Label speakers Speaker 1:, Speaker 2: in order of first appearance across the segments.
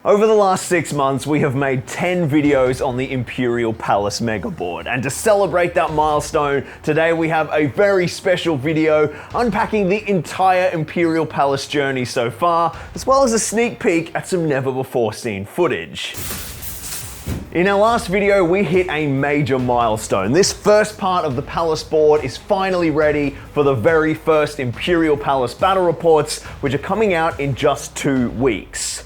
Speaker 1: Over the last 6 months, we have made 10 videos on the Imperial Palace megaboard, and to celebrate that milestone, today we have a very special video unpacking the entire Imperial Palace journey so far, as well as a sneak peek at some never-before-seen footage. In our last video, we hit a major milestone. This first part of the Palace board is finally ready for the very first Imperial Palace battle reports, which are coming out in just 2 weeks.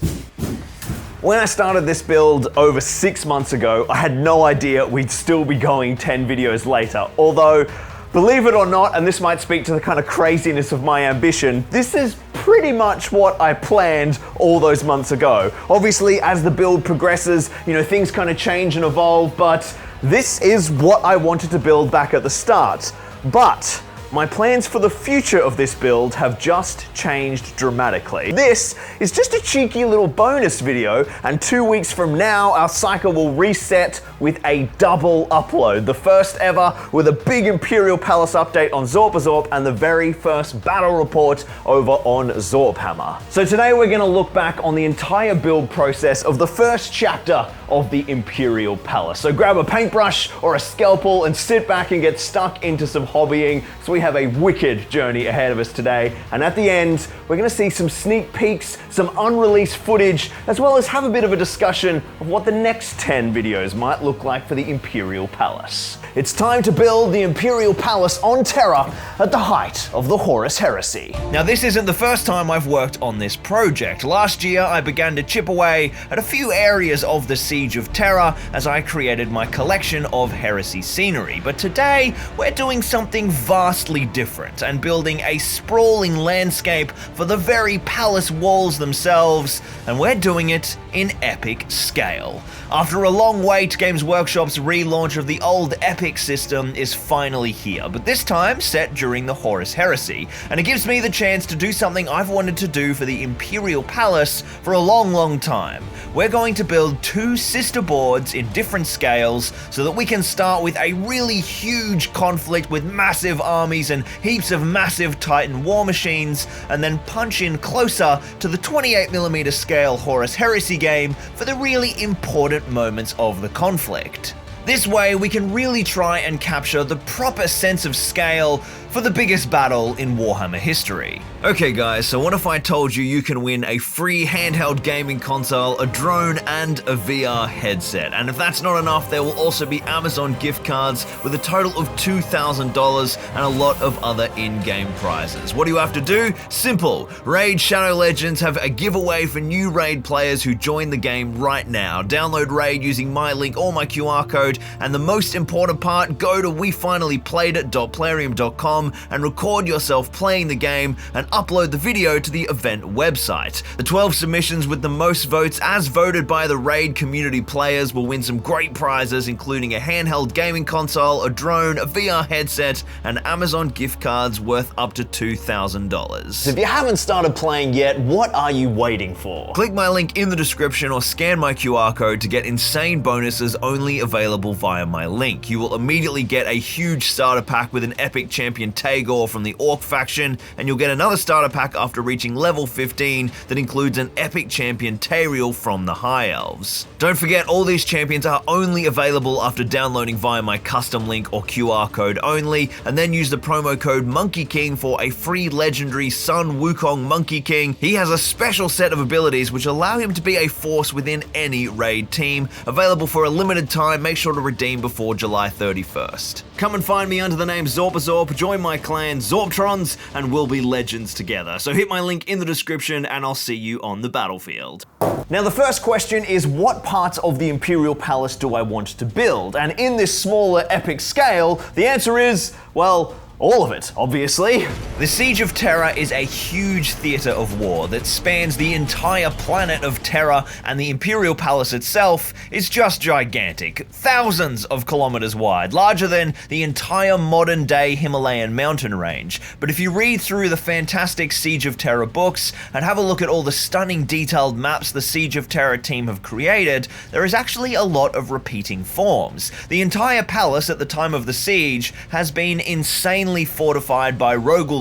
Speaker 1: When I started this build over 6 months ago, I had no idea we'd still be going 10 videos later. Although, believe it or not, and this might speak to the kind of craziness of my ambition, this is pretty much what I planned all those months ago. Obviously, as the build progresses, things kind of change and evolve, but this is what I wanted to build back at the start. But my plans for the future of this build have just changed dramatically. This is just a cheeky little bonus video, and 2 weeks from now, our cycle will reset with a double upload. The first ever with a big Imperial Palace update on Zorpazorp and the very first battle report over on Warhammer. So today we're gonna look back on the entire build process of the first chapter of the Imperial Palace. So grab a paintbrush or a scalpel and sit back and get stuck into some hobbying. So we have a wicked journey ahead of us today, and at the end we're going to see some sneak peeks, some unreleased footage, as well as have a bit of a discussion of what the next 10 videos might look like for the Imperial Palace. It's time to build the Imperial Palace on Terra at the height of the Horus Heresy. Now, this isn't the first time I've worked on this project. Last year I began to chip away at a few areas of the Siege of Terra as I created my collection of Heresy scenery, but today we're doing something vastly different and building a sprawling landscape for the very palace walls themselves, and we're doing it in epic scale. After a long wait, Games Workshop's relaunch of the old Epic system is finally here, but this time set during the Horus Heresy, and it gives me the chance to do something I've wanted to do for the Imperial Palace for a long time. We're going to build 2 sister boards in different scales so that we can start with a really huge conflict with massive armies and heaps of massive Titan war machines, and then punch in closer to the 28mm scale Horus Heresy game for the really important moments of the conflict. This way we can really try and capture the proper sense of scale for the biggest battle in Warhammer history. Okay guys, so what if I told you you can win a free handheld gaming console, a drone, and a VR headset? And if that's not enough, there will also be Amazon gift cards with a total of $2,000 and a lot of other in-game prizes. What do you have to do? Simple. Raid Shadow Legends have a giveaway for new Raid players who join the game right now. Download Raid using my link or my QR code, and the most important part, go to wefinallyplayedit.plarium.com and record yourself playing the game and upload the video to the event website. The 12 submissions with the most votes, as voted by the Raid community players, will win some great prizes, including a handheld gaming console, a drone, a VR headset, and Amazon gift cards worth up to $2,000. If you haven't started playing yet, what are you waiting for? Click my link in the description or scan my QR code to get insane bonuses only available via my link. You will immediately get a huge starter pack with an epic champion Tagore from the Orc faction, and you'll get another starter pack after reaching level 15 that includes an epic champion Teriel from the High Elves. Don't forget, all these champions are only available after downloading via my custom link or QR code only, and then use the promo code Monkey King for a free legendary Sun Wukong Monkey King. He has a special set of abilities which allow him to be a force within any Raid team, available for a limited time. Make sure to redeem before July 31st. Come and find me under the name Zorpazorp, join my clan Zorptrons, and we'll be legends together. So hit my link in the description and I'll see you on the battlefield. Now the first question is, what parts of the Imperial Palace do I want to build? And in this smaller epic scale, the answer is, well, all of it, obviously. The Siege of Terra is a huge theater of war that spans the entire planet of Terra, and the Imperial Palace itself is just gigantic, thousands of kilometers wide, larger than the entire modern-day Himalayan mountain range. But if you read through the fantastic Siege of Terra books and have a look at all the stunning detailed maps the Siege of Terra team have created, there is actually a lot of repeating forms. The entire palace at the time of the siege has been insanely
Speaker 2: painstakingly fortified by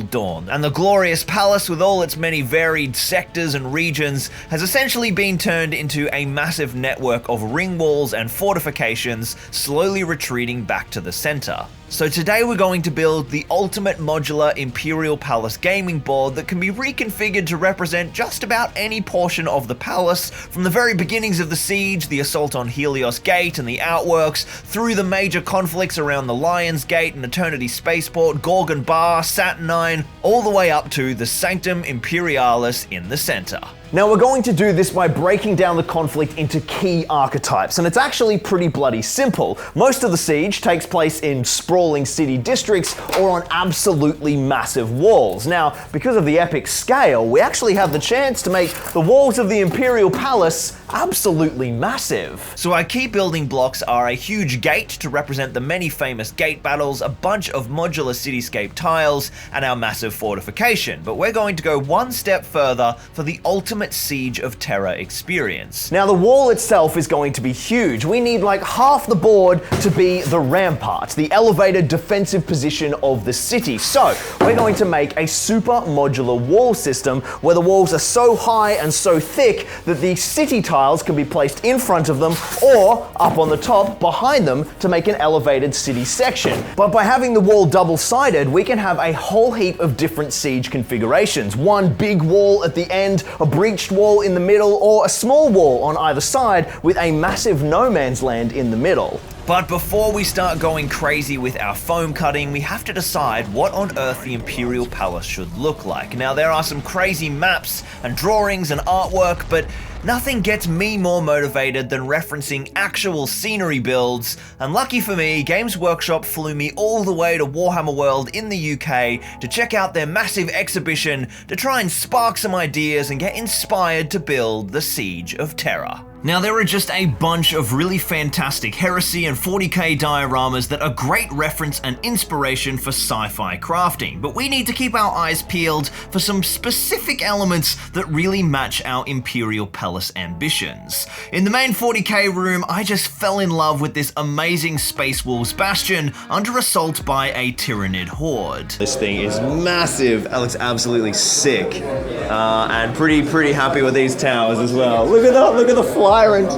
Speaker 2: Dawn, and the glorious palace with all its many varied sectors and regions has essentially been turned into a massive network of ring walls and fortifications, slowly retreating back to the center. So today we're going to build the ultimate modular Imperial Palace gaming board that can be reconfigured to represent just about any portion of the palace, from the very beginnings of the siege, the assault on Helios Gate and the outworks, through the major conflicts around the Lion's Gate and Eternity Spaceport, Gorgon Bar, Saturnine, all the way up to the Sanctum Imperialis in the center.
Speaker 1: Now we're going to do this by breaking down the conflict into key archetypes, and it's actually pretty bloody simple. Most of the siege takes place in sprawling city districts or on absolutely massive walls. Now, because of the epic scale, we actually have the chance to make the walls of the Imperial Palace absolutely massive.
Speaker 2: So our key building blocks are a huge gate to represent the many famous gate battles, a bunch of modular cityscape tiles, and our massive fortification. But we're going to go one step further for the ultimate siege of Terra experience.
Speaker 1: Now the wall itself is going to be huge. We need like half the board to be the rampart, the elevated defensive position of the city. So we're going to make a super modular wall system where the walls are so high and so thick that the city tiles can be placed in front of them or up on the top behind them to make an elevated city section. But by having the wall double-sided, we can have a whole heap of different siege configurations. One big wall at the end, a breached wall in the middle, or a small wall on either side with a massive no man's land in the middle.
Speaker 2: But before we start going crazy with our foam cutting, we have to decide what on earth the Imperial Palace should look like. Now there are some crazy maps and drawings and artwork, but nothing gets me more motivated than referencing actual scenery builds, and lucky for me, Games Workshop flew me all the way to Warhammer World in the UK to check out their massive exhibition to try and spark some ideas and get inspired to build the Siege of Terra. Now there are just a bunch of really fantastic Heresy and 40k dioramas that are great reference and inspiration for sci-fi crafting, but we need to keep our eyes peeled for some specific elements that really match our Imperial Palace ambitions. In the main 40k room, I just fell in love with this amazing Space Wolves bastion under assault by a Tyrannid horde.
Speaker 1: This thing is massive. That looks absolutely sick, and pretty happy with these towers as well. Look at the flyrant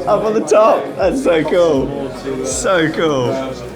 Speaker 1: up on the top. That's so cool. So cool.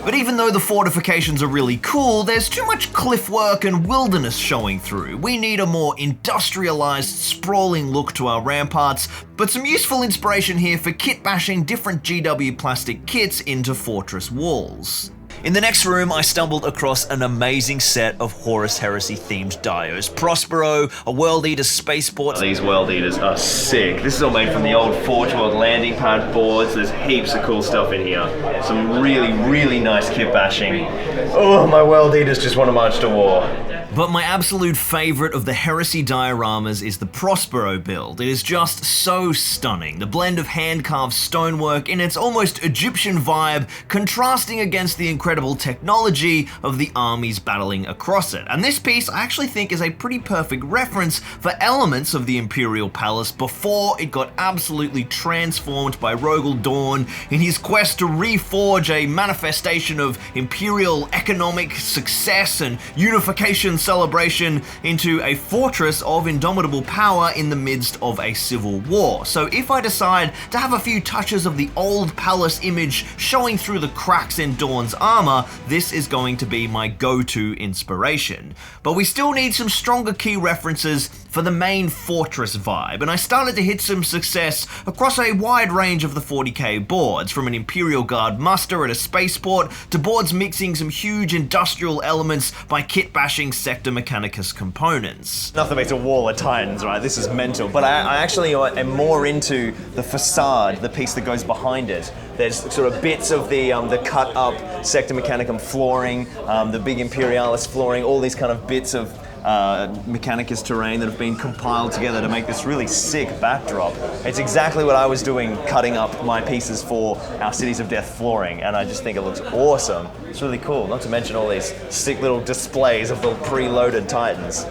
Speaker 2: But even though the fortifications are really cool, there's too much cliff work and wilderness showing through. We need a more industrialized, sprawling look to our ramparts, but some useful inspiration here for kit bashing different GW plastic kits into fortress walls. In the next room, I stumbled across an amazing set of Horus Heresy themed dios. Prospero, a World Eater spaceport.
Speaker 1: These World Eaters are sick. This is all made from the old Forge World landing pad boards. There's heaps of cool stuff in here. Some really nice kit bashing. Oh, my World Eaters just want to march to war.
Speaker 2: But my absolute favorite of the Heresy dioramas is the Prospero build. It is just so stunning. The blend of hand-carved stonework in its almost Egyptian vibe, contrasting against the incredible technology of the armies battling across it. And this piece I actually think is a pretty perfect reference for elements of the Imperial Palace before it got absolutely transformed by Dawn in his quest to reforge a manifestation of imperial economic success and unification celebration into a fortress of indomitable power in the midst of a civil war. So if I decide to have a few touches of the old palace image showing through the cracks in Dawn's armor, this is going to be my go-to inspiration. But we still need some stronger key references for the main fortress vibe, and I started to hit some success across a wide range of the 40k boards, from an Imperial Guard muster at a spaceport to boards mixing some huge industrial elements by kit bashing Sector Mechanicus components.
Speaker 1: Nothing beats a wall of Titans, right? This is mental. But I actually am more into the facade, the piece that goes behind it. There's sort of bits of the cut up Sector Mechanicum flooring, the big Imperialis flooring, all these kind of bits of Mechanicus terrain that have been compiled together to make this really sick backdrop. It's exactly what I was doing cutting up my pieces for our Cities of Death flooring, and I just think it looks awesome. It's really cool, not to mention all these sick little displays of the preloaded Titans.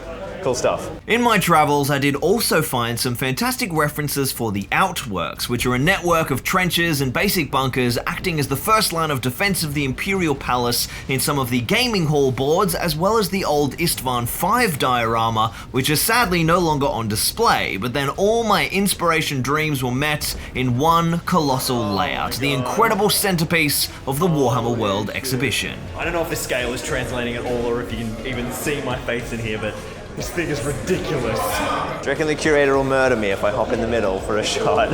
Speaker 1: cool stuff.
Speaker 2: In my travels, I did also find some fantastic references for the outworks, which are a network of trenches and basic bunkers acting as the first line of defense of the Imperial Palace in some of the gaming hall boards, as well as the old Istvan V diorama, which is sadly no longer on display, but then all my inspiration dreams were met in one colossal layout, the incredible centerpiece of the Warhammer World exhibition.
Speaker 3: I don't know if the scale is translating at all or if you can even see my face in here, but this thing is ridiculous.
Speaker 1: Do you reckon the curator will murder me if I hop in the middle for a shot?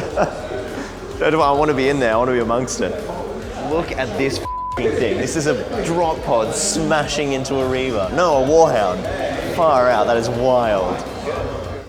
Speaker 1: I want to be in there, I want to be amongst it. Look at this thing. This is a drop pod smashing into a Reaver. No, a Warhound. Far out, that is wild.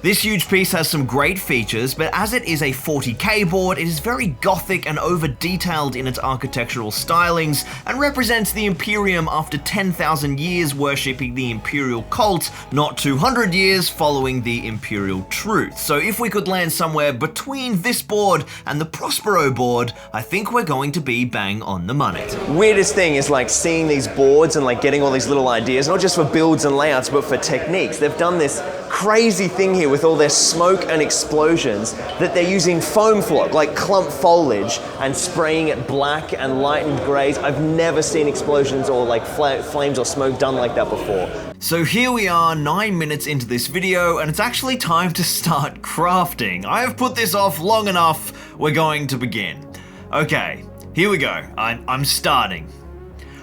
Speaker 2: This huge piece has some great features, but as it is a 40k board, it is very gothic and over-detailed in its architectural stylings, and represents the Imperium after 10,000 years worshipping the Imperial cult, not 200 years following the Imperial truth. So if we could land somewhere between this board and the Prospero board, I think we're going to be bang on the money.
Speaker 1: Weirdest thing is like seeing these boards and like getting all these little ideas, not just for builds and layouts, but for techniques. They've done this crazy thing here with all their smoke and explosions that they're using foam flock, like clump foliage, and spraying it black and lightened grays. I've never seen explosions or like flames or smoke done like that before.
Speaker 2: So here we are 9 minutes into this video, and it's actually time to start crafting. I have put this off long enough, we're going to begin. Okay, here we go, I'm starting.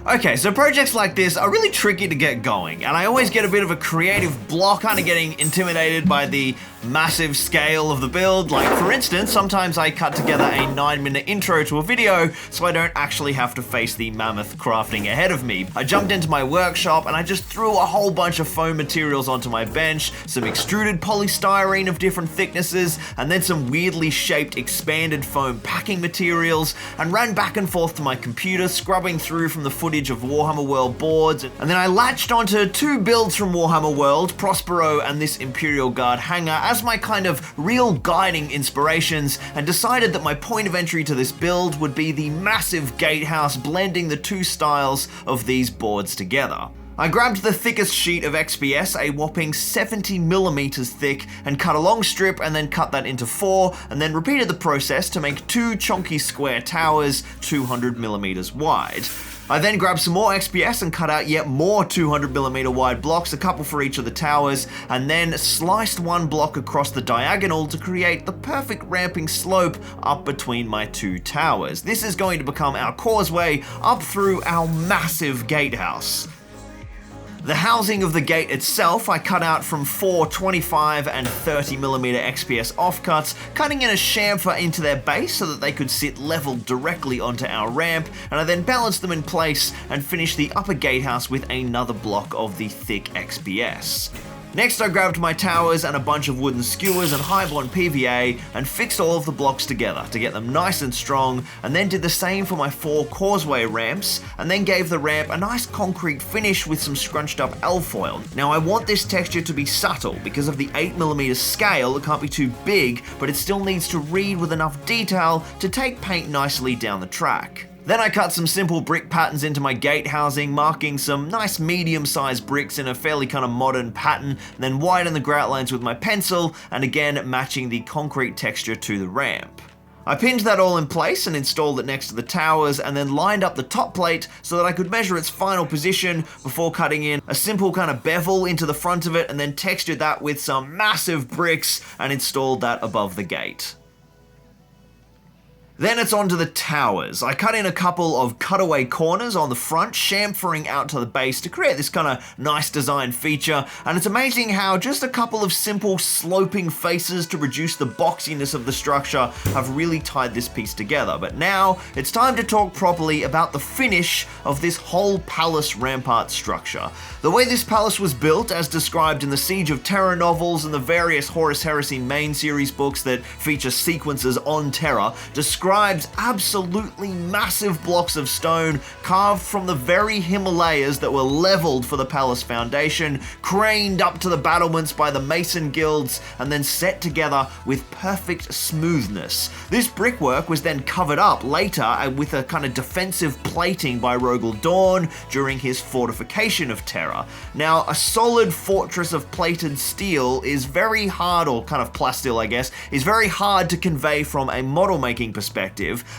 Speaker 2: Okay, so projects like this are really tricky to get going, and I always get a bit of a creative block, kind of getting intimidated by the massive scale of the build. Like, for instance, sometimes I cut together a 9-minute intro to a video so I don't actually have to face the mammoth crafting ahead of me. I jumped into my workshop and I just threw a whole bunch of foam materials onto my bench, some extruded polystyrene of different thicknesses, and then some weirdly shaped expanded foam packing materials, and ran back and forth to my computer, scrubbing through from the footage of Warhammer World boards, and then I latched onto 2 builds from Warhammer World, Prospero and this Imperial Guard hangar, as my kind of real guiding inspirations, and decided that my point of entry to this build would be the massive gatehouse, blending the 2 styles of these boards together. I grabbed the thickest sheet of XPS, a whopping 70mm thick, and cut a long strip and then cut that into 4, and then repeated the process to make 2 chunky square towers 200mm wide. I then grabbed some more XPS and cut out yet more 200mm wide blocks, a couple for each of the towers, and then sliced 1 block across the diagonal to create the perfect ramping slope up between my 2 towers. This is going to become our causeway up through our massive gatehouse. The housing of the gate itself I cut out from 4 25 and 30mm XPS offcuts, cutting in a chamfer into their base so that they could sit level directly onto our ramp, and I then balanced them in place and finished the upper gatehouse with another block of the thick XPS. Next I grabbed my towers and a bunch of wooden skewers and high-bond PVA and fixed all of the blocks together to get them nice and strong, and then did the same for my 4 causeway ramps, and then gave the ramp a nice concrete finish with some scrunched up alfoil. Now I want this texture to be subtle because of the 8mm scale. It can't be too big, but it still needs to read with enough detail to take paint nicely down the track. Then I cut some simple brick patterns into my gate housing, marking some nice medium-sized bricks in a fairly kind of modern pattern, then widened the grout lines with my pencil, and again matching the concrete texture to the ramp. I pinned that all in place and installed it next to the towers, and then lined up the top plate so that I could measure its final position before cutting in a simple kind of bevel into the front of it, and then textured that with some massive bricks and installed that above the gate. Then it's on to the towers. I cut in a couple of cutaway corners on the front, chamfering out to the base to create this kind of nice design feature, and it's amazing how just a couple of simple sloping faces to reduce the boxiness of the structure have really tied this piece together. But now it's time to talk properly about the finish of this whole palace rampart structure. The way this palace was built, as described in the Siege of Terra novels and the various Horus Heresy main series books that feature sequences on Terra, describe describes absolutely massive blocks of stone carved from the very Himalayas that were leveled for the palace foundation, craned up to the battlements by the mason guilds, and then set together with perfect smoothness. This brickwork was then covered up later with a kind of defensive plating by Rogel Dawn during his fortification of Terra. Now, a solid fortress of plated steel is very hard, or kind of plasteel I guess, is very hard to convey from a model making perspective,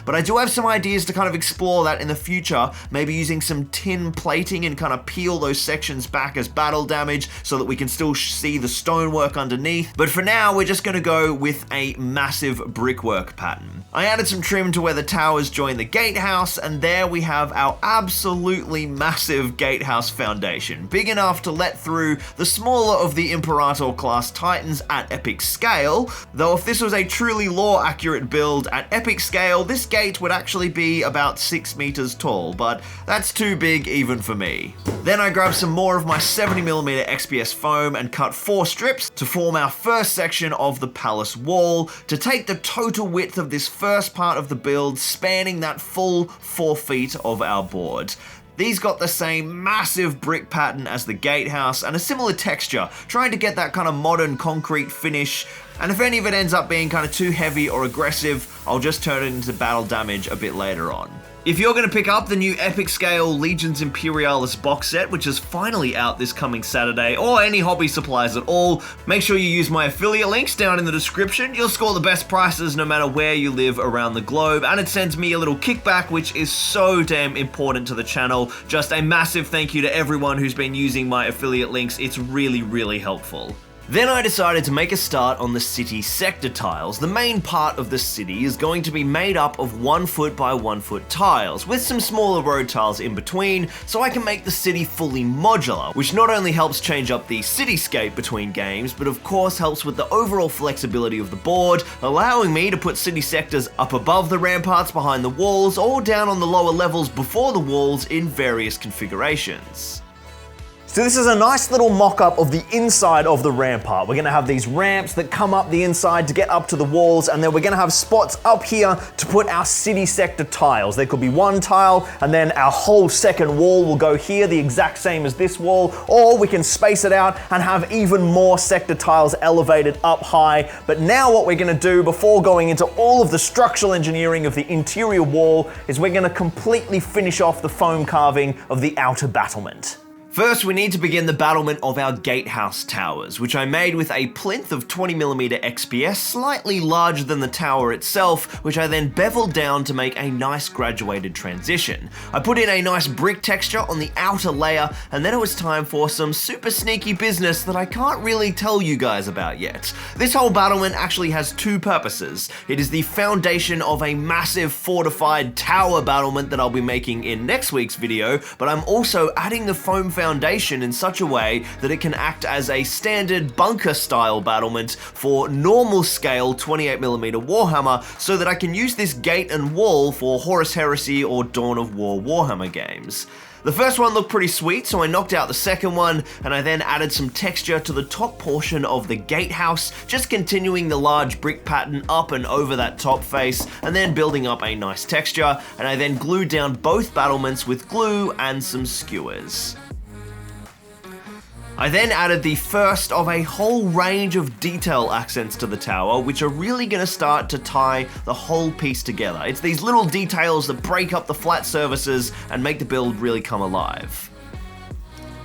Speaker 2: but I do have some ideas to kind of explore that in the future, maybe using some tin plating and kind of peel those sections back as battle damage so that we can still see the stonework underneath. But for now, we're just going to go with a massive brickwork pattern. I added some trim to where the towers join the gatehouse, and there we have our absolutely massive gatehouse foundation, big enough to let through the smaller of the Imperator class titans at epic scale, though if this was a truly lore accurate build at epic scale, this gate would actually be about 6 meters tall, but that's too big even for me. Then I grabbed some more of my 70mm XPS foam and cut 4 strips to form our first section of the palace wall to take the total width of this first part of the build, spanning that full 4 feet of our board. These got the same massive brick pattern as the gatehouse and a similar texture, trying to get that kind of modern concrete finish. And if any of it ends up being kind of too heavy or aggressive, I'll just turn it into battle damage a bit later on. If you're going to pick up the new epic scale Legions Imperialis box set, which is finally out this coming Saturday, or any hobby supplies at all, make sure you use my affiliate links down in the description. You'll score the best prices no matter where you live around the globe, and it sends me a little kickback, which is so damn important to the channel. Just a massive thank you to everyone who's been using my affiliate links. It's really, really helpful. Then I decided to make a start on the city sector tiles. The main part of the city is going to be made up of 1 foot by 1 foot tiles, with some smaller road tiles in between, so I can make the city fully modular, which not only helps change up the cityscape between games, but of course helps with the overall flexibility of the board, allowing me to put city sectors up above the ramparts behind the walls, or down on the lower levels before the walls in various configurations.
Speaker 1: So this is a nice little mock-up of the inside of the rampart. We're gonna have these ramps that come up the inside to get up to the walls, and then we're gonna have spots up here to put our city sector tiles. There could be 1 tile, and then our whole second wall will go here, the exact same as this wall, or we can space it out and have even more sector tiles elevated up high. But now what we're gonna do before going into all of the structural engineering of the interior wall is we're gonna completely finish off the foam carving of the outer battlement.
Speaker 2: First, we need to begin the battlement of our gatehouse towers, which I made with a plinth of 20mm XPS, slightly larger than the tower itself, which I then beveled down to make a nice graduated transition. I put in a nice brick texture on the outer layer, and then it was time for some super sneaky business that I can't really tell you guys about yet. This whole battlement actually has 2 purposes. It is the foundation of a massive fortified tower battlement that I'll be making in next week's video, but I'm also adding the foam foundation in such a way that it can act as a standard bunker style battlement for normal scale 28mm Warhammer, so that I can use this gate and wall for Horus Heresy or Dawn of War Warhammer games. The first one looked pretty sweet, so I knocked out the second one, and I then added some texture to the top portion of the gatehouse, just continuing the large brick pattern up and over that top face, and then building up a nice texture, and I then glued down both battlements with glue and some skewers. I then added the first of a whole range of detail accents to the tower, which are really going to start to tie the whole piece together. It's these little details that break up the flat surfaces and make the build really come alive.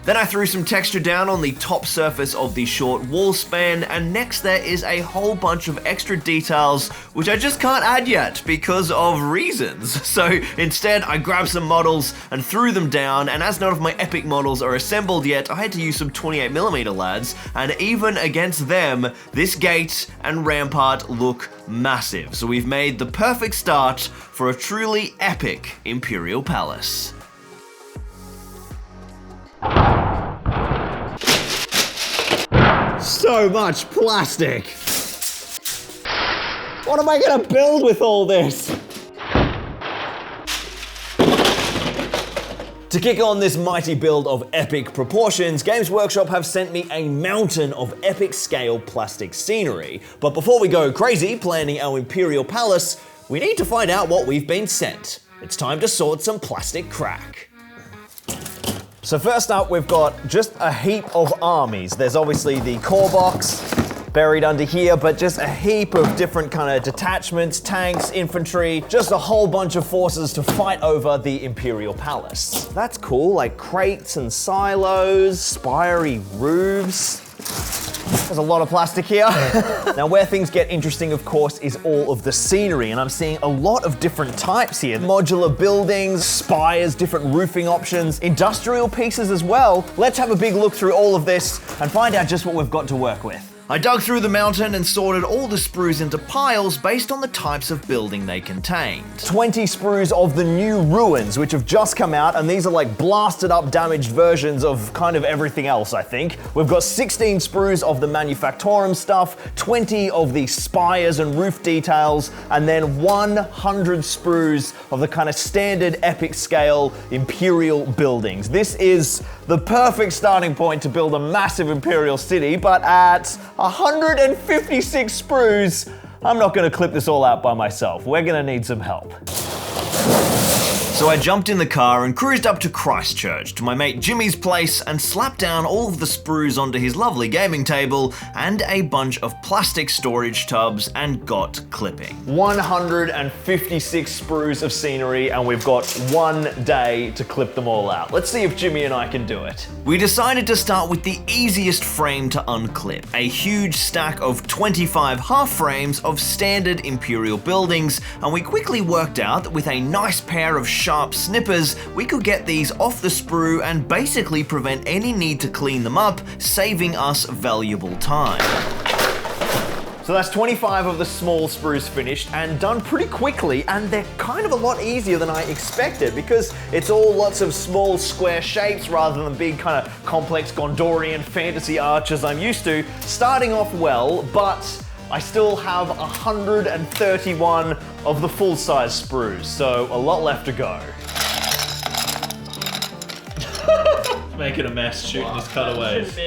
Speaker 2: Then I threw some texture down on the top surface of the short wall span, and next there is a whole bunch of extra details which I just can't add yet because of reasons. So instead I grabbed some models and threw them down, and as none of my epic models are assembled yet, I had to use some 28mm lads, and even against them, this gate and rampart look massive. So we've made the perfect start for a truly epic Imperial Palace.
Speaker 1: So much plastic! What am I gonna build with all this? To kick on this mighty build of epic proportions, Games Workshop have sent me a mountain of epic scale plastic scenery. But before we go crazy planning our Imperial Palace,
Speaker 2: We need to find out what we've been sent. It's time to sort some plastic crack.
Speaker 1: So first up, we've got just a heap of armies. There's obviously the core box buried under here, but just a heap of different kind of detachments, tanks, infantry, just a whole bunch of forces to fight over the Imperial Palace. That's cool, like crates and silos, spiry roofs. There's a lot of plastic here. Now where things get interesting, of course, is all of the scenery, and I'm seeing a lot of different types here. Modular buildings, spires, different roofing options, industrial pieces as well. Let's have a big look through all of this and find out just what we've got to work with.
Speaker 2: I dug through the mountain and sorted all the sprues into piles based on the types of building they contained.
Speaker 1: 20 sprues of the new ruins, which have just come out, and these are like blasted up, damaged versions of kind of everything else, I think. We've got 16 sprues of the manufactorum stuff, 20 of the spires and roof details, and then 100 sprues of the kind of standard epic scale imperial buildings. This is the perfect starting point to build a massive imperial city, but at 156 sprues, I'm not gonna clip this all out by myself. We're gonna need some help.
Speaker 2: So I jumped in the car and cruised up to Christchurch to my mate Jimmy's place and slapped down all of the sprues onto his lovely gaming table and a bunch of plastic storage tubs and got clipping.
Speaker 1: 156 sprues of scenery, and we've got 1 day to clip them all out. Let's see if Jimmy and I can do it.
Speaker 2: We decided to start with the easiest frame to unclip, a huge stack of 25 half frames of standard imperial buildings, and we quickly worked out that with a nice pair of sharp snippers, we could get these off the sprue and basically prevent any need to clean them up, saving us valuable time.
Speaker 1: So that's 25 of the small sprues finished and done pretty quickly, and they're kind of a lot easier than I expected because it's all lots of small square shapes rather than big kind of complex Gondorian fantasy arches I'm used to. Starting off well, but I still have 131 of the full-size sprues, so a lot left to go.
Speaker 3: Making a mess, shooting his cutaways.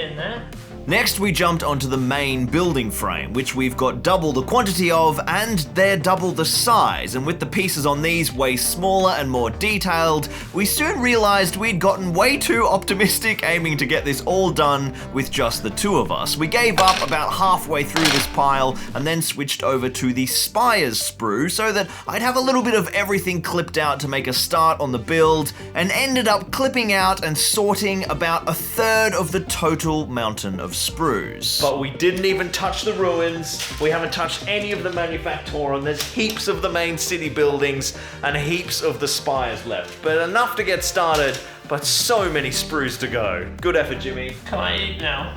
Speaker 2: Next, we jumped onto the main building frame, which we've got double the quantity of, and they're double the size, and with the pieces on these way smaller and more detailed, we soon realized we'd gotten way too optimistic aiming to get this all done with just the two of us. We gave up about halfway through this pile, and then switched over to the spires sprue so that I'd have a little bit of everything clipped out to make a start on the build, and ended up clipping out and sorting about 1/3 of the total mountain of sprues.
Speaker 3: But we didn't even touch the ruins. We haven't touched any of the manufactorum. There's heaps of the main city buildings and heaps of the spires left. But enough to get started, but so many sprues to go. Good effort, Jimmy.
Speaker 4: Can I eat now?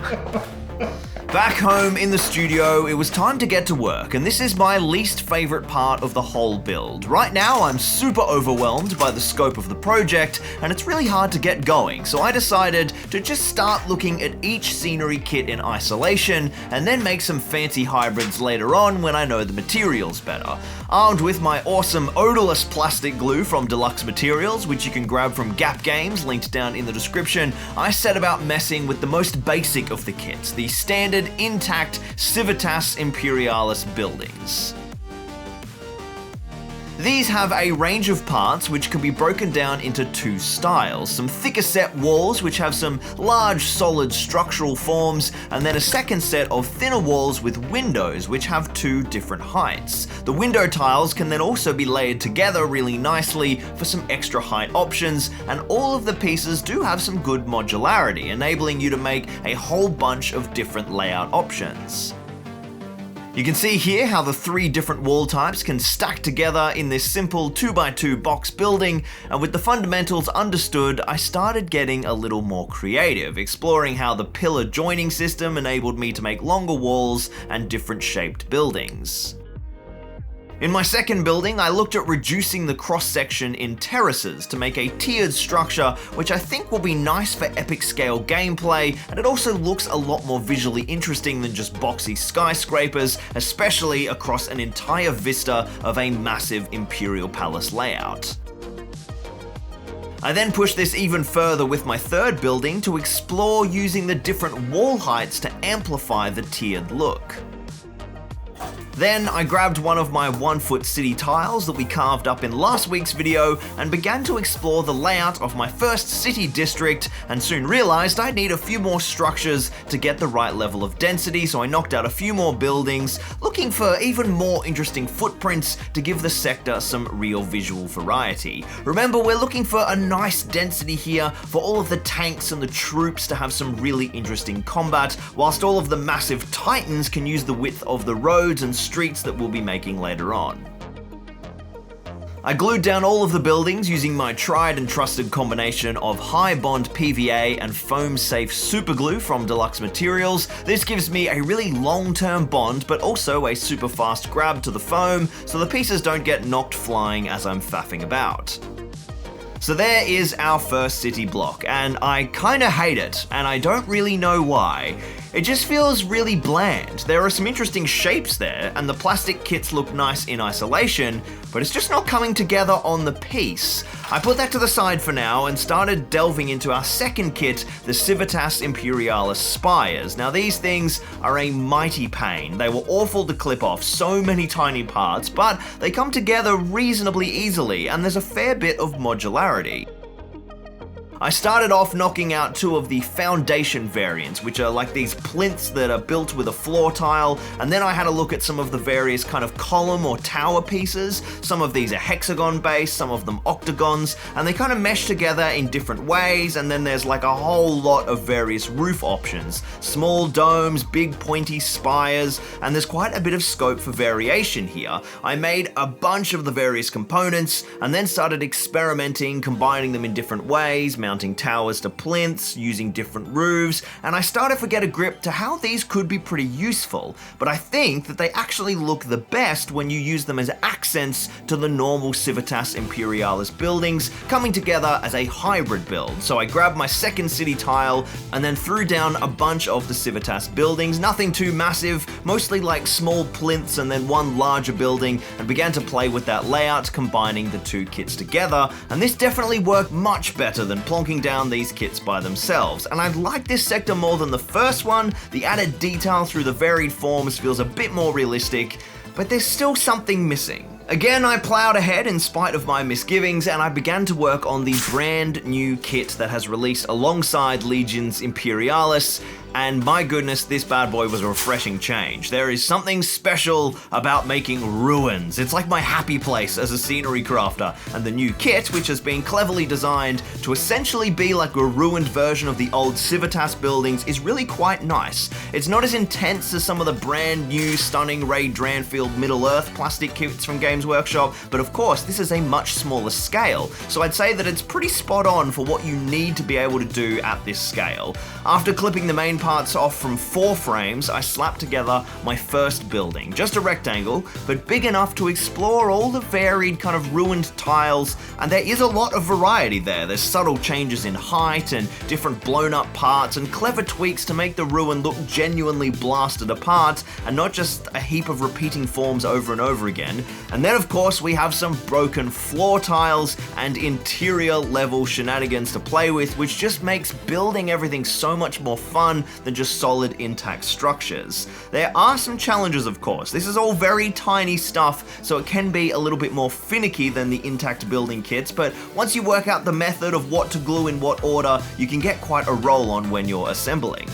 Speaker 2: Back home in the studio, it was time to get to work, and this is my least favorite part of the whole build. Right now, I'm super overwhelmed by the scope of the project, and it's really hard to get going, so I decided to just start looking at each scenery kit in isolation, and then make some fancy hybrids later on when I know the materials better. Armed with my awesome odorless plastic glue from Deluxe Materials, which you can grab from Gap Games, linked down in the description, I set about messing with the most basic of the kits, the standard intact Civitas Imperialis buildings. These have a range of parts which can be broken down into two styles. Some thicker set walls which have some large solid structural forms, and then a second set of thinner walls with windows which have two different heights. The window tiles can then also be layered together really nicely for some extra height options, and all of the pieces do have some good modularity, enabling you to make a whole bunch of different layout options. You can see here how the three different wall types can stack together in this simple 2x2 box building, and with the fundamentals understood, I started getting a little more creative, exploring how the pillar joining system enabled me to make longer walls and different shaped buildings. In my second building, I looked at reducing the cross-section in terraces to make a tiered structure, which I think will be nice for epic scale gameplay, and it also looks a lot more visually interesting than just boxy skyscrapers, especially across an entire vista of a massive Imperial Palace layout. I then pushed this even further with my third building to explore using the different wall heights to amplify the tiered look. Then I grabbed one of my 1-foot city tiles that we carved up in last week's video and began to explore the layout of my first city district, and soon realized I'd need a few more structures to get the right level of density, so I knocked out a few more buildings, looking for even more interesting footprints to give the sector some real visual variety. Remember, we're looking for a nice density here for all of the tanks and the troops to have some really interesting combat, whilst all of the massive titans can use the width of the roads and streets that we'll be making later on. I glued down all of the buildings using my tried and trusted combination of high bond PVA and foam safe superglue from Deluxe Materials. This gives me a really long-term bond, but also a super fast grab to the foam, so the pieces don't get knocked flying as I'm faffing about. So there is our first city block, and I kinda hate it, and I don't really know why. It just feels really bland. There are some interesting shapes there, and the plastic kits look nice in isolation, but it's just not coming together on the piece. I put that to the side for now and started delving into our second kit, the Civitas Imperialis spires. Now these things are a mighty pain. They were awful to clip off, so many tiny parts, but they come together reasonably easily, and there's a fair bit of modularity. I started off knocking out 2 of the foundation variants, which are like these plinths that are built with a floor tile, and then I had a look at some of the various kind of column or tower pieces. Some of these are hexagon based, some of them octagons, and they kind of mesh together in different ways, and then there's like a whole lot of various roof options. Small domes, big pointy spires, and there's quite a bit of scope for variation here. I made a bunch of the various components, and then started experimenting, combining them in different ways, mounting towers to plinths, using different roofs, and I started to get a grip to how these could be pretty useful, but I think that they actually look the best when you use them as accents to the normal Civitas Imperialis buildings, coming together as a hybrid build. So I grabbed my second city tile and then threw down a bunch of the Civitas buildings, nothing too massive, mostly like small plinths and then one larger building, and began to play with that layout, combining the 2 kits together, and this definitely worked much better than plonking down these kits by themselves. And I like this sector more than the first one. The added detail through the varied forms feels a bit more realistic, but there's still something missing. Again, I plowed ahead in spite of my misgivings, and I began to work on the brand new kit that has released alongside Legion's Imperialis, and my goodness, this bad boy was a refreshing change. There is something special about making ruins. It's like my happy place as a scenery crafter, and the new kit, which has been cleverly designed to essentially be like a ruined version of the old Civitas buildings, is really quite nice. It's not as intense as some of the brand new stunning Ray Dranfield Middle-earth plastic kits from Games Workshop, but of course this is a much smaller scale, so I'd say that it's pretty spot on for what you need to be able to do at this scale. After clipping the main parts off from 4 frames, I slapped together my first building. Just a rectangle, but big enough to explore all the varied kind of ruined tiles, and there is a lot of variety there. There's subtle changes in height and different blown up parts and clever tweaks to make the ruin look genuinely blasted apart and not just a heap of repeating forms over and over again. And then of course we have some broken floor tiles and interior level shenanigans to play with, which just makes building everything so much more fun than just solid intact structures. There are some challenges of course. This is all very tiny stuff, so it can be a little bit more finicky than the intact building kits, but once you work out the method of what to glue in what order, you can get quite a roll on when you're assembling.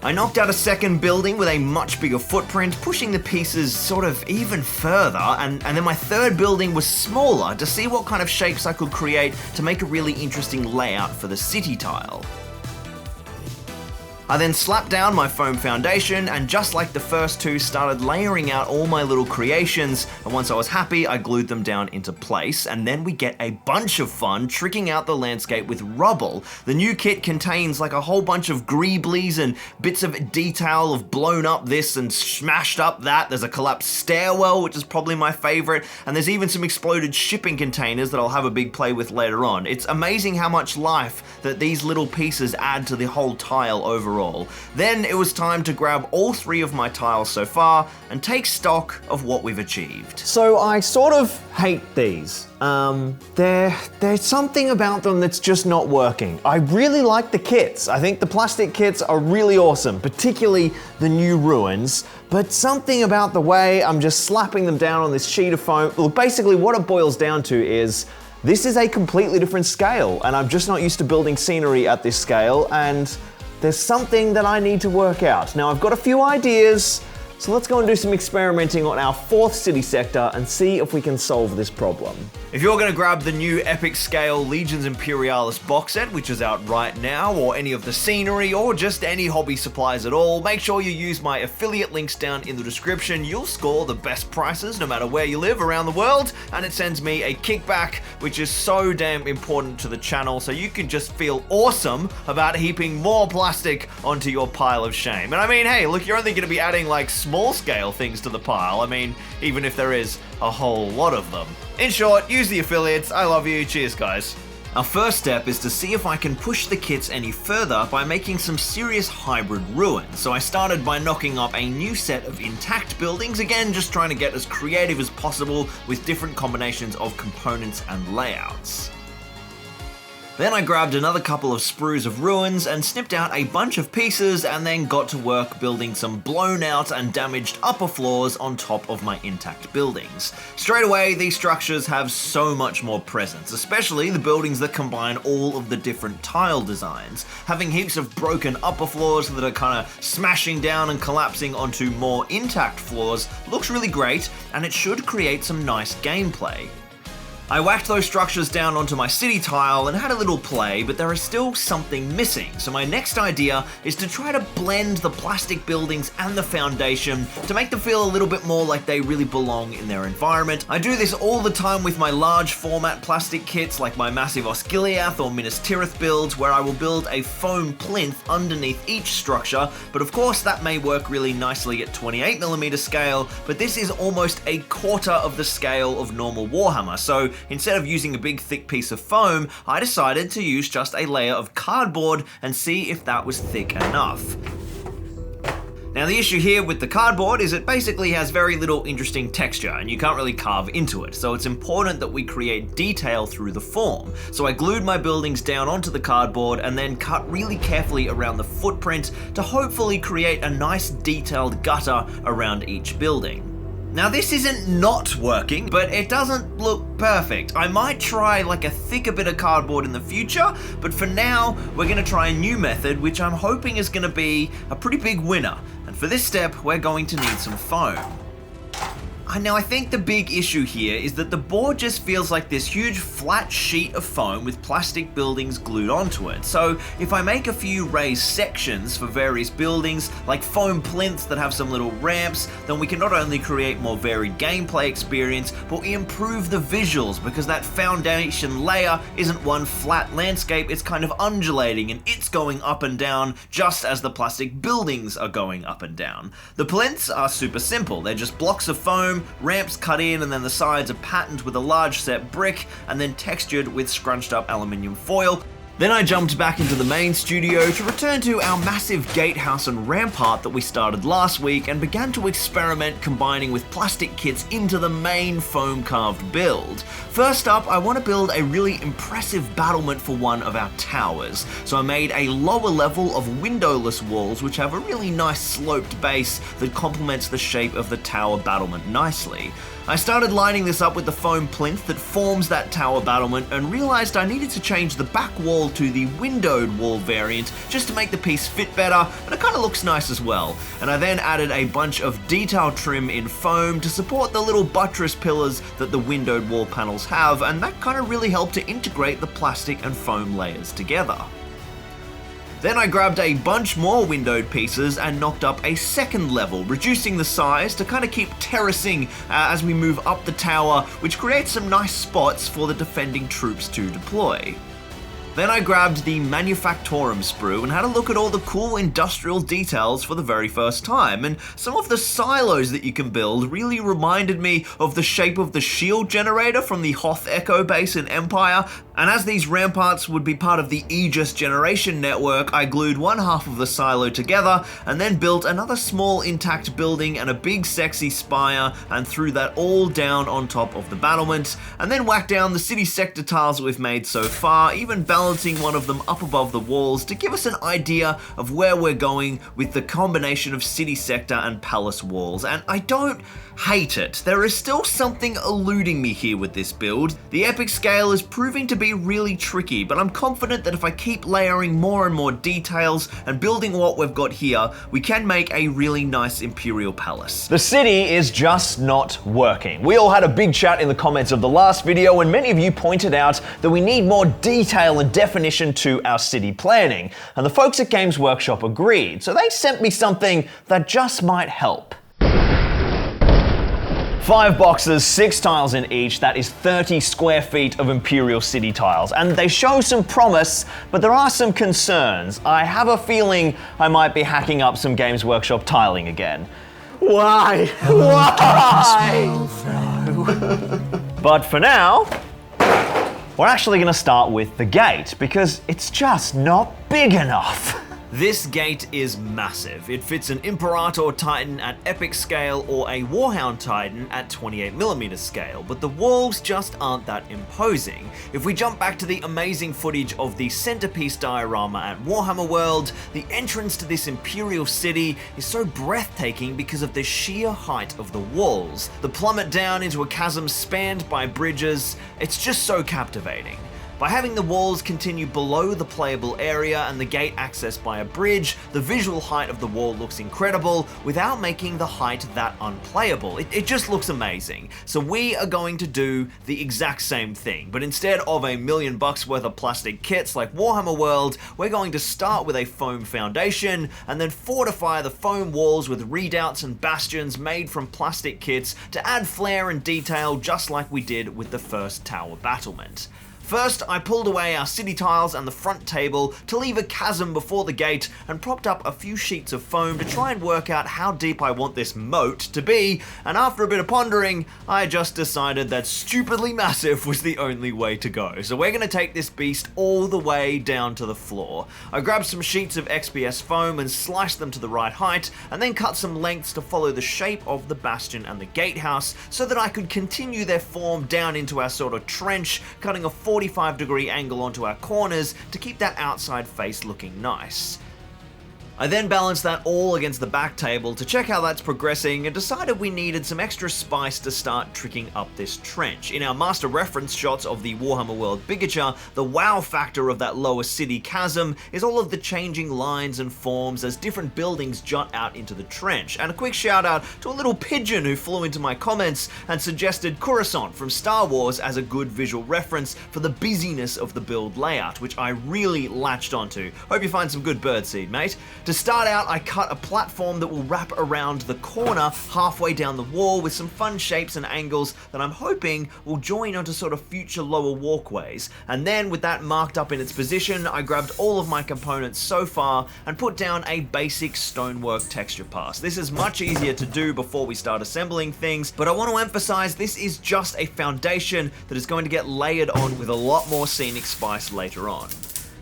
Speaker 2: I knocked out a second building with a much bigger footprint, pushing the pieces sort of even further, and then my third building was smaller to see what kind of shapes I could create to make a really interesting layout for the city tile. I then slapped down my foam foundation and just like the first 2 started layering out all my little creations, and once I was happy I glued them down into place, and then we get a bunch of fun tricking out the landscape with rubble. The new kit contains like a whole bunch of greeblies and bits of detail of blown up this and smashed up that. There's a collapsed stairwell, which is probably my favorite, and there's even some exploded shipping containers that I'll have a big play with later on. It's amazing how much life that these little pieces add to the whole tile overall. overall. Then it was time to grab all 3 of my tiles so far and take stock of what we've achieved.
Speaker 1: So I sort of hate these. There's something about them that's just not working. I really like the kits. I think the plastic kits are really awesome, particularly the new ruins, but something about the way I'm just slapping them down on this sheet of foam. Look, basically what it boils down to is this is a completely different scale, and I'm just not used to building scenery at this scale, and there's something that I need to work out. Now, I've got a few ideas, so let's go and do some experimenting on our 4th city sector and see if we can solve this problem.
Speaker 2: If you're going to grab the new epic scale Legions Imperialis box set, which is out right now, or any of the scenery, or just any hobby supplies at all, make sure you use my affiliate links down in the description. You'll score the best prices no matter where you live around the world, and it sends me a kickback, which is so damn important to the channel, so you can just feel awesome about heaping more plastic onto your pile of shame. And I mean, hey, look, you're only going to be adding like small scale things to the pile. I mean, even if there is a whole lot of them. In short, use the affiliates. I love you. Cheers, guys. Our first step is to see if I can push the kits any further by making some serious hybrid ruins. So I started by knocking up a new set of intact buildings, again just trying to get as creative as possible with different combinations of components and layouts. Then I grabbed another couple of sprues of ruins and snipped out a bunch of pieces and then got to work building some blown out and damaged upper floors on top of my intact buildings. Straight away, these structures have so much more presence, especially the buildings that combine all of the different tile designs. Having heaps of broken upper floors that are kind of smashing down and collapsing onto more intact floors looks really great, and it should create some nice gameplay. I whacked those structures down onto my city tile and had a little play, but there is still something missing. So my next idea is to try to blend the plastic buildings and the foundation to make them feel a little bit more like they really belong in their environment. I do this all the time with my large format plastic kits like my massive Osgiliath or Minas Tirith builds, where I will build a foam plinth underneath each structure, but of course that may work really nicely at 28mm scale, but this is almost a quarter of the scale of normal Warhammer. So instead of using a big thick piece of foam, I decided to use just a layer of cardboard and see if that was thick enough. Now the issue here with the cardboard is it basically has very little interesting texture and you can't really carve into it, so it's important that we create detail through the form. So I glued my buildings down onto the cardboard and then cut really carefully around the footprint to hopefully create a nice detailed gutter around each building. Now this isn't not working, but it doesn't look perfect. I might try like a thicker bit of cardboard in the future, but for now, we're gonna try a new method, which I'm hoping is gonna be a pretty big winner. And for this step, we're going to need some foam. Now I think the big issue here is that the board just feels like this huge flat sheet of foam with plastic buildings glued onto it. So if I make a few raised sections for various buildings, like foam plinths that have some little ramps, then we can not only create more varied gameplay experience, but we improve the visuals because that foundation layer isn't one flat landscape, it's kind of undulating and it's going up and down just as the plastic buildings are going up and down. The plinths are super simple, they're just blocks of foam, ramps cut in, and then the sides are patterned with a large set brick and then textured with scrunched up aluminium foil. Then I jumped back into the main studio to return to our massive gatehouse and rampart that we started last week and began to experiment combining with plastic kits into the main foam carved build. First up, I want to build a really impressive battlement for one of our towers. So I made a lower level of windowless walls which have a really nice sloped base that complements the shape of the tower battlement nicely. I started lining this up with the foam plinth that forms that tower battlement and realized I needed to change the back wall to the windowed wall variant just to make the piece fit better, and it kind of looks nice as well. And I then added a bunch of detail trim in foam to support the little buttress pillars that the windowed wall panels have, and that kind of really helped to integrate the plastic and foam layers together. Then I grabbed a bunch more windowed pieces and knocked up a second level, reducing the size to kind of keep terracing as we move up the tower, which creates some nice spots for the defending troops to deploy. Then I grabbed the Manufactorum sprue and had a look at all the cool industrial details for the very first time, and some of the silos that you can build really reminded me of the shape of the shield generator from the Hoth Echo base in Empire, And as these ramparts would be part of the Aegis generation network, I glued one half of the silo together and then built another small intact building and a big sexy spire and threw that all down on top of the battlements, and then whacked down the city sector tiles that we've made so far, even balancing one of them up above the walls to give us an idea of where we're going with the combination of city sector and palace walls. And I don't hate it. There is still something eluding me here with this build. The epic scale is proving to be really tricky, but I'm confident that if I keep layering more and more details and building what we've got here, we can make a really nice Imperial Palace.
Speaker 1: The city is just not working. We all had a big chat in the comments of the last video, and many of you pointed out that we need more detail and definition to our city planning, and the folks at Games Workshop agreed, so they sent me something that just might help. 5 boxes, 6 tiles in each, that is 30 square feet of Imperial City tiles. And they show some promise, but there are some concerns. I have a feeling I might be hacking up some Games Workshop tiling again. Why? Why? But for now, we're actually gonna start with the gate, because it's just not big enough.
Speaker 2: This gate is massive. It fits an Imperator Titan at epic scale or a Warhound Titan at 28mm scale, but the walls just aren't that imposing. If we jump back to the amazing footage of the centerpiece diorama at Warhammer World, the entrance to this Imperial city is so breathtaking because of the sheer height of the walls. The plummet down into a chasm spanned by bridges, it's just so captivating. By having the walls continue below the playable area and the gate accessed by a bridge, the visual height of the wall looks incredible without making the height that unplayable. It just looks amazing. So we are going to do the exact same thing, but instead of $1 million worth of plastic kits like Warhammer World, we're going to start with a foam foundation and then fortify the foam walls with redoubts and bastions made from plastic kits to add flair and detail just like we did with the first tower battlement. First, I pulled away our city tiles and the front table to leave a chasm before the gate and propped up a few sheets of foam to try and work out how deep I want this moat to be, and after a bit of pondering, I just decided that stupidly massive was the only way to go. So we're going to take this beast all the way down to the floor. I grabbed some sheets of XPS foam and sliced them to the right height, and then cut some lengths to follow the shape of the bastion and the gatehouse so that I could continue their form down into our sort of trench, cutting a 45-degree angle onto our corners to keep that outside face looking nice. I then balanced that all against the back table to check how that's progressing and decided we needed some extra spice to start tricking up this trench. In our master reference shots of the Warhammer World Bigature, the wow factor of that lower city chasm is all of the changing lines and forms as different buildings jut out into the trench. And a quick shout out to a little pigeon who flew into my comments and suggested Coruscant from Star Wars as a good visual reference for the busyness of the build layout, which I really latched onto. Hope you find some good birdseed, mate. To start out, I cut a platform that will wrap around the corner halfway down the wall with some fun shapes and angles that I'm hoping will join onto sort of future lower walkways. And then with that marked up in its position, I grabbed all of my components so far and put down a basic stonework texture pass. This is much easier to do before we start assembling things, but I want to emphasize this is just a foundation that is going to get layered on with a lot more scenic spice later on.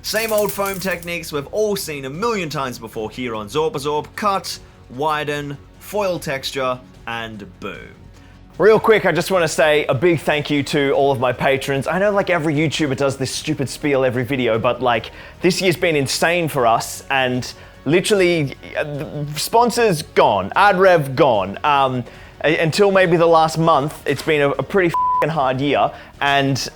Speaker 2: Same old foam techniques we've all seen a million times before here on Zorpazorp: cut, widen, foil texture, and boom.
Speaker 1: Real quick, I just want to say a big thank you to all of my patrons. I know like every YouTuber does this stupid spiel every video, but like this year's been insane for us, and literally sponsors gone, ad rev gone. Until maybe the last month, it's been a pretty hard year, and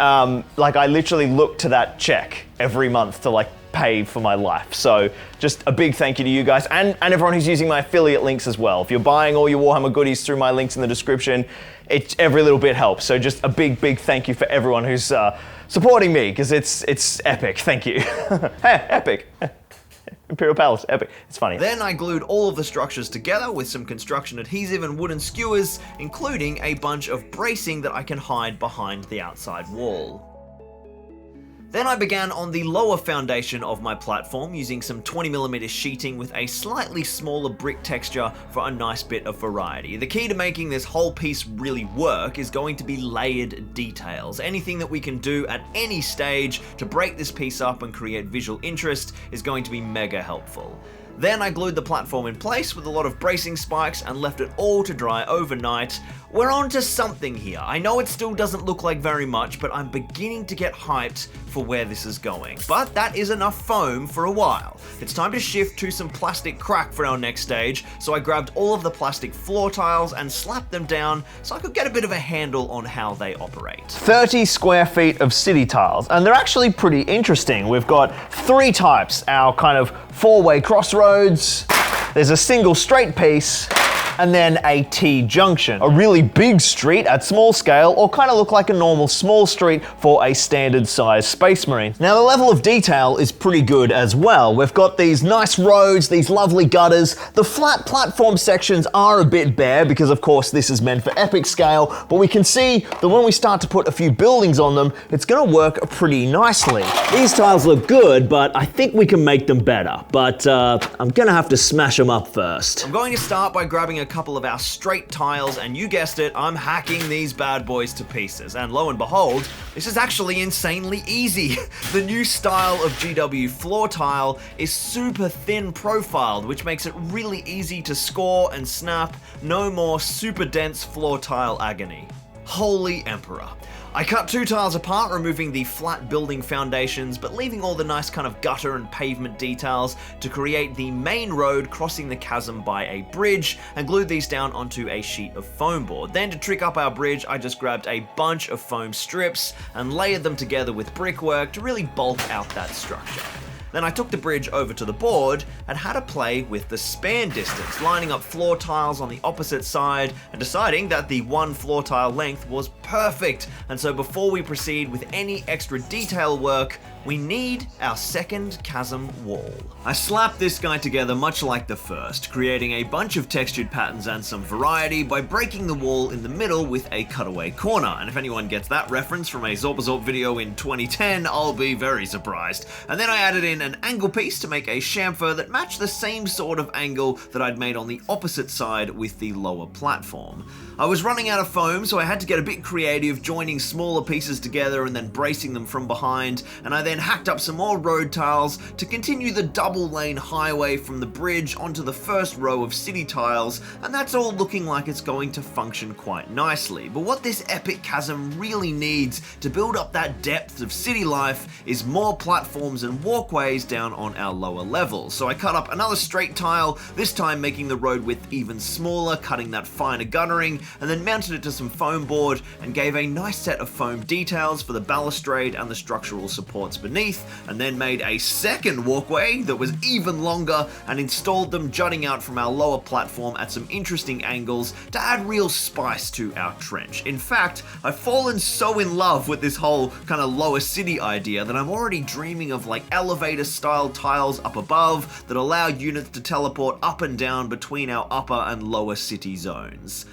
Speaker 1: like I literally look to that check every month to like pay for my life. So just a big thank you to you guys and everyone who's using my affiliate links as well. If you're buying all your Warhammer goodies through my links in the description, every little bit helps. So just a big thank you for everyone who's supporting me, because it's epic. Thank you. Hey, epic. Imperial Palace, epic. It's funny.
Speaker 2: Then I glued all of the structures together with some construction adhesive and wooden skewers, including a bunch of bracing that I can hide behind the outside wall. Then I began on the lower foundation of my platform using some 20mm sheeting with a slightly smaller brick texture for a nice bit of variety. The key to making this whole piece really work is going to be layered details. Anything that we can do at any stage to break this piece up and create visual interest is going to be mega helpful. Then I glued the platform in place with a lot of bracing spikes and left it all to dry overnight. We're on to something here. I know it still doesn't look like very much, but I'm beginning to get hyped for where this is going. But that is enough foam for a while. It's time to shift to some plastic crack for our next stage, so I grabbed all of the plastic floor tiles and slapped them down so I could get a bit of a handle on how they operate.
Speaker 1: 30 square feet of city tiles, and they're actually pretty interesting. We've got 3 types, our kind of 4-way crossroads, there's a single straight piece, and then a T-junction. A really big street at small scale, or kind of look like a normal small street for a standard size Space Marine. Now the level of detail is pretty good as well. We've got these nice roads, these lovely gutters. The flat platform sections are a bit bare because of course this is meant for epic scale, but we can see that when we start to put a few buildings on them, it's gonna work pretty nicely. These tiles look good, but I think we can make them better. But I'm gonna have to smash them up first.
Speaker 2: I'm going to start by grabbing a couple of our straight tiles, and you guessed it, I'm hacking these bad boys to pieces. And lo and behold, this is actually insanely easy. The new style of GW floor tile is super thin profiled, which makes it really easy to score and snap. No more super dense floor tile agony. Holy Emperor. I cut 2 tiles apart, removing the flat building foundations, but leaving all the nice kind of gutter and pavement details to create the main road crossing the chasm by a bridge, and glued these down onto a sheet of foam board. Then to trick up our bridge, I just grabbed a bunch of foam strips and layered them together with brickwork to really bulk out that structure. Then I took the bridge over to the board and had a play with the span distance, lining up floor tiles on the opposite side and deciding that the 1 floor tile length was perfect. And so before we proceed with any extra detail work, we need our second chasm wall. I slapped this guy together much like the first, creating a bunch of textured patterns and some variety by breaking the wall in the middle with a cutaway corner. And if anyone gets that reference from a Zorpazorp video in 2010, I'll be very surprised. And then I added in an angle piece to make a chamfer that matched the same sort of angle that I'd made on the opposite side with the lower platform. I was running out of foam, so I had to get a bit creative, joining smaller pieces together and then bracing them from behind, and I then hacked up some more road tiles to continue the double lane highway from the bridge onto the first row of city tiles, and that's all looking like it's going to function quite nicely. But what this epic chasm really needs to build up that depth of city life is more platforms and walkways down on our lower levels. So I cut up another straight tile, this time making the road width even smaller, cutting that finer guttering, and then mounted it to some foam board and gave a nice set of foam details for the balustrade and the structural supports beneath, and then made a second walkway that was even longer and installed them jutting out from our lower platform at some interesting angles to add real spice to our trench. In fact, I've fallen so in love with this whole kind of lower city idea that I'm already dreaming of like elevator style tiles up above that allow units to teleport up and down between our upper and lower city zones.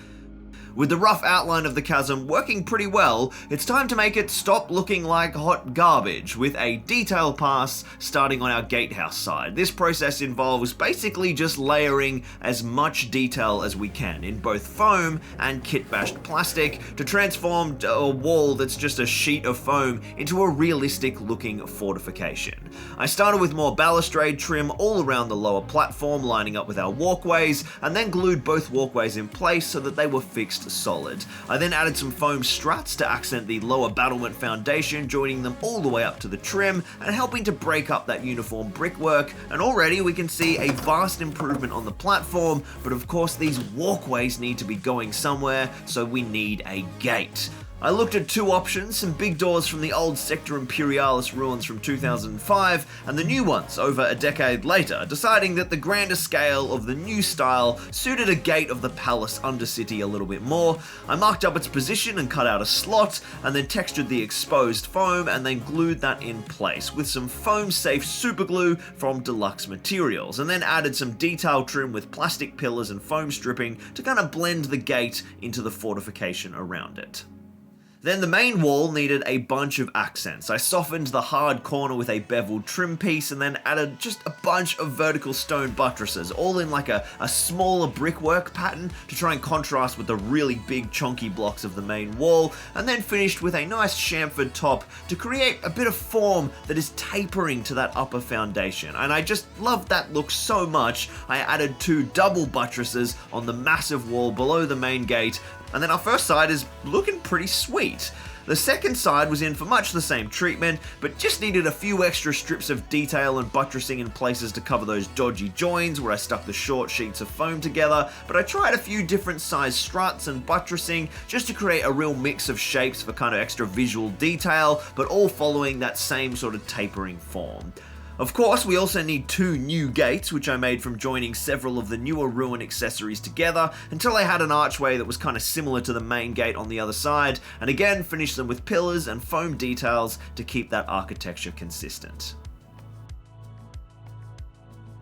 Speaker 2: With the rough outline of the chasm working pretty well, it's time to make it stop looking like hot garbage with a detail pass starting on our gatehouse side. This process involves basically just layering as much detail as we can in both foam and kit-bashed plastic to transform a wall that's just a sheet of foam into a realistic looking fortification. I started with more balustrade trim all around the lower platform, lining up with our walkways, and then glued both walkways in place so that they were fixed solid. I then added some foam struts to accent the lower battlement foundation, joining them all the way up to the trim and helping to break up that uniform brickwork, and already we can see a vast improvement on the platform, but of course these walkways need to be going somewhere, so we need a gate. I looked at 2 options, some big doors from the old Sector Imperialis ruins from 2005 and the new ones over a decade later, deciding that the grander scale of the new style suited a gate of the palace undercity a little bit more. I marked up its position and cut out a slot, and then textured the exposed foam and then glued that in place with some foam safe superglue from Deluxe Materials, and then added some detail trim with plastic pillars and foam stripping to kind of blend the gate into the fortification around it. Then the main wall needed a bunch of accents. I softened the hard corner with a beveled trim piece and then added just a bunch of vertical stone buttresses, all in like a smaller brickwork pattern to try and contrast with the really big chunky blocks of the main wall, and then finished with a nice chamfered top to create a bit of form that is tapering to that upper foundation. And I just loved that look so much, I added 2 double buttresses on the massive wall below the main gate, and then our first side is looking pretty sweet. The second side was in for much the same treatment, but just needed a few extra strips of detail and buttressing in places to cover those dodgy joins where I stuck the short sheets of foam together, but I tried a few different size struts and buttressing just to create a real mix of shapes for kind of extra visual detail, but all following that same sort of tapering form. Of course, we also need 2 new gates, which I made from joining several of the newer ruin accessories together until I had an archway that was kind of similar to the main gate on the other side, and again finished them with pillars and foam details to keep that architecture consistent.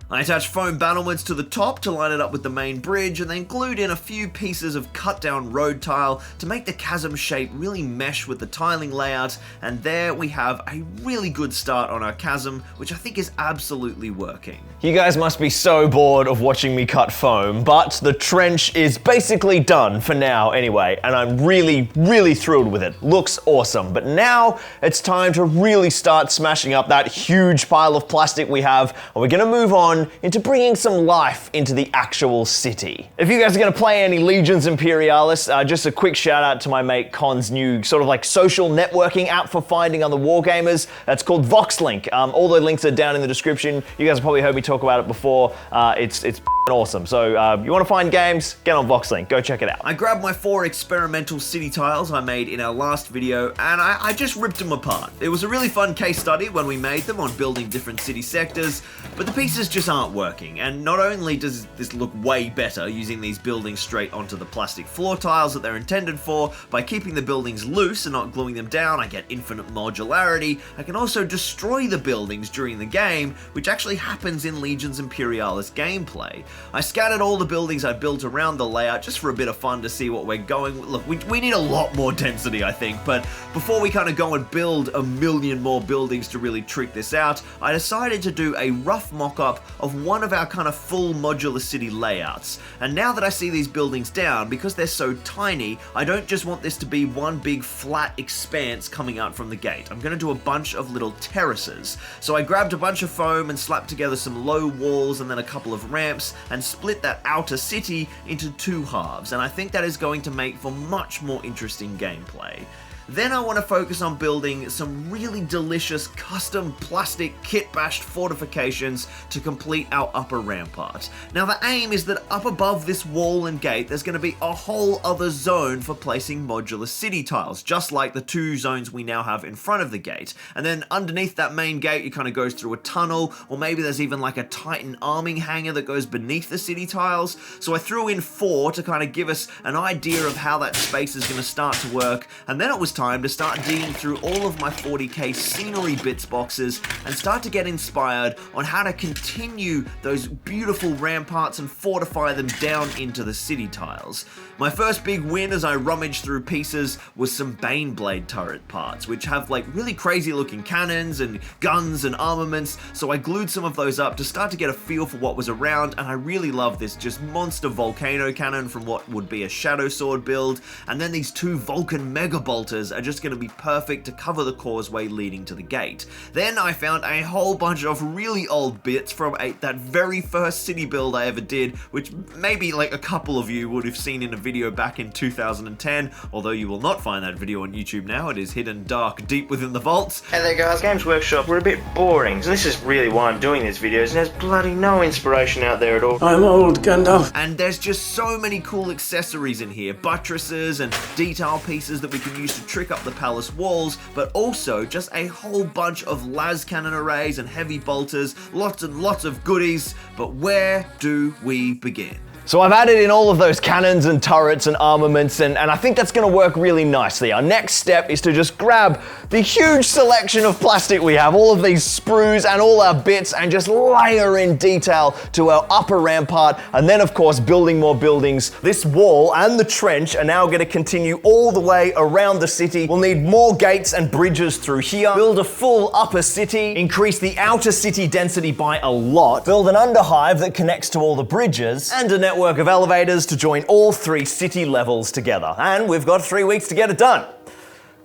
Speaker 2: I attached foam battlements to the top to line it up with the main bridge, and then glued in a few pieces of cut down road tile to make the chasm shape really mesh with the tiling layout, and there we have a really good start on our chasm, which I think is absolutely working.
Speaker 1: You guys must be so bored of watching me cut foam, but the trench is basically done for now anyway, and I'm really thrilled with it. Looks awesome, but now it's time to really start smashing up that huge pile of plastic we have, and we're gonna move on into bringing some life into the actual city. If you guys are going to play any Legions Imperialis, just a quick shout out to my mate Con's new sort of like social networking app for finding other wargamers. It's called VoxLink. All the links are down in the description. You guys have probably heard me talk about it before. It's awesome. So you want to find games, get on VoxLink, go check it out.
Speaker 2: I grabbed my 4 experimental city tiles I made in our last video, and I just ripped them apart. It was a really fun case study when we made them on building different city sectors, but the pieces just aren't working, and not only does this look way better using these buildings straight onto the plastic floor tiles that they're intended for, by keeping the buildings loose and not gluing them down, I get infinite modularity. I can also destroy the buildings during the game, which actually happens in Legions Imperialis gameplay. I scattered all the buildings I built around the layout just for a bit of fun to see what we're going. Look, we need a lot more density, I think, but before we kind of go and build a million more buildings to really trick this out, I decided to do a rough mock-up of one of our kind of full modular city layouts. And now that I see these buildings down, because they're so tiny, I don't just want this to be one big flat expanse coming out from the gate. I'm going to do a bunch of little terraces. So I grabbed a bunch of foam and slapped together some low walls and then a couple of ramps and split that outer city into 2 halves, and I think that is going to make for much more interesting gameplay. Then I want to focus on building some really delicious custom plastic kit-bashed fortifications to complete our upper rampart. Now the aim is that up above this wall and gate there's going to be a whole other zone for placing modular city tiles, just like the 2 zones we now have in front of the gate. And then underneath that main gate it kind of goes through a tunnel, or maybe there's even like a Titan arming hanger that goes beneath the city tiles. So I threw in 4 to kind of give us an idea of how that space is going to start to work, and then it was time to start digging through all of my 40k scenery bits boxes and start to get inspired on how to continue those beautiful ramparts and fortify them down into the city tiles. My first big win as I rummaged through pieces was some Baneblade turret parts, which have like really crazy looking cannons and guns and armaments, so I glued some of those up to start to get a feel for what was around, and I really love this just monster volcano cannon from what would be a Shadow Sword build, and then these 2 Vulcan mega bolters are just going to be perfect to cover the causeway leading to the gate. Then I found a whole bunch of really old bits from that very first city build I ever did, which maybe like a couple of you would have seen in a video back in 2010, although you will not find that video on YouTube now. It is hidden dark deep within the vaults.
Speaker 4: Hey there guys, Games Workshop, we're a bit boring, so this is really why I'm doing these videos, and there's bloody no inspiration out there at all.
Speaker 5: I'm old, Gandalf.
Speaker 2: And there's just so many cool accessories in here, buttresses and detail pieces that we can use to trick up the palace walls, but also just a whole bunch of las cannon arrays and heavy bolters, lots and lots of goodies. But where do we begin?
Speaker 1: So I've added in all of those cannons and turrets and armaments, and I think that's going to work really nicely. Our next step is to just grab the huge selection of plastic we have, all of these sprues and all our bits, and just layer in detail to our upper rampart, and then of course building more buildings. This wall and the trench are now going to continue all the way around the city. We'll need more gates and bridges through here, build a full upper city, increase the outer city density by a lot, build an underhive that connects to all the bridges, and a network of elevators to join all 3 city levels together. And we've got 3 weeks to get it done.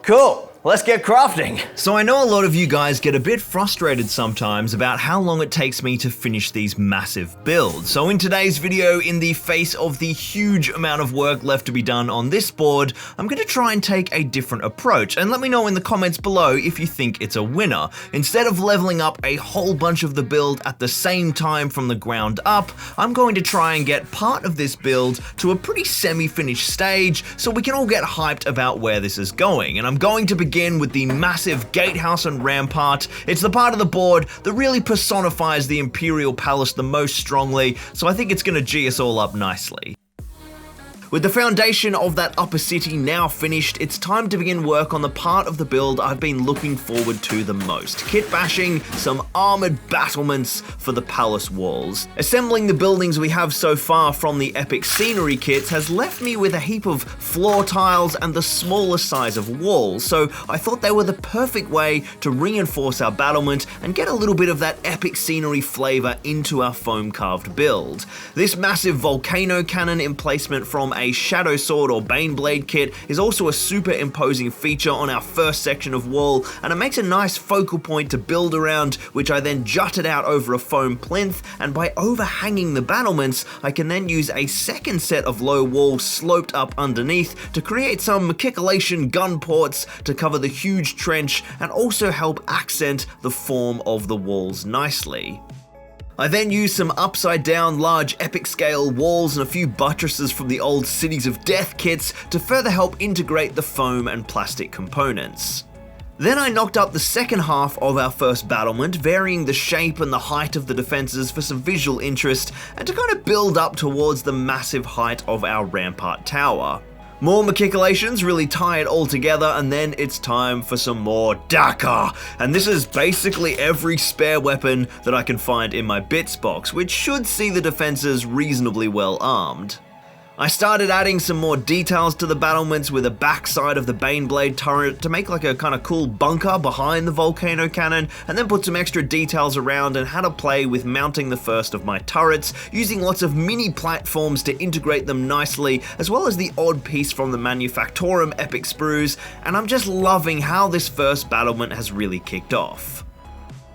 Speaker 1: Cool. Let's get crafting.
Speaker 2: So I know a lot of you guys get a bit frustrated sometimes about how long it takes me to finish these massive builds. So in today's video, in the face of the huge amount of work left to be done on this board, I'm going to try and take a different approach. And let me know in the comments below if you think it's a winner. Instead of leveling up a whole bunch of the build at the same time from the ground up, I'm going to try and get part of this build to a pretty semi-finished stage so we can all get hyped about where this is going. And I'm going to begin with the massive gatehouse and rampart. It's the part of the board that really personifies the Imperial Palace the most strongly, so I think it's going to G us all up nicely. With the foundation of that upper city now finished, it's time to begin work on the part of the build I've been looking forward to the most, kit bashing some armored battlements for the palace walls. Assembling the buildings we have so far from the epic scenery kits has left me with a heap of floor tiles and the smaller size of walls, so I thought they were the perfect way to reinforce our battlement and get a little bit of that epic scenery flavor into our foam carved build. This massive volcano cannon emplacement from a shadow sword or bane blade kit is also a super imposing feature on our first section of wall, and it makes a nice focal point to build around, which I then jutted out over a foam plinth, and by overhanging the battlements I can then use a second set of low walls sloped up underneath to create some maciculation gun ports to cover the huge trench and also help accent the form of the walls nicely. I then used some upside down large epic scale walls and a few buttresses from the old Cities of Death kits to further help integrate the foam and plastic components. Then I knocked up the second half of our first battlement, varying the shape and the height of the defenses for some visual interest and to kind of build up towards the massive height of our rampart tower. More maciculations really tie it all together, and then it's time for some more Dakar. And this is basically every spare weapon that I can find in my bits box, which should see the defenses reasonably well armed. I started adding some more details to the battlements with a backside of the Baneblade turret to make like a kind of cool bunker behind the volcano cannon, and then put some extra details around and how to play with mounting the first of my turrets, using lots of mini platforms to integrate them nicely, as well as the odd piece from the Manufactorum epic sprues, and I'm just loving how this first battlement has really kicked off.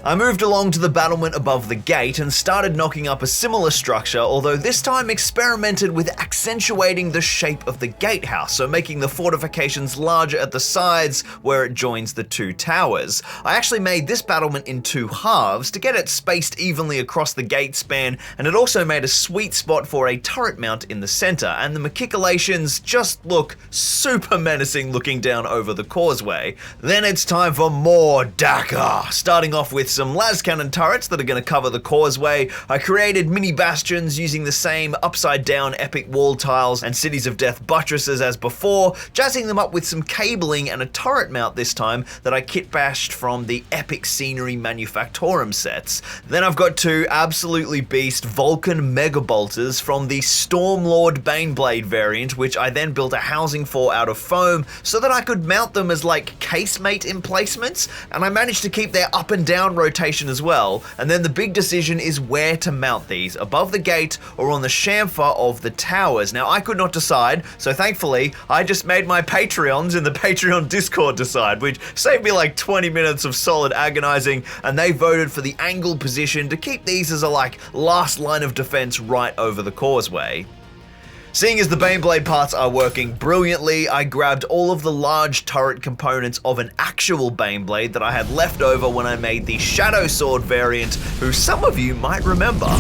Speaker 2: I moved along to the battlement above the gate and started knocking up a similar structure, although this time experimented with accentuating the shape of the gatehouse, so making the fortifications larger at the sides where it joins the 2 towers. I actually made this battlement in 2 halves to get it spaced evenly across the gate span, and it also made a sweet spot for a turret mount in the center, and the maciculations just look super menacing looking down over the causeway. Then it's time for more Dakar, starting off with some las cannon turrets that are going to cover the causeway. I created mini bastions using the same upside down epic wall tiles and Cities of Death buttresses as before, jazzing them up with some cabling and a turret mount this time that I kit bashed from the epic scenery Manufactorum sets. Then I've got 2 absolutely beast Vulcan mega bolters from the Stormlord Baneblade variant, which I then built a housing for out of foam so that I could mount them as like casemate emplacements, and I managed to keep their up and down rotation as well. And then the big decision is where to mount these, above the gate or on the chamfer of the towers. Now I could not decide, so thankfully I just made my Patreons in the Patreon Discord decide, which saved me like 20 minutes of solid agonizing, and they voted for the angle position to keep these as a like last line of defense right over the causeway. Seeing as the Baneblade parts are working brilliantly, I grabbed all of the large turret components of an actual Baneblade that I had left over when I made the Shadow Sword variant, who some of you might remember.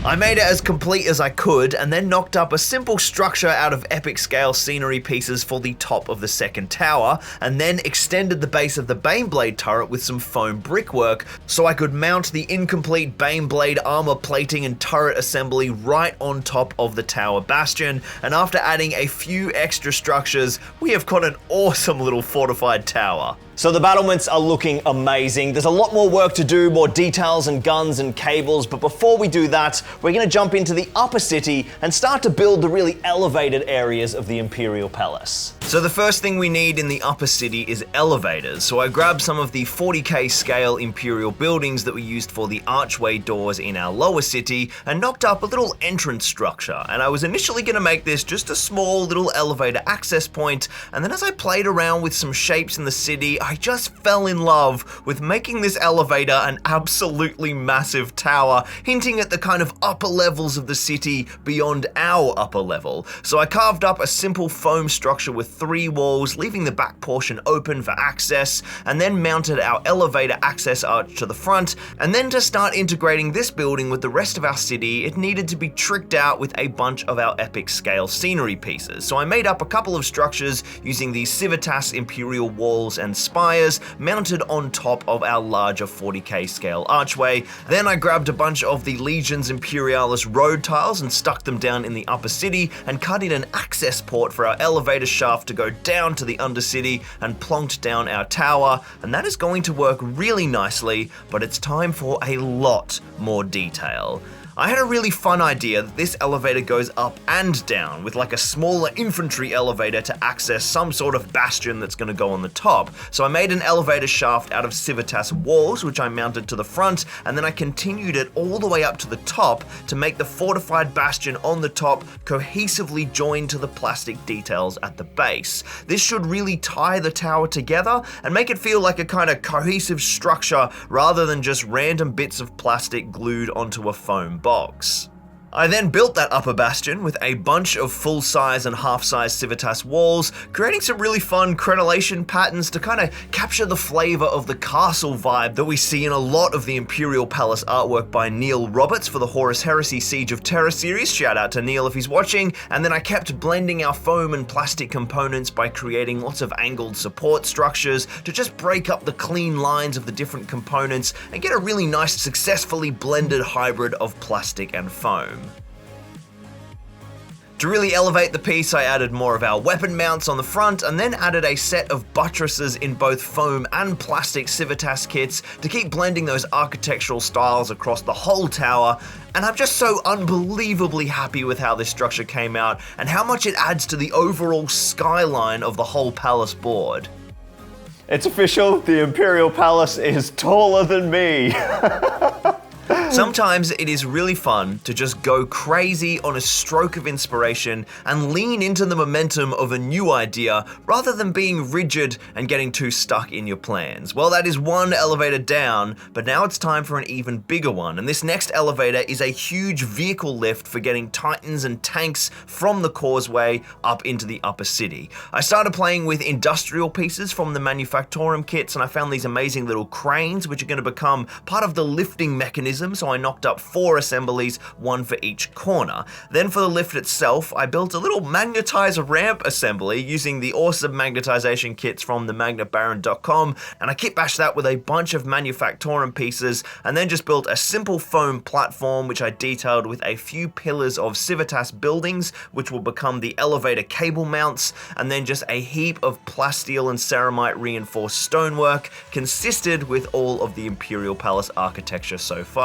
Speaker 2: I made it as complete as I could and then knocked up a simple structure out of epic scale scenery pieces for the top of the second tower, and then extended the base of the Baneblade turret with some foam brickwork so I could mount the incomplete Baneblade armor plating and turret assembly right on top of the tower bastion. And after adding a few extra structures, we have got an awesome little fortified tower.
Speaker 1: So the battlements are looking amazing. There's a lot more work to do, more details and guns and cables, but before we do that, we're going to jump into the upper city and start to build the really elevated areas of the Imperial Palace.
Speaker 2: So the first thing we need in the upper city is elevators. So I grabbed some of the 40k scale Imperial buildings that we used for the archway doors in our lower city and knocked up a little entrance structure. And I was initially going to make this just a small little elevator access point, and then as I played around with some shapes in the city, I just fell in love with making this elevator an absolutely massive tower, hinting at the kind of upper levels of the city beyond our upper level. So I carved up a simple foam structure with 3 walls, leaving the back portion open for access, and then mounted our elevator access arch to the front. And then to start integrating this building with the rest of our city, it needed to be tricked out with a bunch of our epic scale scenery pieces. So I made up a couple of structures using the Civitas Imperial walls and spires mounted on top of our larger 40k scale archway. Then I grabbed a bunch of the Legion's Imperialis road tiles and stuck them down in the upper city and cut in an access port for our elevator shaft to go down to the undercity and plonked down our tower. And that is going to work really nicely, but it's time for a lot more detail. I had a really fun idea that this elevator goes up and down with like a smaller infantry elevator to access some sort of bastion that's going to go on the top. So I made an elevator shaft out of Civitas walls, which I mounted to the front, and then I continued it all the way up to the top to make the fortified bastion on the top cohesively joined to the plastic details at the base. This should really tie the tower together and make it feel like a kind of cohesive structure rather than just random bits of plastic glued onto a foam box. I then built that upper bastion with a bunch of full-size and half-size Civitas walls, creating some really fun crenellation patterns to kind of capture the flavor of the castle vibe that we see in a lot of the Imperial Palace artwork by Neil Roberts for the Horus Heresy Siege of Terra series. Shout out to Neil if he's watching. And then I kept blending our foam and plastic components by creating lots of angled support structures to just break up the clean lines of the different components and get a really nice, successfully blended hybrid of plastic and foam. To really elevate the piece, I added more of our weapon mounts on the front and then added a set of buttresses in both foam and plastic Civitas kits to keep blending those architectural styles across the whole tower. And I'm just so unbelievably happy with how this structure came out and how much it adds to the overall skyline of the whole palace board.
Speaker 1: It's official, the Imperial Palace is taller than me.
Speaker 2: Sometimes it is really fun to just go crazy on a stroke of inspiration and lean into the momentum of a new idea rather than being rigid and getting too stuck in your plans. Well, that is one elevator down, but now it's time for an even bigger one. And this next elevator is a huge vehicle lift for getting titans and tanks from the causeway up into the upper city. I started playing with industrial pieces from the Manufactorum kits, and I found these amazing little cranes which are going to become part of the lifting mechanism. So I knocked up 4 assemblies, 1 for each corner. Then for the lift itself, I built a little magnetizer ramp assembly using the awesome magnetization kits from themagnabaron.com, and I kit bashed that with a bunch of Manufactorum pieces, and then just built a simple foam platform which I detailed with a few pillars of Civitas buildings, which will become the elevator cable mounts, and then just a heap of plasteel and ceramite reinforced stonework consisted with all of the Imperial Palace architecture so far.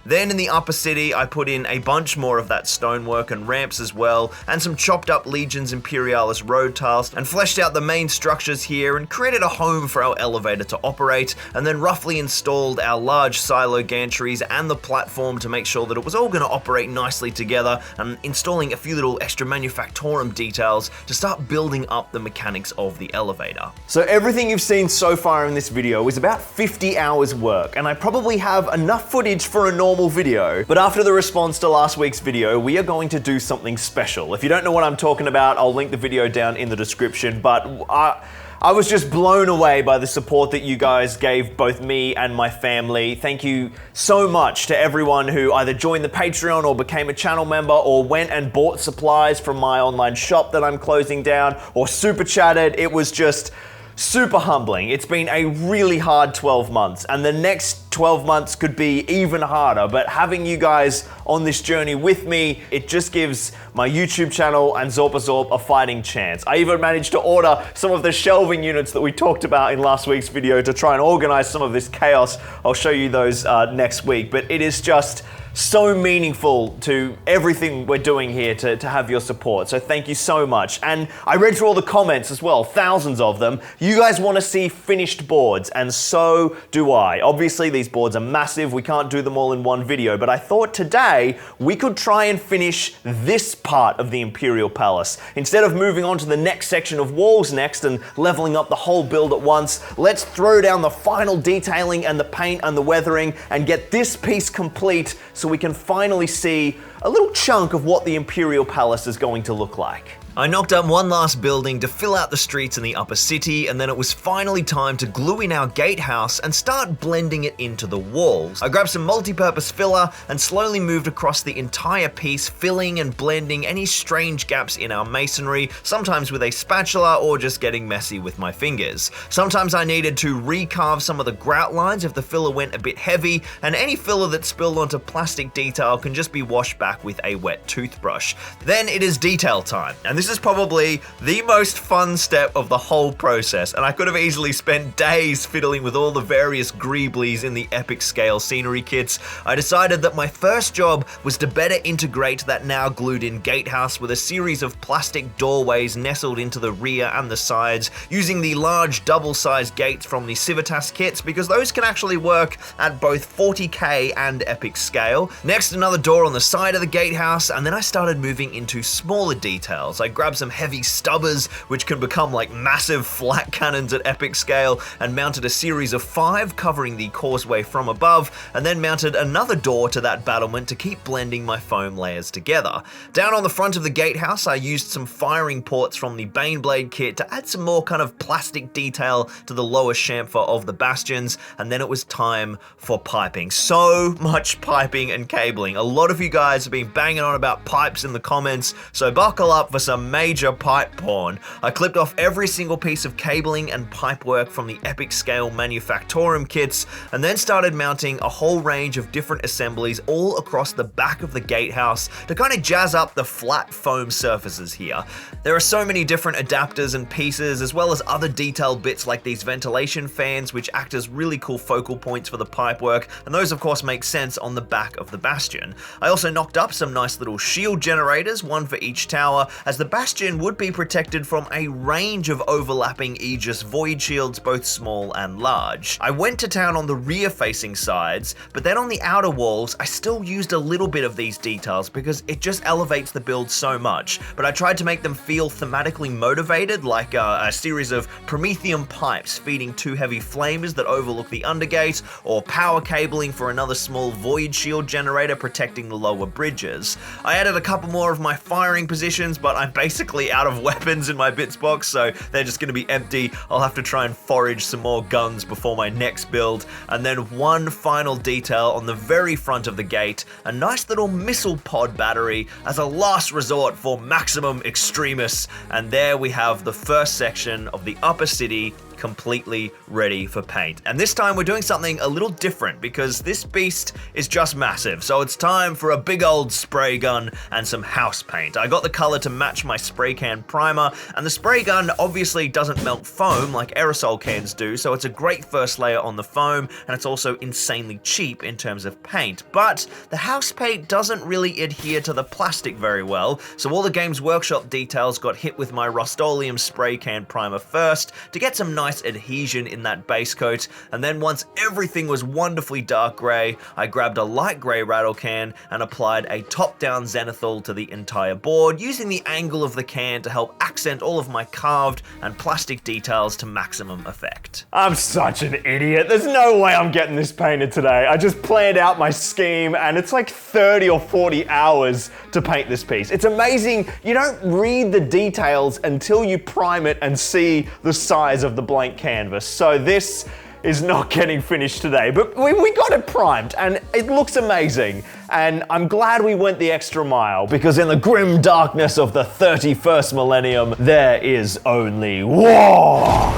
Speaker 2: Then in the upper city, I put in a bunch more of that stonework and ramps as well, and some chopped up Legion's Imperialis road tiles, and fleshed out the main structures here and created a home for our elevator to operate, and then roughly installed our large silo gantries and the platform to make sure that it was all going to operate nicely together, and installing a few little extra Manufactorum details to start building up the mechanics of the elevator.
Speaker 1: So everything you've seen so far in this video is about 50 hours work, and I probably have enough footage for a normal normal video. But after the response to last week's video, we are going to do something special. If you don't know what I'm talking about, I'll link the video down in the description, but I was just blown away by the support that you guys gave both me and my family. Thank you so much to everyone who either joined the Patreon or became a channel member or went and bought supplies from my online shop that I'm closing down or super chatted. It was just super humbling. It's been a really hard 12 months, and the next 12 months could be even harder, but having you guys on this journey with me, it just gives my YouTube channel and Zorpazorp a fighting chance. I even managed to order some of the shelving units that we talked about in last week's video to try and organize some of this chaos. I'll show you those next week, but it is just so meaningful to everything we're doing here to have your support. So thank you so much. And I read through all the comments as well, thousands of them. You guys want to see finished boards, and so do I. Obviously, these boards are massive. We can't do them all in one video, but I thought today we could try and finish this part of the Imperial Palace. Instead of moving on to the next section of walls next and leveling up the whole build at once, let's throw down the final detailing and the paint and the weathering and get this piece complete so we can finally see a little chunk of what the Imperial Palace is going to look like.
Speaker 2: I knocked up one last building to fill out the streets in the upper city, and then it was finally time to glue in our gatehouse and start blending it into the walls. I grabbed some multi-purpose filler and slowly moved across the entire piece, filling and blending any strange gaps in our masonry, sometimes with a spatula or just getting messy with my fingers. Sometimes I needed to recarve some of the grout lines if the filler went a bit heavy, and any filler that spilled onto plastic detail can just be washed back with a wet toothbrush. Then it is detail time, and this is probably the most fun step of the whole process, and I could have easily spent days fiddling with all the various greeblies in the epic scale scenery kits. I decided that my first job was to better integrate that now glued in gatehouse with a series of plastic doorways nestled into the rear and the sides, using the large double-sized gates from the Civitas kits because those can actually work at both 40k and epic scale. Next, another door on the side of the gatehouse, and then I started moving into smaller details. I grabbed some heavy stubbers, which can become like massive flat cannons at epic scale, and mounted a series of 5 covering the causeway from above, and then mounted another door to that battlement to keep blending my foam layers together. Down on the front of the gatehouse, I used some firing ports from the Baneblade kit to add some more kind of plastic detail to the lower chamfer of the bastions, and then it was time for piping. So much piping and cabling. A lot of you guys have been banging on about pipes in the comments, so buckle up for some major pipe porn. I clipped off every single piece of cabling and pipework from the epic scale Manufactorum kits, and then started mounting a whole range of different assemblies all across the back of the gatehouse to kind of jazz up the flat foam surfaces here. There are so many different adapters and pieces, as well as other detailed bits like these ventilation fans, which act as really cool focal points for the pipework, and those of course make sense on the back of the bastion. I also knocked up some nice little shield generators, one for each tower, as the bastion would be protected from a range of overlapping Aegis void shields, both small and large. I went to town on the rear facing sides, but then on the outer walls, I still used a little bit of these details because it just elevates the build so much, but I tried to make them feel thematically motivated, like a series of Prometheum pipes feeding 2 heavy flamers that overlook the undergate, or power cabling for another small void shield generator protecting the lower bridges. I added a couple more of my firing positions, but I'm basically out of weapons in my bits box, so they're just going to be empty. I'll have to try and forage some more guns before my next build. And then one final detail on the very front of the gate, a nice little missile pod battery as a last resort for maximum extremis. And there we have the first section of the upper city completely ready for paint. And this time we're doing something a little different because this beast is just massive. So it's time for a big old spray gun and some house paint. I got the color to match my spray can primer, and the spray gun obviously doesn't melt foam like aerosol cans do, so it's a great first layer on the foam, and it's also insanely cheap in terms of paint. But the house paint doesn't really adhere to the plastic very well, so all the Games Workshop details got hit with my Rust-Oleum spray can primer first to get some nice nice adhesion in that base coat, and then once everything was wonderfully dark grey, I grabbed a light grey rattle can and applied a top-down zenithal to the entire board, using the angle of the can to help accent all of my carved and plastic details to maximum effect.
Speaker 1: I'm such an idiot. There's no way I'm getting this painted today. I just planned out my scheme and it's like 30 or 40 hours to paint this piece. It's amazing. You don't read the details until you prime it and see the size of the blank canvas. So this is not getting finished today, but we got it primed and it looks amazing. And I'm glad we went the extra mile, because in the grim darkness of the 31st millennium, there is only war.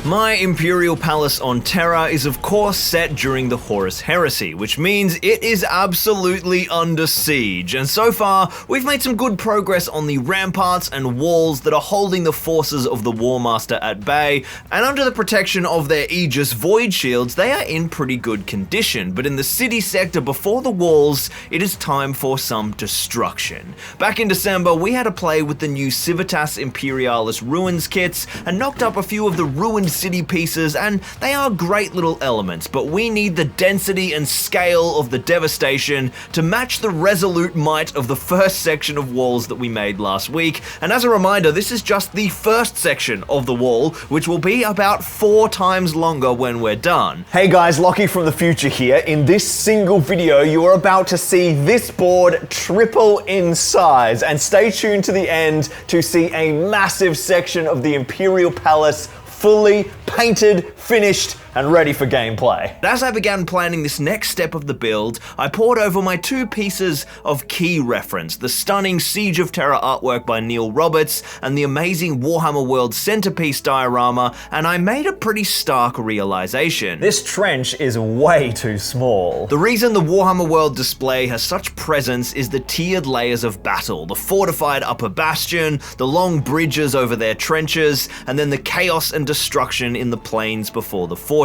Speaker 2: My Imperial Palace on Terra is of course set during the Horus Heresy, which means it is absolutely under siege, and so far we've made some good progress on the ramparts and walls that are holding the forces of the War Master at bay, and under the protection of their Aegis Void Shields they are in pretty good condition, but in the city sector before the walls it is time for some destruction. Back in December we had a play with the new Civitas Imperialis Ruins kits and knocked up a few of the ruined city pieces, and they are great little elements, but we need the density and scale of the devastation to match the resolute might of the first section of walls that we made last week. And as a reminder, this is just the first section of the wall, which will be about 4 times longer when we're done.
Speaker 1: Hey guys, Lockie from the future here. In this single video, you are about to see this board triple in size, and stay tuned to the end to see a massive section of the Imperial Palace fully painted, finished, and ready for gameplay.
Speaker 2: As I began planning this next step of the build, I pored over my 2 pieces of key reference, the stunning Siege of Terra artwork by Neil Roberts and the amazing Warhammer World centerpiece diorama, and I made a pretty stark realization.
Speaker 1: This trench is way too small.
Speaker 2: The reason the Warhammer World display has such presence is the tiered layers of battle, the fortified upper bastion, the long bridges over their trenches, and then the chaos and destruction in the plains before the fortress.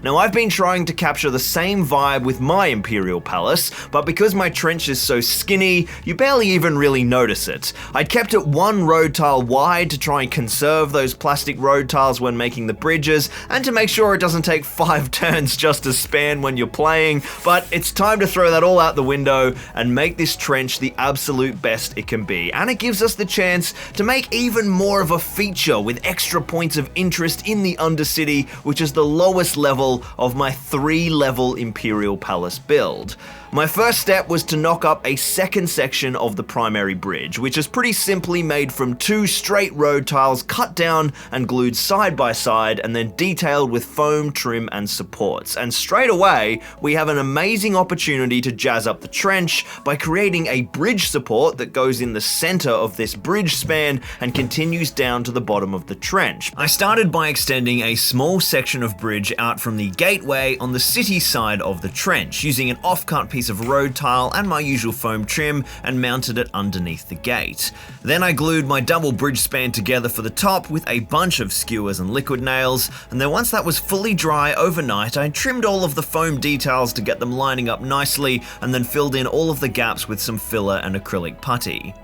Speaker 2: Now I've been trying to capture the same vibe with my Imperial Palace, but because my trench is so skinny, you barely even really notice it. I'd kept it 1 road tile wide to try and conserve those plastic road tiles when making the bridges, and to make sure it doesn't take 5 turns just to span when you're playing, but it's time to throw that all out the window and make this trench the absolute best it can be, and it gives us the chance to make even more of a feature with extra points of interest in the Undercity, which is the lowest level of my 3-level Imperial Palace build. My first step was to knock up a second section of the primary bridge, which is pretty simply made from 2 straight road tiles cut down and glued side by side and then detailed with foam, trim and supports. And straight away, we have an amazing opportunity to jazz up the trench by creating a bridge support that goes in the center of this bridge span and continues down to the bottom of the trench. I started by extending a small section of bridge out from the gateway on the city side of the trench, using an off-cut piece of road tile and my usual foam trim, and mounted it underneath the gate. Then I glued my double bridge span together for the top with a bunch of skewers and liquid nails, and then once that was fully dry overnight, I trimmed all of the foam details to get them lining up nicely, and then filled in all of the gaps with some filler and acrylic putty.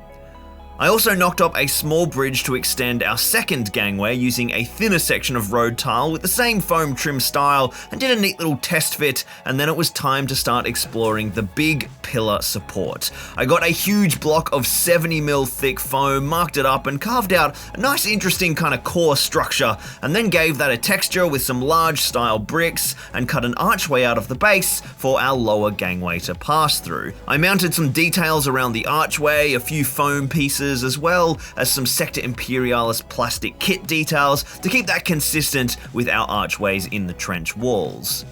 Speaker 2: I also knocked up a small bridge to extend our second gangway using a thinner section of road tile with the same foam trim style, and did a neat little test fit, and then it was time to start exploring the big pillar support. I got a huge block of 70mm thick foam, marked it up and carved out a nice interesting kind of core structure, and then gave that a texture with some large style bricks and cut an archway out of the base for our lower gangway to pass through. I mounted some details around the archway, a few foam pieces, as well as some Sector Imperialis plastic kit details to keep that consistent with our archways in the trench walls.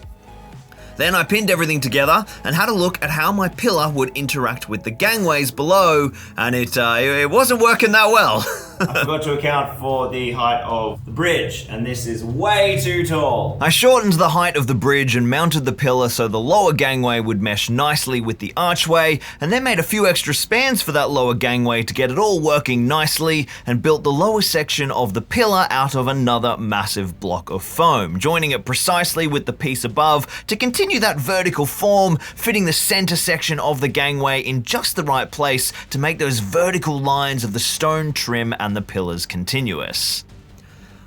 Speaker 2: Then I pinned everything together and had a look at how my pillar would interact with the gangways below, and it wasn't working that well.
Speaker 5: I forgot to account for the height of the bridge, and this is way too tall.
Speaker 2: I shortened the height of the bridge and mounted the pillar so the lower gangway would mesh nicely with the archway, and then made a few extra spans for that lower gangway to get it all working nicely, and built the lower section of the pillar out of another massive block of foam, joining it precisely with the piece above to continue that vertical form, fitting the center section of the gangway in just the right place to make those vertical lines of the stone trim and the pillars continuous.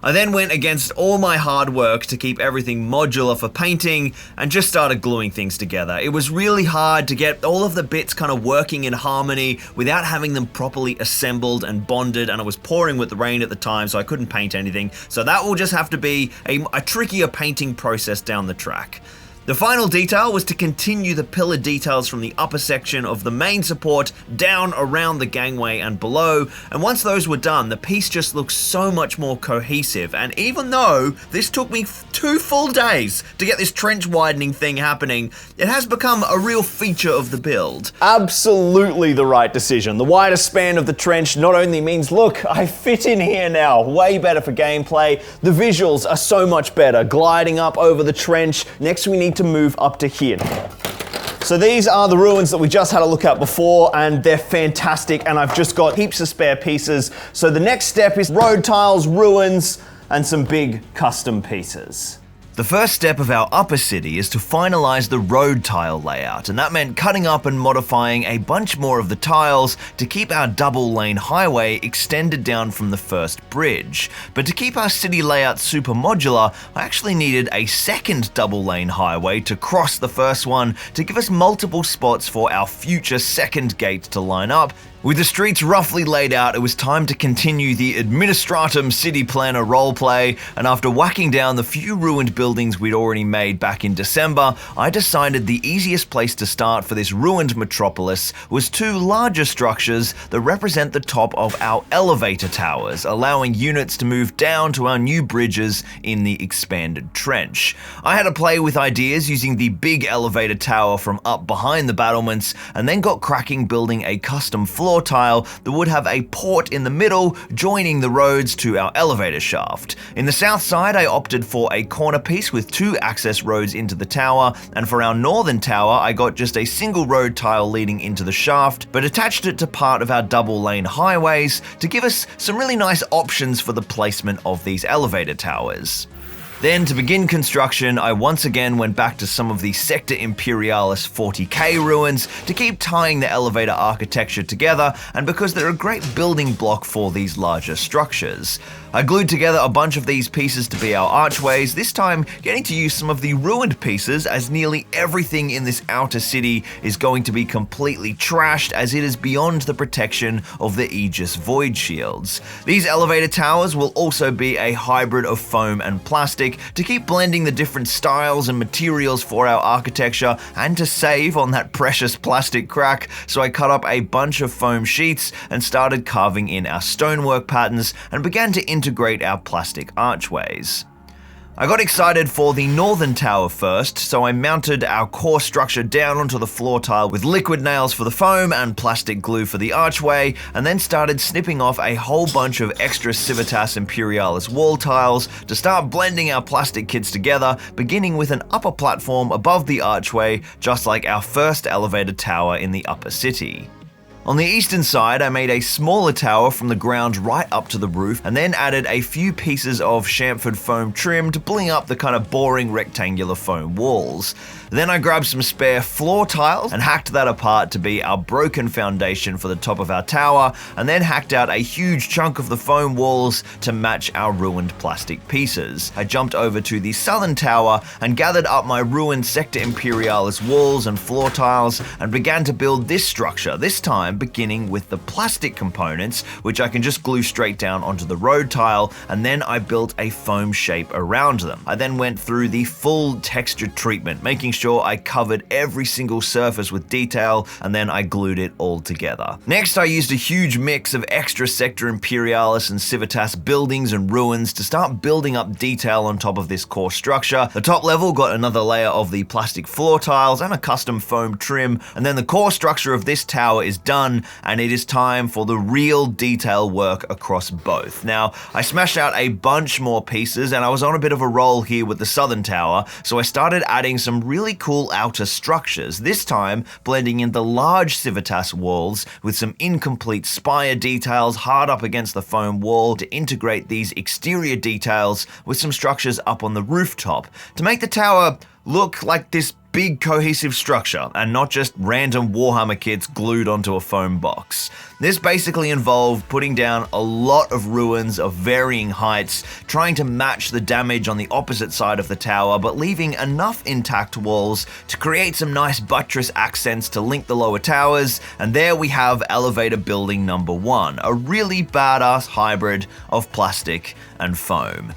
Speaker 2: I then went against all my hard work to keep everything modular for painting and just started gluing things together. It was really hard to get all of the bits kind of working in harmony without having them properly assembled and bonded, and it was pouring with the rain at the time, so I couldn't paint anything. So that will just have to be a trickier painting process down the track. The final detail was to continue the pillar details from the upper section of the main support down around the gangway and below, and once those were done, the piece just looks so much more cohesive. And even though this took me 2 full days to get this trench widening thing happening, it has become a real feature of the build.
Speaker 1: Absolutely the right decision. The wider span of the trench not only means, look, I fit in here now, way better for gameplay. The visuals are so much better. Gliding up over the trench. Next we need to move up to here. So these are the ruins that we just had a look at before, and they're fantastic, and I've just got heaps of spare pieces. So the next step is road tiles, ruins, and some big custom pieces.
Speaker 2: The first step of our upper city is to finalize the road tile layout, and that meant cutting up and modifying a bunch more of the tiles to keep our double lane highway extended down from the first bridge. But to keep our city layout super modular, I actually needed a second double lane highway to cross the first one to give us multiple spots for our future second gate to line up. With the streets roughly laid out, it was time to continue the Administratum City Planner roleplay, and after whacking down the few ruined buildings we'd already made back in December, I decided the easiest place to start for this ruined metropolis was 2 larger structures that represent the top of our elevator towers, allowing units to move down to our new bridges in the expanded trench. I had to play with ideas using the big elevator tower from up behind the battlements, and then got cracking building a custom floor tile that would have a port in the middle joining the roads to our elevator shaft. In the south side, I opted for a corner piece with 2 access roads into the tower, and for our northern tower, I got just a single road tile leading into the shaft, but attached it to part of our double lane highways to give us some really nice options for the placement of these elevator towers. Then, to begin construction, I once again went back to some of the Sector Imperialis 40k ruins to keep tying the elevator architecture together, and because they're a great building block for these larger structures. I glued together a bunch of these pieces to be our archways, this time getting to use some of the ruined pieces, as nearly everything in this outer city is going to be completely trashed, as it is beyond the protection of the Aegis Void Shields. These elevator towers will also be a hybrid of foam and plastic to keep blending the different styles and materials for our architecture, and to save on that precious plastic crack, so I cut up a bunch of foam sheets and started carving in our stonework patterns and began to integrate our plastic archways. I got excited for the northern tower first, so I mounted our core structure down onto the floor tile with liquid nails for the foam and plastic glue for the archway, and then started snipping off a whole bunch of extra Civitas Imperialis wall tiles to start blending our plastic kits together, beginning with an upper platform above the archway, just like our first elevator tower in the upper city. On the eastern side, I made a smaller tower from the ground right up to the roof, and then added a few pieces of chamfered foam trim to bling up the kind of boring rectangular foam walls. Then I grabbed some spare floor tiles and hacked that apart to be our broken foundation for the top of our tower, and then hacked out a huge chunk of the foam walls to match our ruined plastic pieces. I jumped over to the southern tower and gathered up my ruined Sector Imperialis walls and floor tiles and began to build this structure, this time beginning with the plastic components, which I can just glue straight down onto the road tile, and then I built a foam shape around them. I then went through the full texture treatment, making sure I covered every single surface with detail, and then I glued it all together. Next, I used a huge mix of extra Sector Imperialis and Civitas buildings and ruins to start building up detail on top of this core structure. The top level got another layer of the plastic floor tiles and a custom foam trim, and then the core structure of this tower is done, and it is time for the real detail work across both. Now, I smashed out a bunch more pieces, and I was on a bit of a roll here with the southern tower, so I started adding some really cool outer structures, this time blending in the large Civitas walls with some incomplete spire details hard up against the foam wall to integrate these exterior details with some structures up on the rooftop to make the tower look like this big cohesive structure and not just random Warhammer kits glued onto a foam box. This basically involved putting down a lot of ruins of varying heights, trying to match the damage on the opposite side of the tower, but leaving enough intact walls to create some nice buttress accents to link the lower towers, and there we have elevator building number 1, a really badass hybrid of plastic and foam.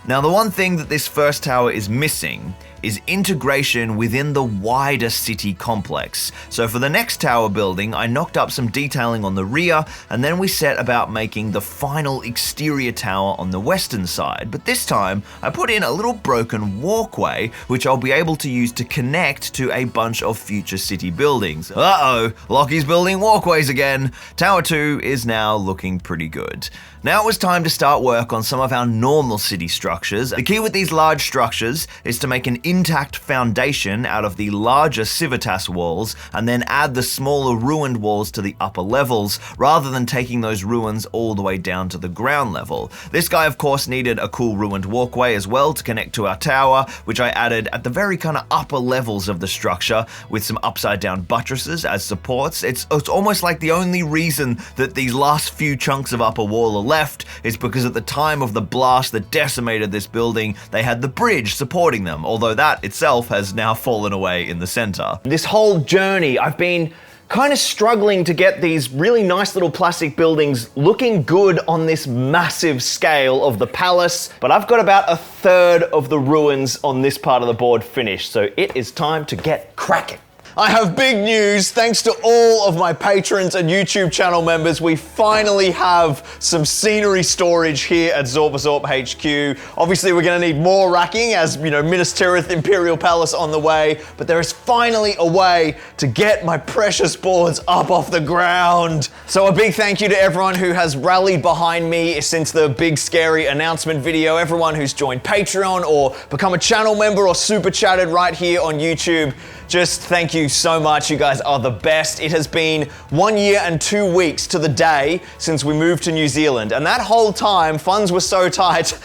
Speaker 2: Now, the one thing that this first tower is missing is integration within the wider city complex. So for the next tower building, I knocked up some detailing on the rear, and then we set about making the final exterior tower on the western side. But this time, I put in a little broken walkway, which I'll be able to use to connect to a bunch of future city buildings. Uh-oh, Lockie's building walkways again. Tower 2 is now looking pretty good. Now it was time to start work on some of our normal city structures. The key with these large structures is to make an intact foundation out of the larger civitas walls and then add the smaller ruined walls to the upper levels, rather than taking those ruins all the way down to the ground level. This guy of course needed a cool ruined walkway as well to connect to our tower, which I added at the very kind of upper levels of the structure with some upside down buttresses as supports. It's almost like the only reason that these last few chunks of upper wall are left is because at the time of the blast that decimated this building, they had the bridge supporting them, although that itself has now fallen away in the center.
Speaker 1: This whole journey, I've been kind of struggling to get these really nice little plastic buildings looking good on this massive scale of the palace, but I've got about a third of the ruins on this part of the board finished, so it is time to get cracking. I have big news. Thanks to all of my patrons and YouTube channel members, we finally have some scenery storage here at Zorpazorp HQ. Obviously, we're going to need more racking as, Minas Tirith Imperial Palace on the way, but there is finally a way to get my precious boards up off the ground. So a big thank you to everyone who has rallied behind me since the big scary announcement video, everyone who's joined Patreon or become a channel member or super chatted right here on YouTube. Just thank you so much. You guys are the best. It has been 1 year and 2 weeks to the day since we moved to New Zealand. And that whole time, funds were so tight,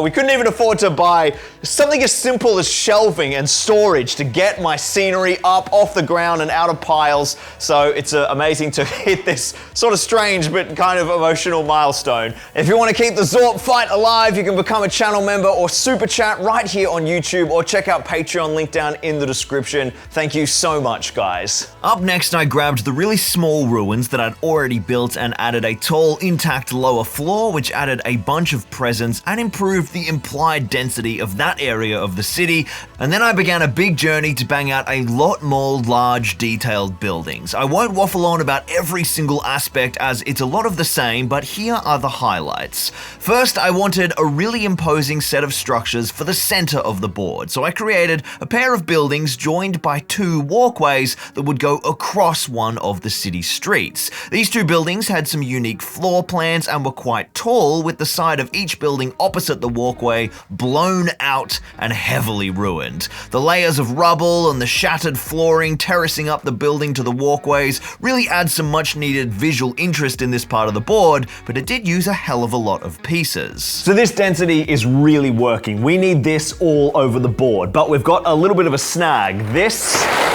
Speaker 1: we couldn't even afford to buy something as simple as shelving and storage to get my scenery up off the ground and out of piles. So it's amazing to hit this sort of strange but kind of emotional milestone. If you want to keep the Zorp fight alive, you can become a channel member or super chat right here on YouTube, or check out Patreon, link down in the description. Thank you so much, guys.
Speaker 2: Up next, I grabbed the really small ruins that I'd already built and added a tall, intact lower floor, which added a bunch of presence and improved the implied density of that area of the city. And then I began a big journey to bang out a lot more large, detailed buildings. I won't waffle on about every single aspect as it's a lot of the same, but here are the highlights. First, I wanted a really imposing set of structures for the center of the board, so I created a pair of buildings joined by 2 walkways that would go across one of the city streets. These 2 buildings had some unique floor plans and were quite tall, with the side of each building opposite the walkway blown out and heavily ruined. The layers of rubble and the shattered flooring terracing up the building to the walkways really add some much needed visual interest in this part of the board, but it did use a hell of a lot of pieces.
Speaker 1: So this density is really working. We need this all over the board, but we've got a little bit of a snag. This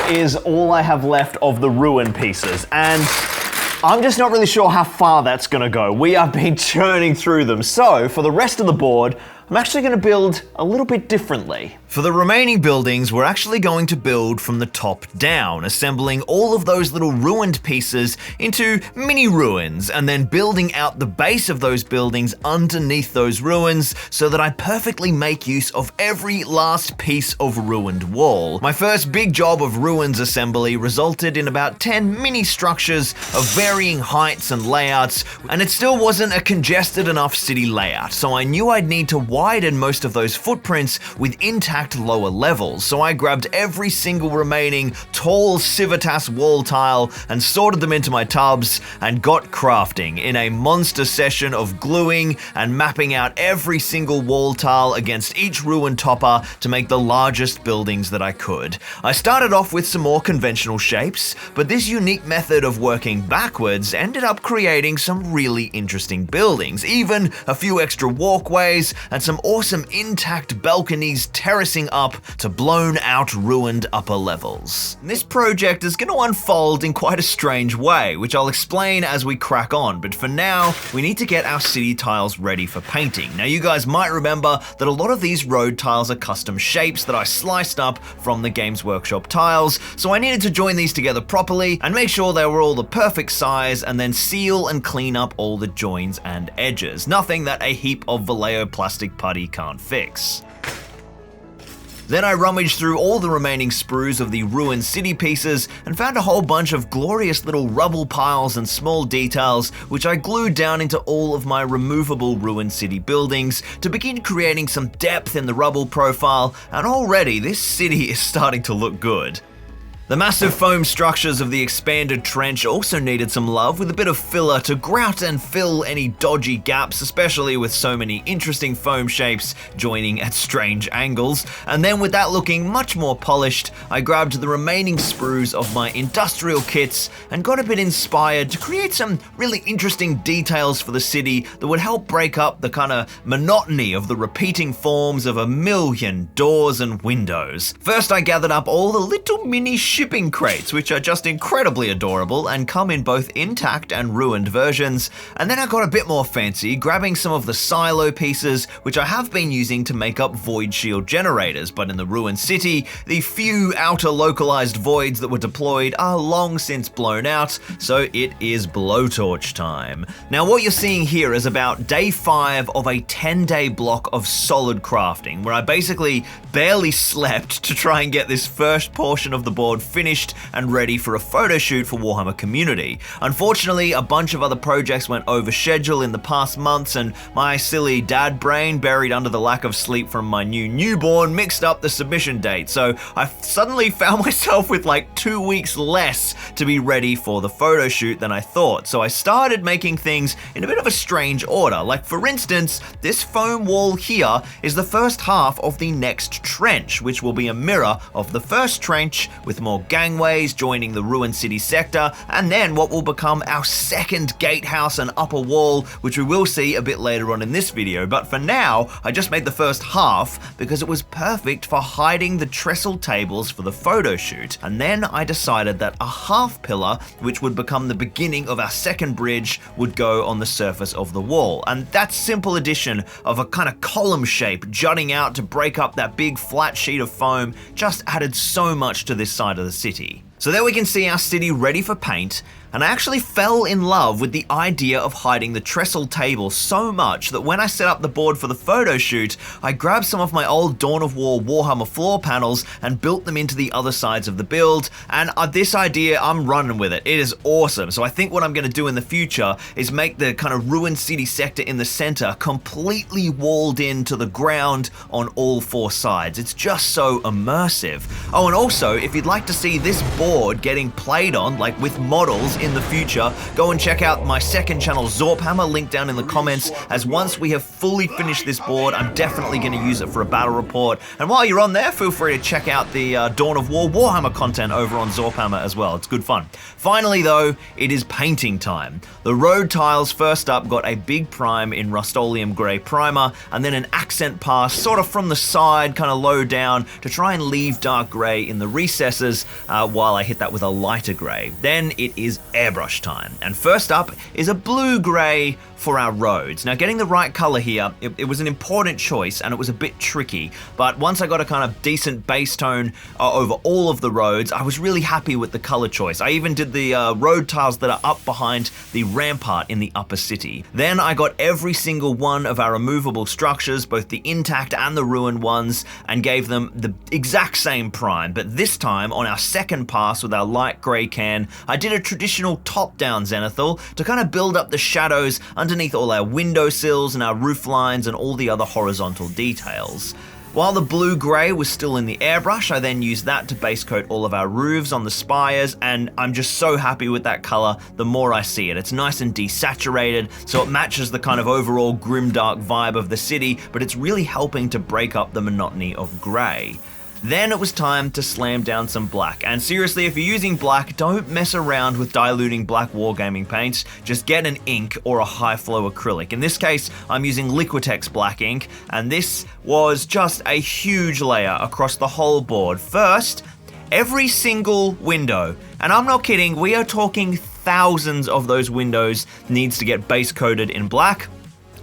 Speaker 1: is all I have left of the ruin pieces, and I'm just not really sure how far that's gonna go. We have been churning through them, so for the rest of the board, I'm actually gonna build a little bit differently.
Speaker 2: For the remaining buildings, we're actually going to build from the top down, assembling all of those little ruined pieces into mini ruins, and then building out the base of those buildings underneath those ruins so that I perfectly make use of every last piece of ruined wall. My first big job of ruins assembly resulted in about 10 mini structures of varying heights and layouts, and it still wasn't a congested enough city layout, so I knew I'd need to widen most of those footprints with intact lower levels, so I grabbed every single remaining tall civitas wall tile and sorted them into my tubs and got crafting in a monster session of gluing and mapping out every single wall tile against each ruin topper to make the largest buildings that I could. I started off with some more conventional shapes, but this unique method of working backwards ended up creating some really interesting buildings, even a few extra walkways and some awesome intact balconies terracing up to blown out ruined upper levels. This project is going to unfold in quite a strange way, which I'll explain as we crack on, but for now, we need to get our city tiles ready for painting. Now you guys might remember that a lot of these road tiles are custom shapes that I sliced up from the Games Workshop tiles, so I needed to join these together properly and make sure they were all the perfect size and then seal and clean up all the joins and edges. Nothing that a heap of Vallejo plastic putty can't fix. Then I rummaged through all the remaining sprues of the ruined city pieces and found a whole bunch of glorious little rubble piles and small details which I glued down into all of my removable ruined city buildings to begin creating some depth in the rubble profile, and already this city is starting to look good. The massive foam structures of the expanded trench also needed some love, with a bit of filler to grout and fill any dodgy gaps, especially with so many interesting foam shapes joining at strange angles. And then with that looking much more polished, I grabbed the remaining sprues of my industrial kits and got a bit inspired to create some really interesting details for the city that would help break up the kind of monotony of the repeating forms of a million doors and windows. First, I gathered up all the little mini shipping crates, which are just incredibly adorable and come in both intact and ruined versions. And then I got a bit more fancy, grabbing some of the silo pieces, which I have been using to make up void shield generators, but in the ruined city, the few outer localized voids that were deployed are long since blown out, so it is blowtorch time. Now what you're seeing here is about day 5 of a 10-day block of solid crafting, where I basically barely slept to try and get this first portion of the board finished and ready for a photo shoot for Warhammer Community. Unfortunately, a bunch of other projects went over schedule in the past months, and my silly dad brain, buried under the lack of sleep from my newborn, mixed up the submission date, so I suddenly found myself with like 2 weeks less to be ready for the photo shoot than I thought. So I started making things in a bit of a strange order. Like for instance, this foam wall here is the first half of the next trench, which will be a mirror of the first trench with more gangways joining the ruined city sector, and then what will become our second gatehouse and upper wall, which we will see a bit later on in this video. But for now, I just made the first half because it was perfect for hiding the trestle tables for the photo shoot. And then I decided that a half pillar, which would become the beginning of our second bridge, would go on the surface of the wall. And that simple addition of a kind of column shape jutting out to break up that big flat sheet of foam just added so much to this side of the city. So there we can see our city ready for paint, and I actually fell in love with the idea of hiding the trestle table so much that when I set up the board for the photo shoot, I grabbed some of my old Dawn of War Warhammer floor panels and built them into the other sides of the build, and this idea, I'm running with it. It is awesome. So I think what I'm going to do in the future is make the kind of ruined city sector in the center completely walled in to the ground on all 4 sides. It's just so immersive. Oh, and also, if you'd like to see this board getting played on, like with models in the future, go and check out my second channel, Zorphammer, link down in the comments, as once we have fully finished this board, I'm definitely going to use it for a battle report. And while you're on there, feel free to check out the Dawn of War Warhammer content over on Zorphammer as well. It's good fun. Finally though, it is painting time. The road tiles first up got a big prime in Rust-Oleum Grey primer, and then an accent pass sort of from the side, kind of low down, to try and leave dark grey in the recesses while I hit that with a lighter grey. Then it is airbrush time, and first up is a blue-grey for our roads. Now getting the right color here, it was an important choice and it was a bit tricky, but once I got a kind of decent base tone over all of the roads, I was really happy with the color choice. I even did the road tiles that are up behind the rampart in the upper city. Then I got every single one of our removable structures, both the intact and the ruined ones, and gave them the exact same prime, but this time on our second pass with our light grey can, I did a traditional top-down zenithal to kind of build up the shadows underneath all our windowsills and our roof lines and all the other horizontal details. While the blue-grey was still in the airbrush, I then used that to base coat all of our roofs on the spires, and I'm just so happy with that color the more I see it. It's nice and desaturated, so it matches the kind of overall grimdark vibe of the city, but it's really helping to break up the monotony of grey. Then it was time to slam down some black. And seriously, if you're using black, don't mess around with diluting black wargaming paints. Just get an ink or a high flow acrylic. In this case, I'm using Liquitex black ink, and this was just a huge layer across the whole board. First, every single window, and I'm not kidding, we are talking thousands of those windows, needs to get base coated in black.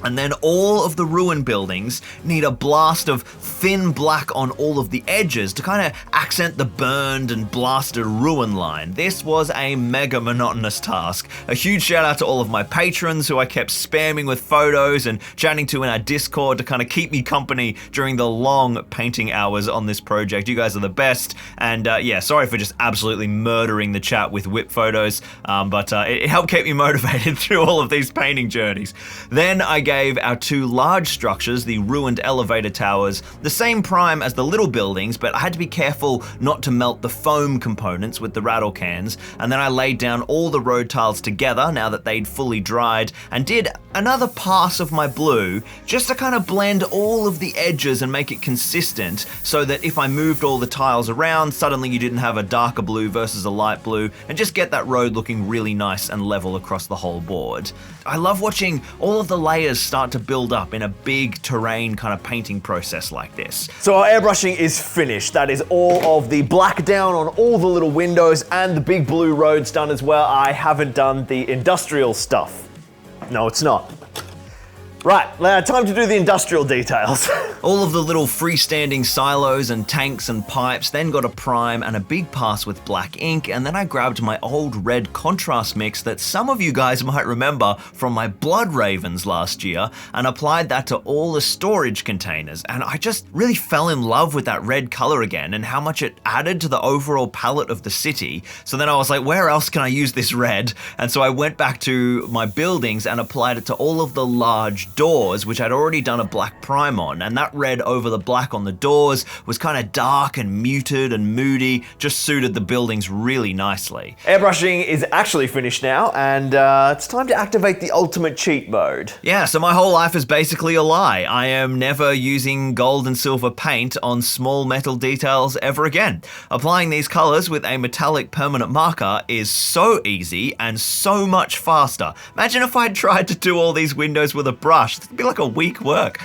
Speaker 2: And then all of the ruin buildings need a blast of thin black on all of the edges to kind of accent the burned and blasted ruin line. This was a mega monotonous task. A huge shout out to all of my patrons who I kept spamming with photos and chatting to in our Discord to kind of keep me company during the long painting hours on this project. You guys are the best. And yeah, sorry for just absolutely murdering the chat with whip photos, but it helped keep me motivated through all of these painting journeys. Then I gave our two large structures, the ruined elevator towers, the same prime as the little buildings, but I had to be careful not to melt the foam components with the rattle cans. And then I laid down all the road tiles together now that they'd fully dried, and did another pass of my blue just to kind of blend all of the edges and make it consistent, so that if I moved all the tiles around, suddenly you didn't have a darker blue versus a light blue, and just get that road looking really nice and level across the whole board. I love watching all of the layers start to build up in a big terrain kind of painting process like this.
Speaker 1: So our airbrushing is finished. That is all of the black down on all the little windows and the big blue roads done as well. I haven't done the industrial stuff. No, it's not. Right, time to do the industrial details.
Speaker 2: All of the little freestanding silos and tanks and pipes then got a prime and a big pass with black ink, and then I grabbed my old red contrast mix that some of you guys might remember from my Blood Ravens last year, and applied that to all the storage containers. And I just really fell in love with that red color again and how much it added to the overall palette of the city. So then I was like, where else can I use this red? And so I went back to my buildings and applied it to all of the large doors, which I'd already done a black prime on, and that red over the black on the doors was kind of dark and muted and moody, just suited the buildings really nicely.
Speaker 1: Airbrushing is actually finished now, and it's time to activate the ultimate cheat mode.
Speaker 2: Yeah, so my whole life is basically a lie. I am never using gold and silver paint on small metal details ever again. Applying these colors with a metallic permanent marker is so easy and so much faster. Imagine if I'd tried to do all these windows with a brush. It'd be like a week work.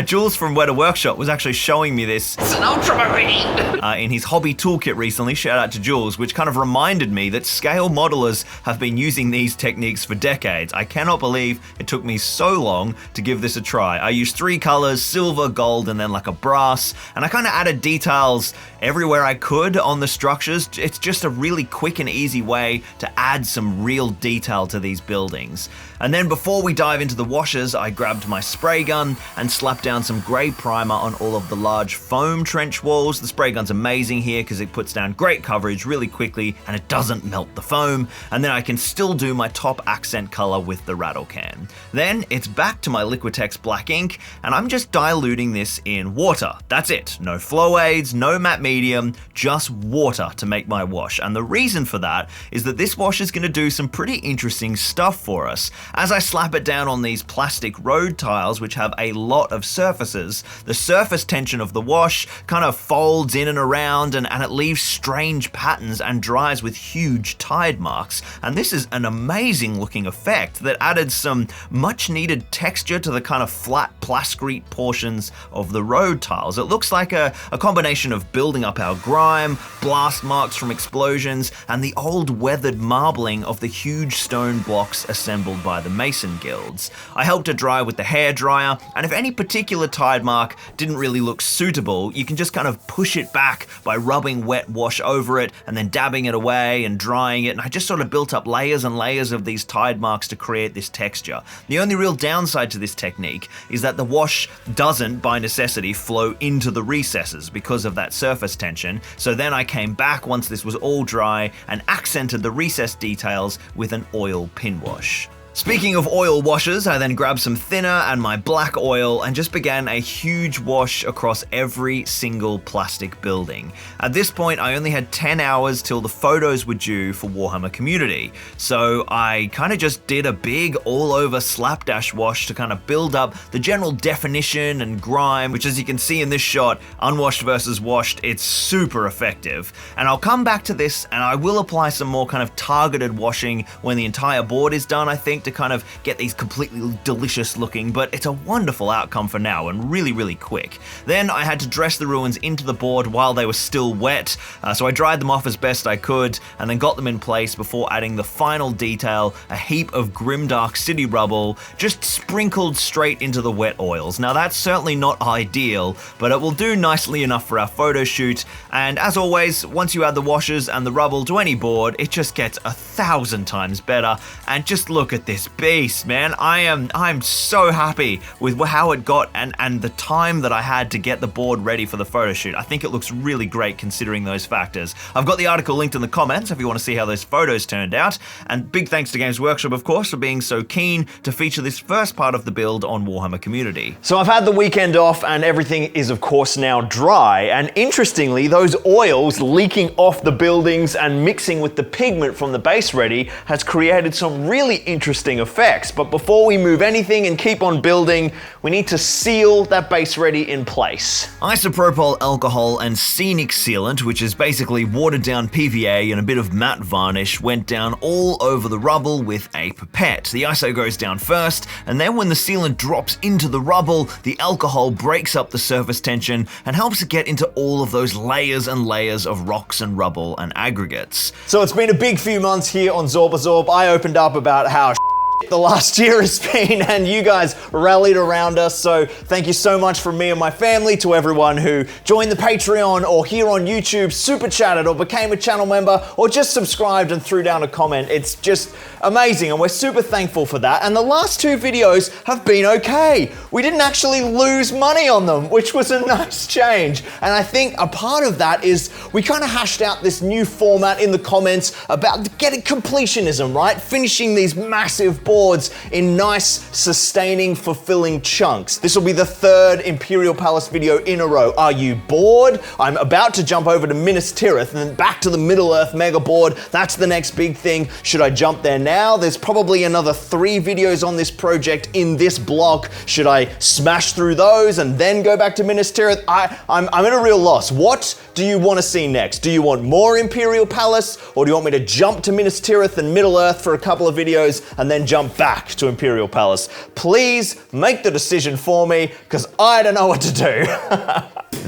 Speaker 2: Jules from Weta Workshop was actually showing me this.
Speaker 3: It's an ultramarine!
Speaker 2: In his hobby toolkit recently, shout out to Jules, which kind of reminded me that scale modelers have been using these techniques for decades. I cannot believe it took me so long to give this a try. I used 3 colors, silver, gold, and then like a brass, and I kind of added details everywhere I could on the structures. It's just a really quick and easy way to add some real detail to these buildings. And then before we dive into the washes, I grabbed my spray gun and slapped down some grey primer on all of the large foam trench walls. The spray gun's amazing here because it puts down great coverage really quickly and it doesn't melt the foam. And then I can still do my top accent color with the rattle can. Then it's back to my Liquitex black ink, and I'm just diluting this in water. That's it. No flow aids, no matte medium, just water to make my wash. And the reason for that is that this wash is going to do some pretty interesting stuff for us. As I slap it down on these plastic road tiles, which have a lot of surfaces, the surface tension of the wash kind of folds in and around, and it leaves strange patterns and dries with huge tide marks. And this is an amazing looking effect that added some much needed texture to the kind of flat plascrete portions of the road tiles. It looks like a combination of building up our grime, blast marks from explosions, and the old weathered marbling of the huge stone blocks assembled by the mason guilds. I helped it dry with the hairdryer, and if any particular tide mark didn't really look suitable, you can just kind of push it back by rubbing wet wash over it and then dabbing it away and drying it, and I just sort of built up layers and layers of these tide marks to create this texture. The only real downside to this technique is that the wash doesn't, by necessity, flow into the recesses because of that surface tension, so then I came back once this was all dry and accented the recess details with an oil pin wash. Speaking of oil washes, I then grabbed some thinner and my black oil and just began a huge wash across every single plastic building. At this point, I only had 10 hours till the photos were due for Warhammer Community, so I kind of just did a big all-over slapdash wash to kind of build up the general definition and grime, which as you can see in this shot, unwashed versus washed, it's super effective. And I'll come back to this and I will apply some more kind of targeted washing when the entire board is done, I think, to kind of get these completely delicious looking, but it's a wonderful outcome for now and really, really quick. Then I had to dress the ruins into the board while they were still wet, so I dried them off as best I could and then got them in place before adding the final detail, a heap of grimdark city rubble, just sprinkled straight into the wet oils. Now that's certainly not ideal, but it will do nicely enough for our photo shoot, and as always, once you add the washes and the rubble to any board, it just gets 1,000 times better. And just look at this beast, man. I'm so happy with how it got and the time that I had to get the board ready for the photo shoot. I think it looks really great considering those factors. I've got the article linked in the comments if you want to see how those photos turned out, and big thanks to Games Workshop, of course, for being so keen to feature this first part of the build on Warhammer Community.
Speaker 1: So I've had the weekend off and everything is of course now dry, and interestingly those oils leaking off the buildings and mixing with the pigment from the base ready has created some really interesting effects. But before we move anything and keep on building, we need to seal that base ready in place.
Speaker 2: Isopropyl alcohol and scenic sealant, which is basically watered down PVA and a bit of matte varnish, went down all over the rubble with a pipette. The ISO goes down first, and then when the sealant drops into the rubble, the alcohol breaks up the surface tension and helps it get into all of those layers and layers of rocks and rubble and aggregates.
Speaker 1: So it's been a big few months here on Zorpazorp. I opened up about how the last year has been, and you guys rallied around us, so thank you so much from me and my family to everyone who joined the Patreon or here on YouTube, super chatted or became a channel member or just subscribed and threw down a comment. It's just amazing and we're super thankful for that. And the last two videos have been okay. We didn't actually lose money on them, which was a nice change. And I think a part of that is we kind of hashed out this new format in the comments about getting completionism, right? Finishing these massive boards in nice, sustaining, fulfilling chunks. This will be the third Imperial Palace video in a row. Are you bored? I'm about to jump over to Minas Tirith and then back to the Middle-earth mega board. That's the next big thing. Should I jump there now? There's probably another 3 videos on this project in this block. Should I smash through those and then go back to Minas Tirith? I'm at a real loss. What do you want to see next? Do you want more Imperial Palace, or do you want me to jump to Minas Tirith and Middle-earth for a couple of videos and then jump back to Imperial Palace? Please make the decision for me, because I don't know what to do.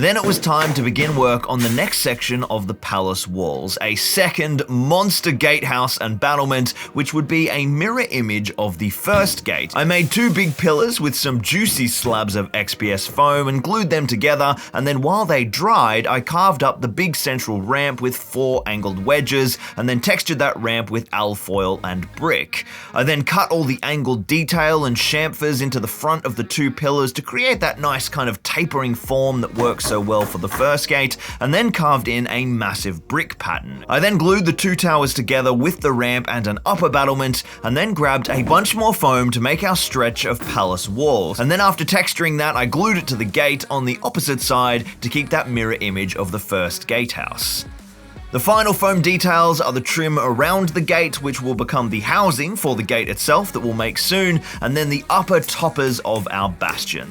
Speaker 2: Then it was time to begin work on the next section of the palace walls, a second monster gatehouse and battlement, which would be a mirror image of the first gate. I made 2 big pillars with some juicy slabs of XPS foam and glued them together, and then while they dried, I carved up the big central ramp with 4 angled wedges, and then textured that ramp with alfoil and brick. I then cut all the angled detail and chamfers into the front of the 2 pillars to create that nice kind of tapering form that works so well for the first gate, and then carved in a massive brick pattern. I then glued the 2 towers together with the ramp and an upper battlement, and then grabbed a bunch more foam to make our stretch of palace walls. And then after texturing that, I glued it to the gate on the opposite side to keep that mirror image of the first gatehouse. The final foam details are the trim around the gate, which will become the housing for the gate itself that we'll make soon, and then the upper toppers of our bastion.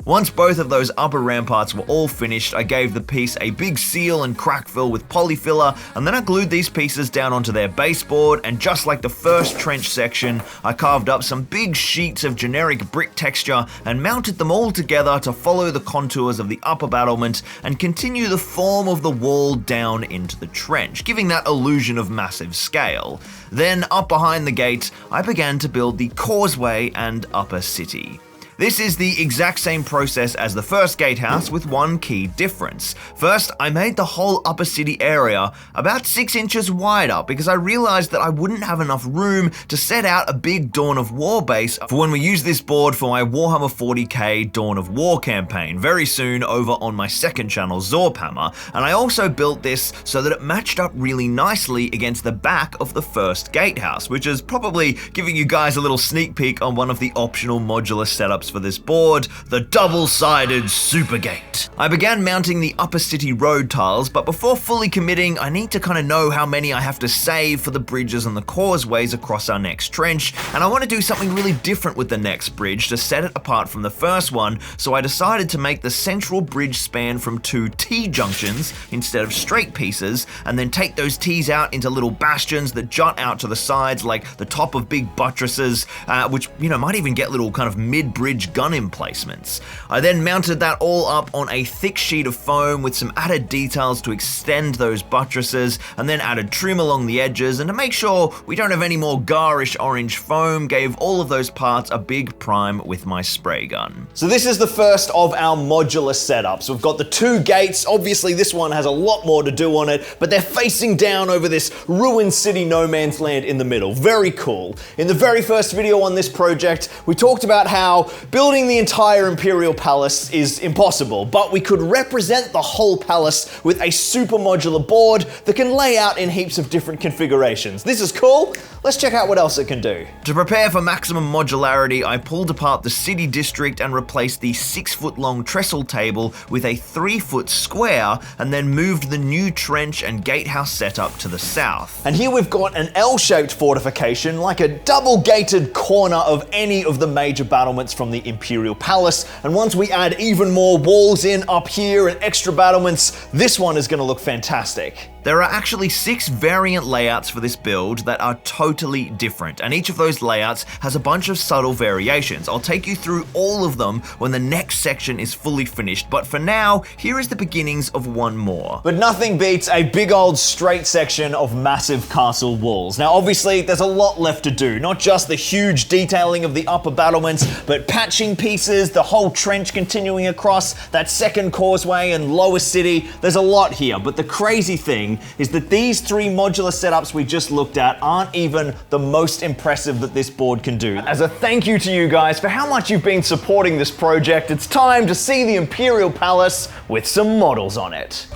Speaker 2: Once both of those upper ramparts were all finished, I gave the piece a big seal and crack fill with polyfiller, and then I glued these pieces down onto their baseboard, and just like the first trench section, I carved up some big sheets of generic brick texture and mounted them all together to follow the contours of the upper battlement and continue the form of the wall down into the trench, giving that illusion of massive scale. Then, up behind the gate, I began to build the causeway and upper city. This is the exact same process as the first gatehouse with one key difference. First, I made the whole upper city area about 6 inches wider because I realized that I wouldn't have enough room to set out a big Dawn of War base for when we use this board for my Warhammer 40k Dawn of War campaign very soon over on my second channel, Zorphammer, and I also built this so that it matched up really nicely against the back of the first gatehouse, which is probably giving you guys a little sneak peek on one of the optional modular setups for this board, the double-sided Supergate. I began mounting the upper city road tiles, but before fully committing, I need to kind of know how many I have to save for the bridges and the causeways across our next trench, and I want to do something really different with the next bridge to set it apart from the first one, so I decided to make the central bridge span from 2 T-junctions instead of straight pieces, and then take those T's out into little bastions that jut out to the sides like the top of big buttresses, which, might even get little kind of mid-bridge gun emplacements. I then mounted that all up on a thick sheet of foam with some added details to extend those buttresses, and then added trim along the edges, and to make sure we don't have any more garish orange foam, gave all of those parts a big prime with my spray gun.
Speaker 1: So this is the first of our modular setups. We've got the 2 gates. Obviously this one has a lot more to do on it, but they're facing down over this ruined city no man's land in the middle. Very cool. In the very first video on this project, we talked about how building the entire Imperial Palace is impossible, but we could represent the whole palace with a super modular board that can lay out in heaps of different configurations. This is cool. Let's check out what else it can do.
Speaker 2: To prepare for maximum modularity, I pulled apart the city district and replaced the 6-foot-long trestle table with a 3-foot square, and then moved the new trench and gatehouse setup to the south.
Speaker 1: And here we've got an L-shaped fortification, like a double-gated corner of any of the major battlements from the Imperial Palace. And once we add even more walls in up here and extra battlements, this one is going to look fantastic.
Speaker 2: There are actually 6 variant layouts for this build that are totally different, and each of those layouts has a bunch of subtle variations. I'll take you through all of them when the next section is fully finished, but for now, here is the beginnings of one more.
Speaker 1: But nothing beats a big old straight section of massive castle walls. Now obviously there's a lot left to do, not just the huge detailing of the upper battlements, but patching pieces, the whole trench continuing across, that second causeway and lower city. There's a lot here, but the crazy thing is that these 3 modular setups we just looked at aren't even the most impressive that this board can do. As a thank you to you guys for how much you've been supporting this project, it's time to see the Imperial Palace with some models on it.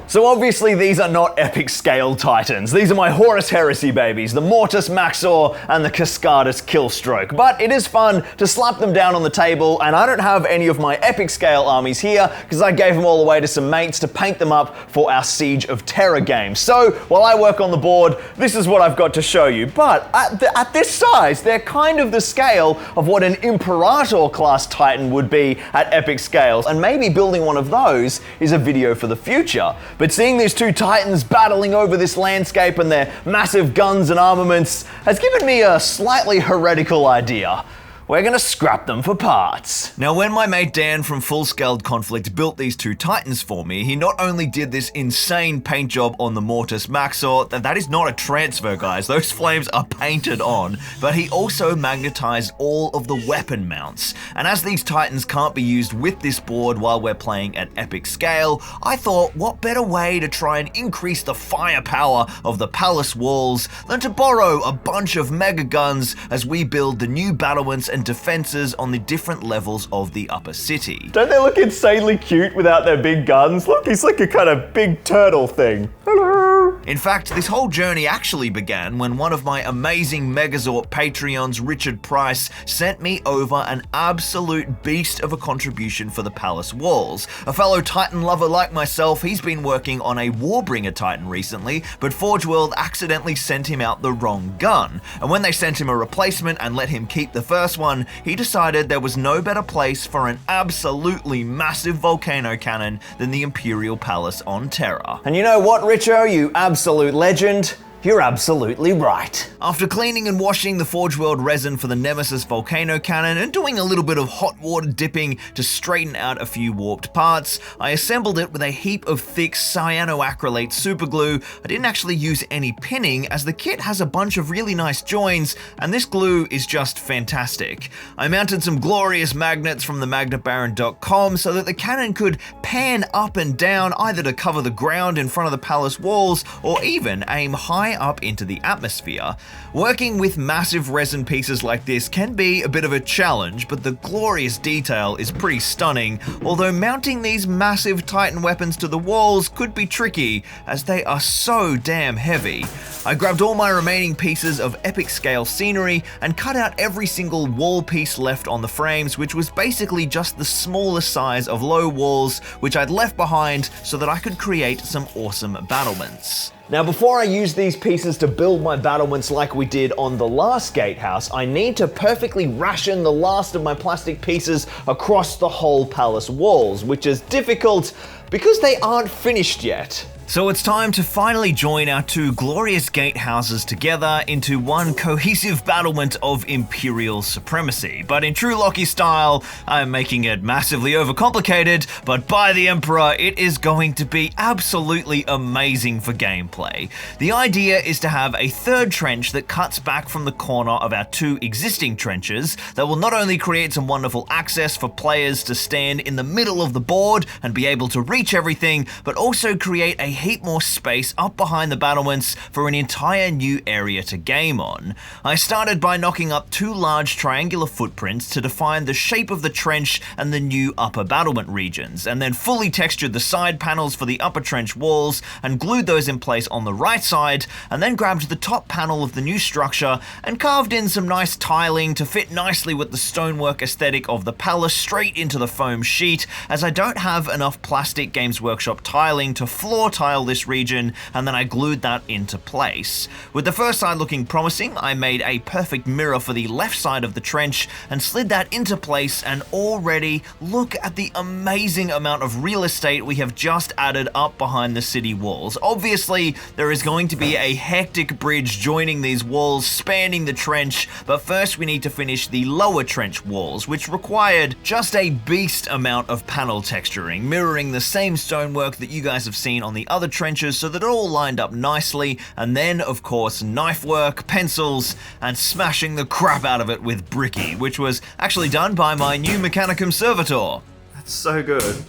Speaker 1: So obviously these are not epic scale titans. These are my Horus Heresy babies, the Mortis Maxor and the Cascadus Killstroke. But it is fun to slap them down on the table, and I don't have any of my epic scale armies here because I gave them all away to some mates to paint them up for our Siege of Terra game. So while I work on the board, this is what I've got to show you. But at this size, they're kind of the scale of what an Imperator class titan would be at epic scales, and maybe building one of those is a video for the future. But seeing these 2 titans battling over this landscape and their massive guns and armaments has given me a slightly heretical idea. We're gonna scrap them for parts.
Speaker 2: Now, when my mate Dan from Full Scaled Conflict built these 2 titans for me, he not only did this insane paint job on the Mortis Maxor, that is not a transfer, guys, those flames are painted on, but he also magnetized all of the weapon mounts. And as these titans can't be used with this board while we're playing at epic scale, I thought what better way to try and increase the firepower of the palace walls than to borrow a bunch of mega guns as we build the new battlements and defenses on the different levels of the upper city.
Speaker 1: Don't they look insanely cute without their big guns? Look, he's like a kind of big turtle thing. Hello.
Speaker 2: In fact, this whole journey actually began when one of my amazing Megazorp Patreons, Richard Price, sent me over an absolute beast of a contribution for the palace walls. A fellow Titan lover like myself, he's been working on a Warbringer Titan recently, but Forge World accidentally sent him out the wrong gun. And when they sent him a replacement and let him keep the first one, he decided there was no better place for an absolutely massive volcano cannon than the Imperial Palace on Terra.
Speaker 1: And you know what, Richo, you absolute legend? You're absolutely right.
Speaker 2: After cleaning and washing the Forge World resin for the Nemesis volcano cannon and doing a little bit of hot water dipping to straighten out a few warped parts, I assembled it with a heap of thick cyanoacrylate superglue. I didn't actually use any pinning as the kit has a bunch of really nice joins and this glue is just fantastic. I mounted some glorious magnets from the magnabaron.com so that the cannon could pan up and down either to cover the ground in front of the palace walls or even aim high up into the atmosphere. Working with massive resin pieces like this can be a bit of a challenge, but the glorious detail is pretty stunning, although mounting these massive Titan weapons to the walls could be tricky as they are so damn heavy. I grabbed all my remaining pieces of epic scale scenery and cut out every single wall piece left on the frames, which was basically just the smallest size of low walls which I'd left behind so that I could create some awesome battlements.
Speaker 1: Now, before I use these pieces to build my battlements like we did on the last gatehouse, I need to perfectly ration the last of my plastic pieces across the whole palace walls, which is difficult because they aren't finished yet.
Speaker 2: So it's time to finally join our two glorious gatehouses together into one cohesive battlement of Imperial supremacy. But in true Loki style, I'm making it massively overcomplicated, but by the Emperor, it is going to be absolutely amazing for gameplay. The idea is to have a third trench that cuts back from the corner of our two existing trenches that will not only create some wonderful access for players to stand in the middle of the board and be able to reach everything, but also create a heap more space up behind the battlements for an entire new area to game on. I started by knocking up two large triangular footprints to define the shape of the trench and the new upper battlement regions, and then fully textured the side panels for the upper trench walls and glued those in place on the right side, and then grabbed the top panel of the new structure and carved in some nice tiling to fit nicely with the stonework aesthetic of the palace straight into the foam sheet, as I don't have enough plastic Games Workshop tiling to floor tile this region, and then I glued that into place. With the first side looking promising, I made a perfect mirror for the left side of the trench and slid that into place, and already look at the amazing amount of real estate we have just added up behind the city walls. Obviously, there is going to be a hectic bridge joining these walls, spanning the trench, but first we need to finish the lower trench walls, which required just a beast amount of panel texturing, mirroring the same stonework that you guys have seen on the other trenches so that it all lined up nicely, and then of course knife work, pencils, and smashing the crap out of it with Bricky, which was actually done by my new Mechanicum Servitor.
Speaker 5: That's so good.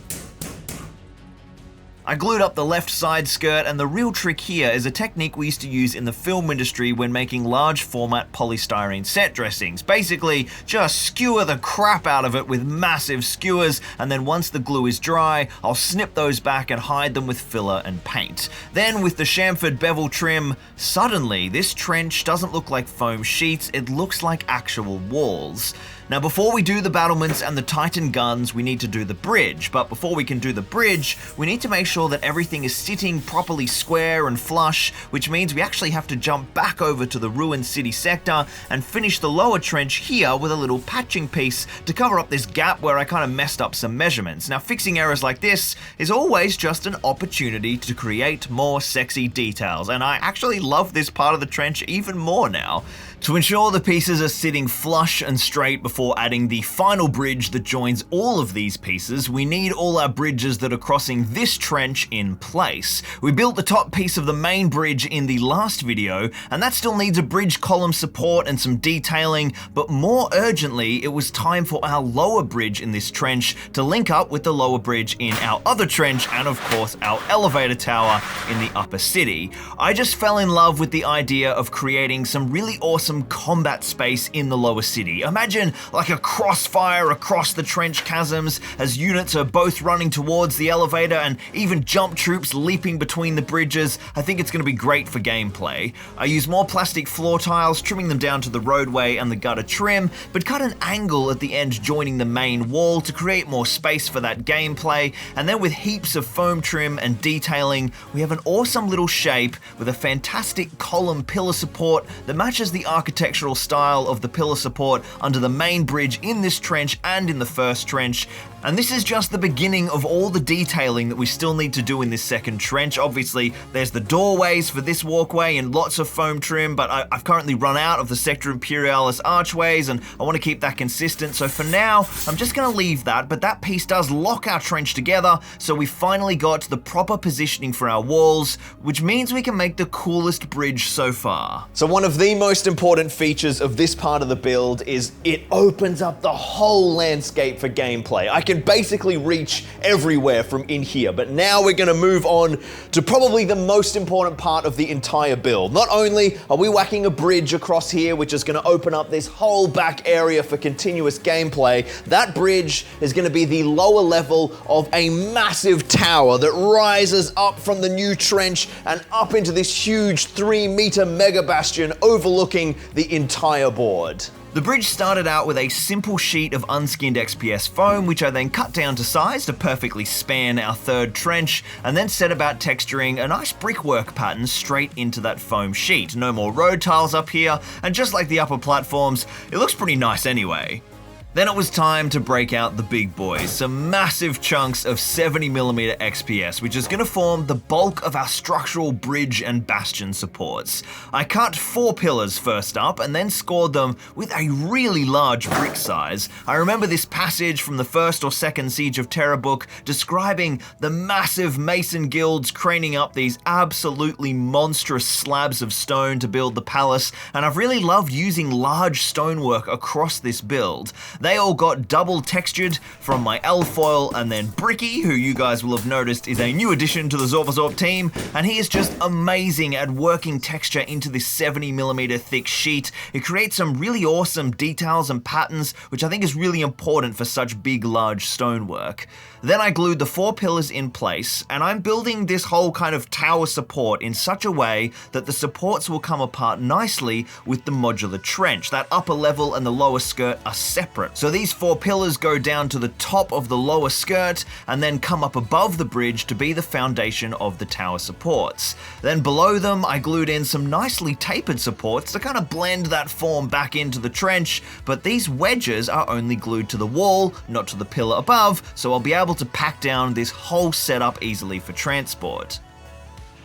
Speaker 2: I glued up the left side skirt, and the real trick here is a technique we used to use in the film industry when making large format polystyrene set dressings. Basically, just skewer the crap out of it with massive skewers, and then once the glue is dry, I'll snip those back and hide them with filler and paint. Then with the chamfered bevel trim, suddenly this trench doesn't look like foam sheets, it looks like actual walls. Now before we do the battlements and the Titan guns, we need to do the bridge, but before we can do the bridge, we need to make sure that everything is sitting properly square and flush, which means we actually have to jump back over to the ruined city sector and finish the lower trench here with a little patching piece to cover up this gap where I kind of messed up some measurements. Now fixing errors like this is always just an opportunity to create more sexy details, and I actually love this part of the trench even more now. To ensure the pieces are sitting flush and straight before adding the final bridge that joins all of these pieces, we need all our bridges that are crossing this trench in place. We built the top piece of the main bridge in the last video, and that still needs a bridge column support and some detailing, but more urgently, it was time for our lower bridge in this trench to link up with the lower bridge in our other trench, and of course our elevator tower in the upper city. I just fell in love with the idea of creating some really awesome combat space in the lower city. Imagine like a crossfire across the trench chasms as units are both running towards the elevator, and even jump troops leaping between the bridges. I think it's going to be great for gameplay. I use more plastic floor tiles, trimming them down to the roadway and the gutter trim, but cut an angle at the end joining the main wall to create more space for that gameplay, and then with heaps of foam trim and detailing, we have an awesome little shape with a fantastic column pillar support that matches the architectural style of the pillar support under the main bridge in this trench and in the first trench. And this is just the beginning of all the detailing that we still need to do in this second trench. Obviously, there's the doorways for this walkway and lots of foam trim, but I've currently run out of the Sector Imperialis archways, and I want to keep that consistent. So for now, I'm just going to leave that, but that piece does lock our trench together, so we finally got the proper positioning for our walls, which means we can make the coolest bridge so far.
Speaker 1: So one of the most important features of this part of the build is it opens up the whole landscape for gameplay. I can basically reach everywhere from in here, but now we're gonna move on to probably the most important part of the entire build. Not only are we whacking a bridge across here, which is gonna open up this whole back area for continuous gameplay, that bridge is gonna be the lower level of a massive tower that rises up from the new trench and up into this huge 3-meter mega bastion overlooking the entire board.
Speaker 2: The bridge started out with a simple sheet of unskinned XPS foam, which I then cut down to size to perfectly span our third trench, and then set about texturing a nice brickwork pattern straight into that foam sheet. No more road tiles up here, and just like the upper platforms, it looks pretty nice anyway. Then it was time to break out the big boys, some massive chunks of 70mm XPS, which is going to form the bulk of our structural bridge and bastion supports. I cut 4 pillars first up and then scored them with a really large brick size. I remember this passage from the first or second Siege of Terra book describing the massive mason guilds craning up these absolutely monstrous slabs of stone to build the palace, and I've really loved using large stonework across this build. They all got double textured from my L-foil, and then Bricky, who you guys will have noticed is a new addition to the Zorpazorp team, and he is just amazing at working texture into this 70mm thick sheet. It creates some really awesome details and patterns, which I think is really important for such big, large stonework. Then I glued the 4 pillars in place, and I'm building this whole kind of tower support in such a way that the supports will come apart nicely with the modular trench. That upper level and the lower skirt are separate. So these 4 pillars go down to the top of the lower skirt and then come up above the bridge to be the foundation of the tower supports. Then below them, I glued in some nicely tapered supports to kind of blend that form back into the trench, but these wedges are only glued to the wall, not to the pillar above, so I'll be able to pack down this whole setup easily for transport.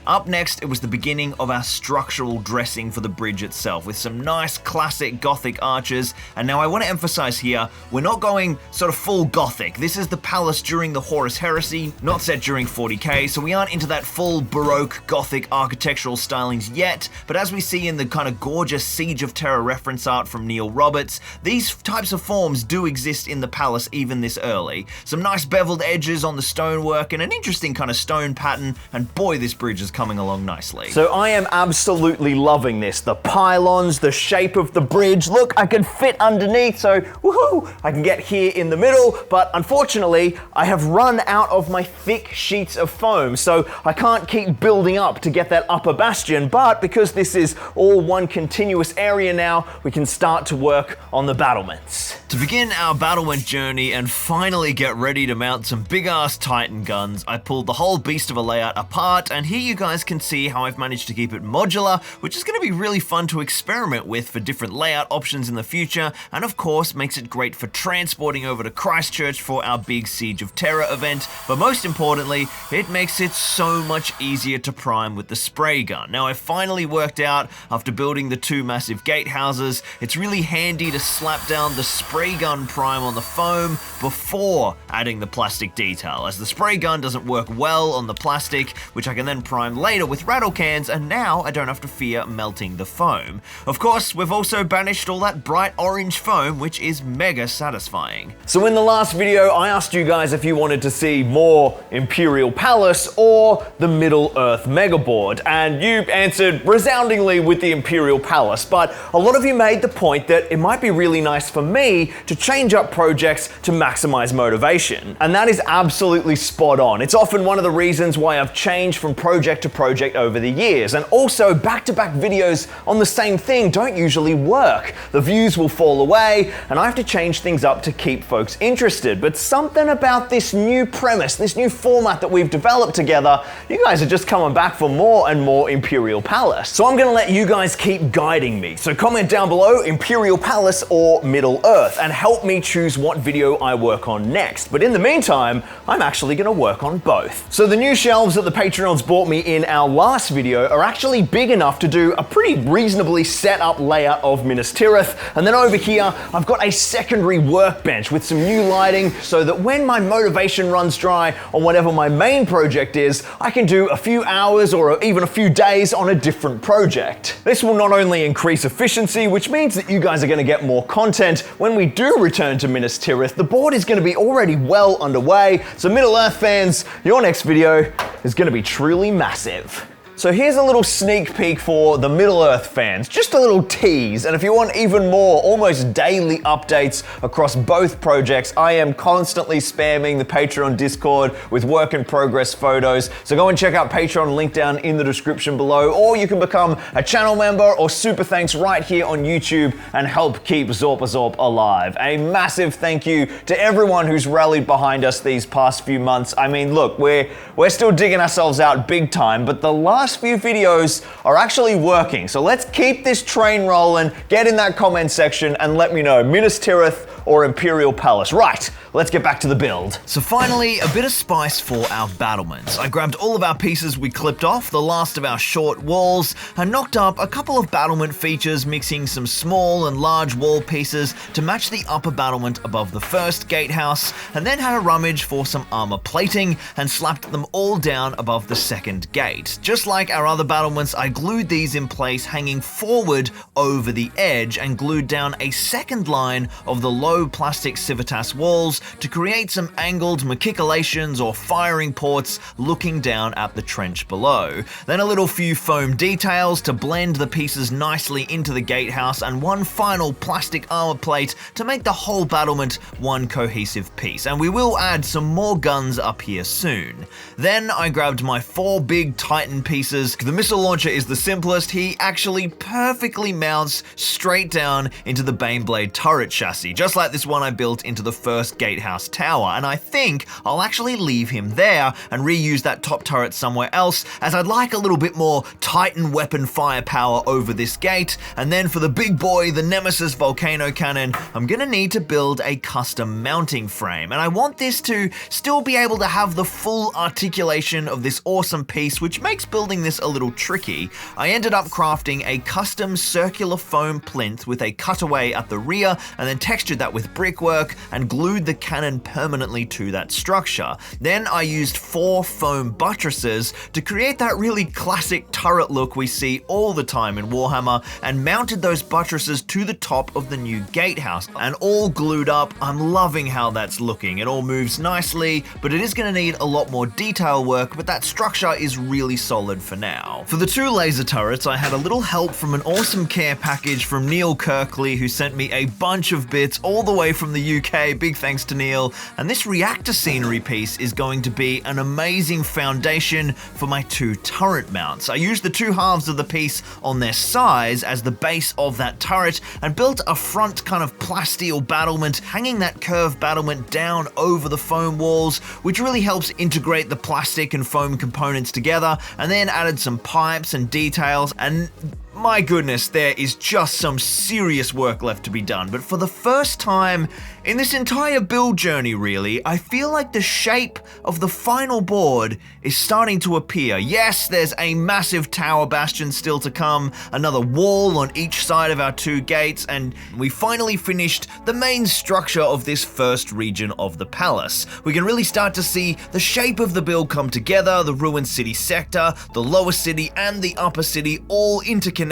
Speaker 2: Up next, it was the beginning of our structural dressing for the bridge itself, with some nice classic Gothic arches. And now I want to emphasize here, we're not going sort of full Gothic. This is the palace during the Horus Heresy, not set during 40k, so we aren't into that full Baroque Gothic architectural stylings yet. But as we see in the kind of gorgeous Siege of Terra reference art from Neil Roberts, these types of forms do exist in the palace even this early. Some nice beveled edges on the stonework and an interesting kind of stone pattern, and boy, this bridge is coming along nicely.
Speaker 1: So I am absolutely loving this. The pylons, the shape of the bridge. Look, I can fit underneath, so woohoo! I can get here in the middle, but unfortunately, I have run out of my thick sheets of foam, so I can't keep building up to get that upper bastion, but because this is all one continuous area now, we can start to work on the battlements.
Speaker 2: To begin our battlement journey and finally get ready to mount some big-ass Titan guns, I pulled the whole beast of a layout apart, and here you guys can see how I've managed to keep it modular, which is going to be really fun to experiment with for different layout options in the future, and of course makes it great for transporting over to Christchurch for our big Siege of Terra event, but most importantly, it makes it so much easier to prime with the spray gun. Now I've finally worked out, after building the 2 massive gatehouses, it's really handy to slap down the spray gun prime on the foam before adding the plastic detail, as the spray gun doesn't work well on the plastic, which I can then prime later with rattle cans, and now I don't have to fear melting the foam. Of course, we've also banished all that bright orange foam, which is mega satisfying.
Speaker 1: So in the last video, I asked you guys if you wanted to see more Imperial Palace or the Middle-earth megaboard, and you answered resoundingly with the Imperial Palace, but a lot of you made the point that it might be really nice for me to change up projects to maximize motivation. And that is absolutely spot on. It's often one of the reasons why I've changed from project to project over the years, and also back-to-back videos on the same thing don't usually work. The views will fall away, and I have to change things up to keep folks interested. But something about this new premise, this new format that we've developed together, you guys are just coming back for more and more Imperial Palace. So I'm gonna let you guys keep guiding me. So comment down below Imperial Palace or Middle Earth and help me choose what video I work on next. But in the meantime, I'm actually gonna work on both. So the new shelves that the Patreons bought me in our last video are actually big enough to do a pretty reasonably set up layout of Minas Tirith. And then over here, I've got a secondary workbench with some new lighting so that when my motivation runs dry on whatever my main project is, I can do a few hours or even a few days on a different project. This will not only increase efficiency, which means that you guys are going to get more content. When we do return to Minas Tirith, the board is going to be already well underway. So Middle Earth fans, your next video is going to be truly massive. So here's a little sneak peek for the Middle Earth fans, just a little tease, and if you want even more almost daily updates across both projects, I am constantly spamming the Patreon Discord with work in progress photos, so go and check out Patreon, link down in the description below, or you can become a channel member or super thanks right here on YouTube and help keep Zorpazorp alive. A massive thank you to everyone who's rallied behind us these past few months. I mean, look, we're still digging ourselves out big time, but the last few videos are actually working. So let's keep this train rolling. Get in that comment section and let me know, Minas Tirith or Imperial Palace. Right, let's get back to the build.
Speaker 2: So finally, a bit of spice for our battlements. I grabbed all of our pieces we clipped off, the last of our short walls, and knocked up a couple of battlement features, mixing some small and large wall pieces to match the upper battlement above the first gatehouse, and then had a rummage for some armor plating and slapped them all down above the second gate. Just like our other battlements, I glued these in place hanging forward over the edge and glued down a second line of the low plastic civitas walls to create some angled machicolations or firing ports looking down at the trench below. Then a little few foam details to blend the pieces nicely into the gatehouse, and one final plastic armor plate to make the whole battlement one cohesive piece. And we will add some more guns up here soon. Then I grabbed my 4 big Titan pieces. The missile launcher is the simplest. He actually perfectly mounts straight down into the Baneblade turret chassis, just like this one I built into the first gatehouse tower, and I think I'll actually leave him there and reuse that top turret somewhere else, as I'd like a little bit more Titan weapon firepower over this gate. And then for the big boy, the Nemesis volcano cannon, I'm gonna need to build a custom mounting frame, and I want this to still be able to have the full articulation of this awesome piece, which makes building this a little tricky. I ended up crafting a custom circular foam plinth with a cutaway at the rear, and then textured that with brickwork and glued the cannon permanently to that structure. Then I used 4 foam buttresses to create that really classic turret look we see all the time in Warhammer, and mounted those buttresses to the top of the new gatehouse, and all glued up. I'm loving how that's looking. It all moves nicely, but it is going to need a lot more detail work, but that structure is really solid for now. For the 2 laser turrets, I had a little help from an awesome care package from Neil Kirkley, who sent me a bunch of bits all the way from the UK. Big thanks to Neil. And this reactor scenery piece is going to be an amazing foundation for my 2 turret mounts. I used the 2 halves of the piece on their sides as the base of that turret and built a front kind of plasteel battlement, hanging that curved battlement down over the foam walls, which really helps integrate the plastic and foam components together, and then added some pipes and details, and my goodness, there is just some serious work left to be done. But for the first time in this entire build journey, really, I feel like the shape of the final board is starting to appear. Yes, there's a massive tower bastion still to come, another wall on each side of our 2 gates, and we finally finished the main structure of this first region of the palace. We can really start to see the shape of the build come together, the ruined city sector, the lower city and the upper city all interconnected,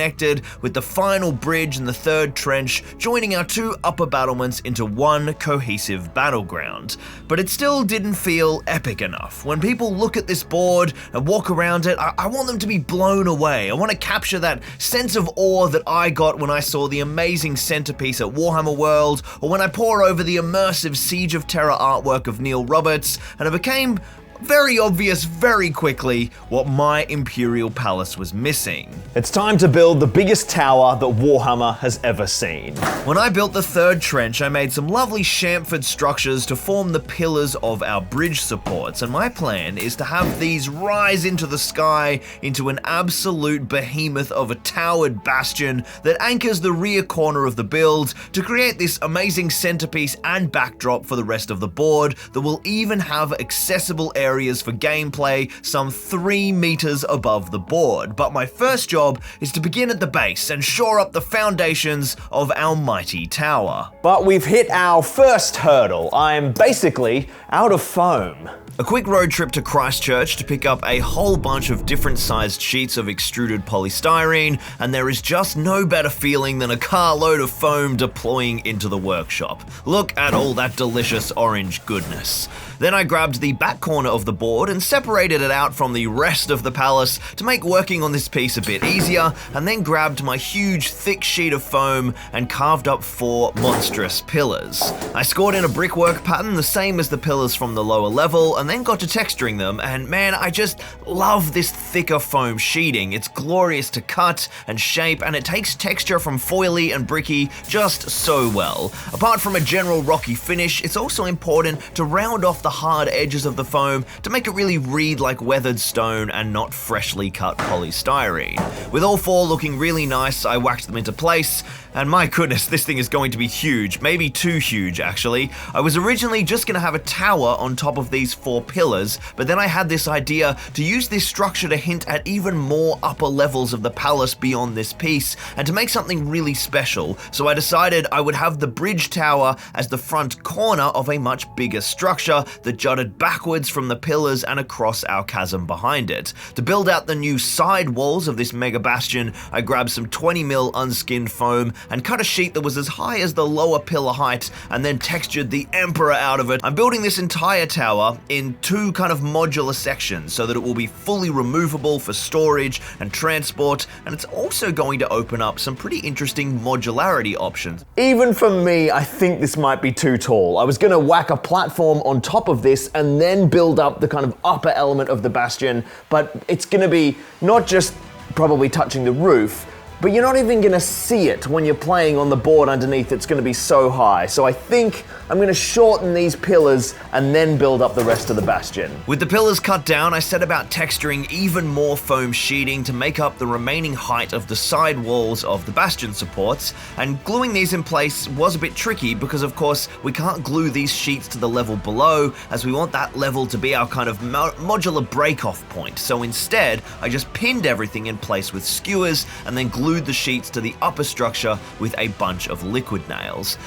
Speaker 2: with the final bridge and the 3rd trench joining our 2 upper battlements into one cohesive battleground. But it still didn't feel epic enough. When people look at this board and walk around it, I want them to be blown away. I want to capture that sense of awe that I got when I saw the amazing centerpiece at Warhammer World, or when I pore over the immersive Siege of Terra artwork of Neil Roberts, and it became very obvious very quickly what my Imperial Palace was missing.
Speaker 1: It's time to build the biggest tower that Warhammer has ever seen.
Speaker 2: When I built the third trench, I made some lovely chamfered structures to form the pillars of our bridge supports, and my plan is to have these rise into the sky into an absolute behemoth of a towered bastion that anchors the rear corner of the build to create this amazing centerpiece and backdrop for the rest of the board that will even have accessible areas for gameplay some 3 meters above the board. But my first job is to begin at the base and shore up the foundations of our mighty tower.
Speaker 1: But we've hit our first hurdle. I'm basically out of foam.
Speaker 2: A quick road trip to Christchurch to pick up a whole bunch of different sized sheets of extruded polystyrene, and there is just no better feeling than a carload of foam deploying into the workshop. Look at all that delicious orange goodness. Then I grabbed the back corner of the board and separated it out from the rest of the palace to make working on this piece a bit easier, and then grabbed my huge thick sheet of foam and carved up 4 monstrous pillars. I scored in a brickwork pattern the same as the pillars from the lower level, and then got to texturing them, and man, I just love this thicker foam sheeting. It's glorious to cut and shape, and it takes texture from foily and bricky just so well. Apart from a general rocky finish, it's also important to round off the hard edges of the foam to make it really read like weathered stone and not freshly cut polystyrene. With all 4 looking really nice, I whacked them into place, and my goodness, this thing is going to be huge, maybe too huge actually. I was originally just going to have a tower on top of these 4 pillars, but then I had this idea to use this structure to hint at even more upper levels of the palace beyond this piece, and to make something really special, so I decided I would have the bridge tower as the front corner of a much bigger structure that jutted backwards from the pillars and across our chasm behind it. To build out the new side walls of this mega bastion, I grabbed some 20mm unskinned foam and cut a sheet that was as high as the lower pillar height, and then textured the Emperor out of it. I'm building this entire tower in 2 kind of modular sections so that it will be fully removable for storage and transport, and it's also going to open up some pretty interesting modularity options.
Speaker 1: Even for me, I think this might be too tall. I was gonna whack a platform on top of this and then build up the kind of upper element of the bastion, but it's gonna be not just probably touching the roof, but you're not even gonna see it when you're playing on the board underneath. It's gonna be so high. So I think I'm gonna shorten these pillars and then build up the rest of the bastion.
Speaker 2: With the pillars cut down, I set about texturing even more foam sheeting to make up the remaining height of the side walls of the bastion supports, and gluing these in place was a bit tricky because of course we can't glue these sheets to the level below, as we want that level to be our kind of modular break-off point. So instead, I just pinned everything in place with skewers and then glued the sheets to the upper structure with a bunch of liquid nails.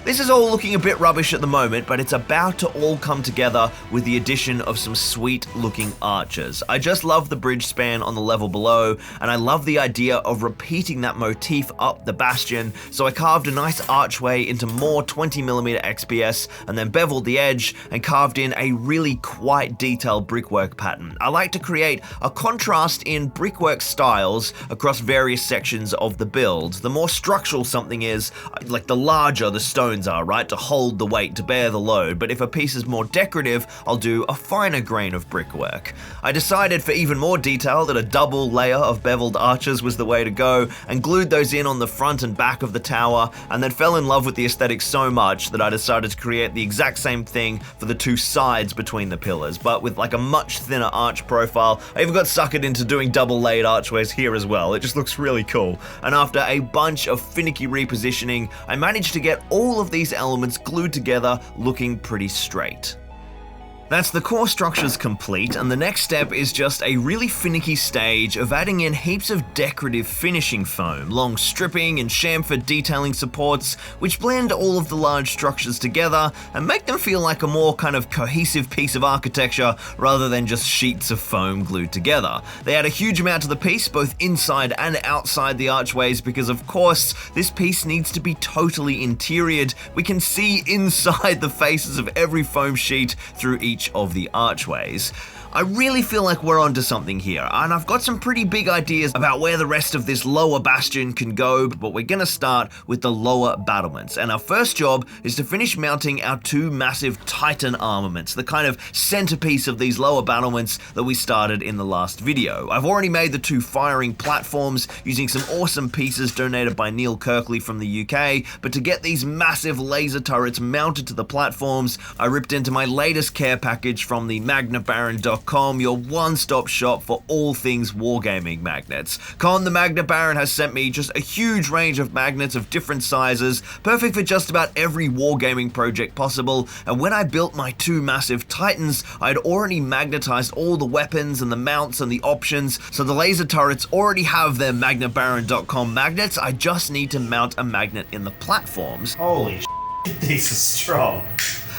Speaker 2: This is all looking a bit rubbish at the moment, but it's about to all come together with the addition of some sweet looking arches. I just love the bridge span on the level below, and I love the idea of repeating that motif up the bastion, so I carved a nice archway into more 20mm XPS, and then beveled the edge and carved in a really quite detailed brickwork pattern. I like to create a contrast in brickwork styles across various sections of the build. The more structural something is, like the larger the stone are, right, to hold the weight, to bear the load, but if a piece is more decorative, I'll do a finer grain of brickwork. I decided for even more detail that a double layer of beveled arches was the way to go, and glued those in on the front and back of the tower, and then fell in love with the aesthetic so much that I decided to create the exact same thing for the 2 sides between the pillars, but with like a much thinner arch profile. I even got suckered into doing double layered archways here as well. It just looks really cool. And after a bunch of finicky repositioning, I managed to get all of these elements glued together looking pretty straight. That's the core structures complete, and the next step is just a really finicky stage of adding in heaps of decorative finishing foam, long stripping and chamfered detailing supports, which blend all of the large structures together and make them feel like a more kind of cohesive piece of architecture rather than just sheets of foam glued together. They add a huge amount to the piece, both inside and outside the archways, because of course, this piece needs to be totally interiored. We can see inside the faces of every foam sheet through each of the archways. I really feel like we're onto something here, and I've got some pretty big ideas about where the rest of this lower bastion can go, but we're gonna start with the lower battlements. And our first job is to finish mounting our two massive Titan armaments, the kind of centerpiece of these lower battlements that we started in the last video. I've already made the two firing platforms using some awesome pieces donated by Neil Kirkley from the UK, but to get these massive laser turrets mounted to the platforms, I ripped into my latest care package from the magnabaron.com, your one-stop shop for all things wargaming magnets. Con the Magna Baron has sent me just a huge range of magnets of different sizes, perfect for just about every wargaming project possible, and when I built my two massive Titans, I had already magnetized all the weapons and the mounts and the options, so the laser turrets already have their magnabaron.com magnets. I just need to mount a magnet in the platforms.
Speaker 5: Holy shit, these are strong.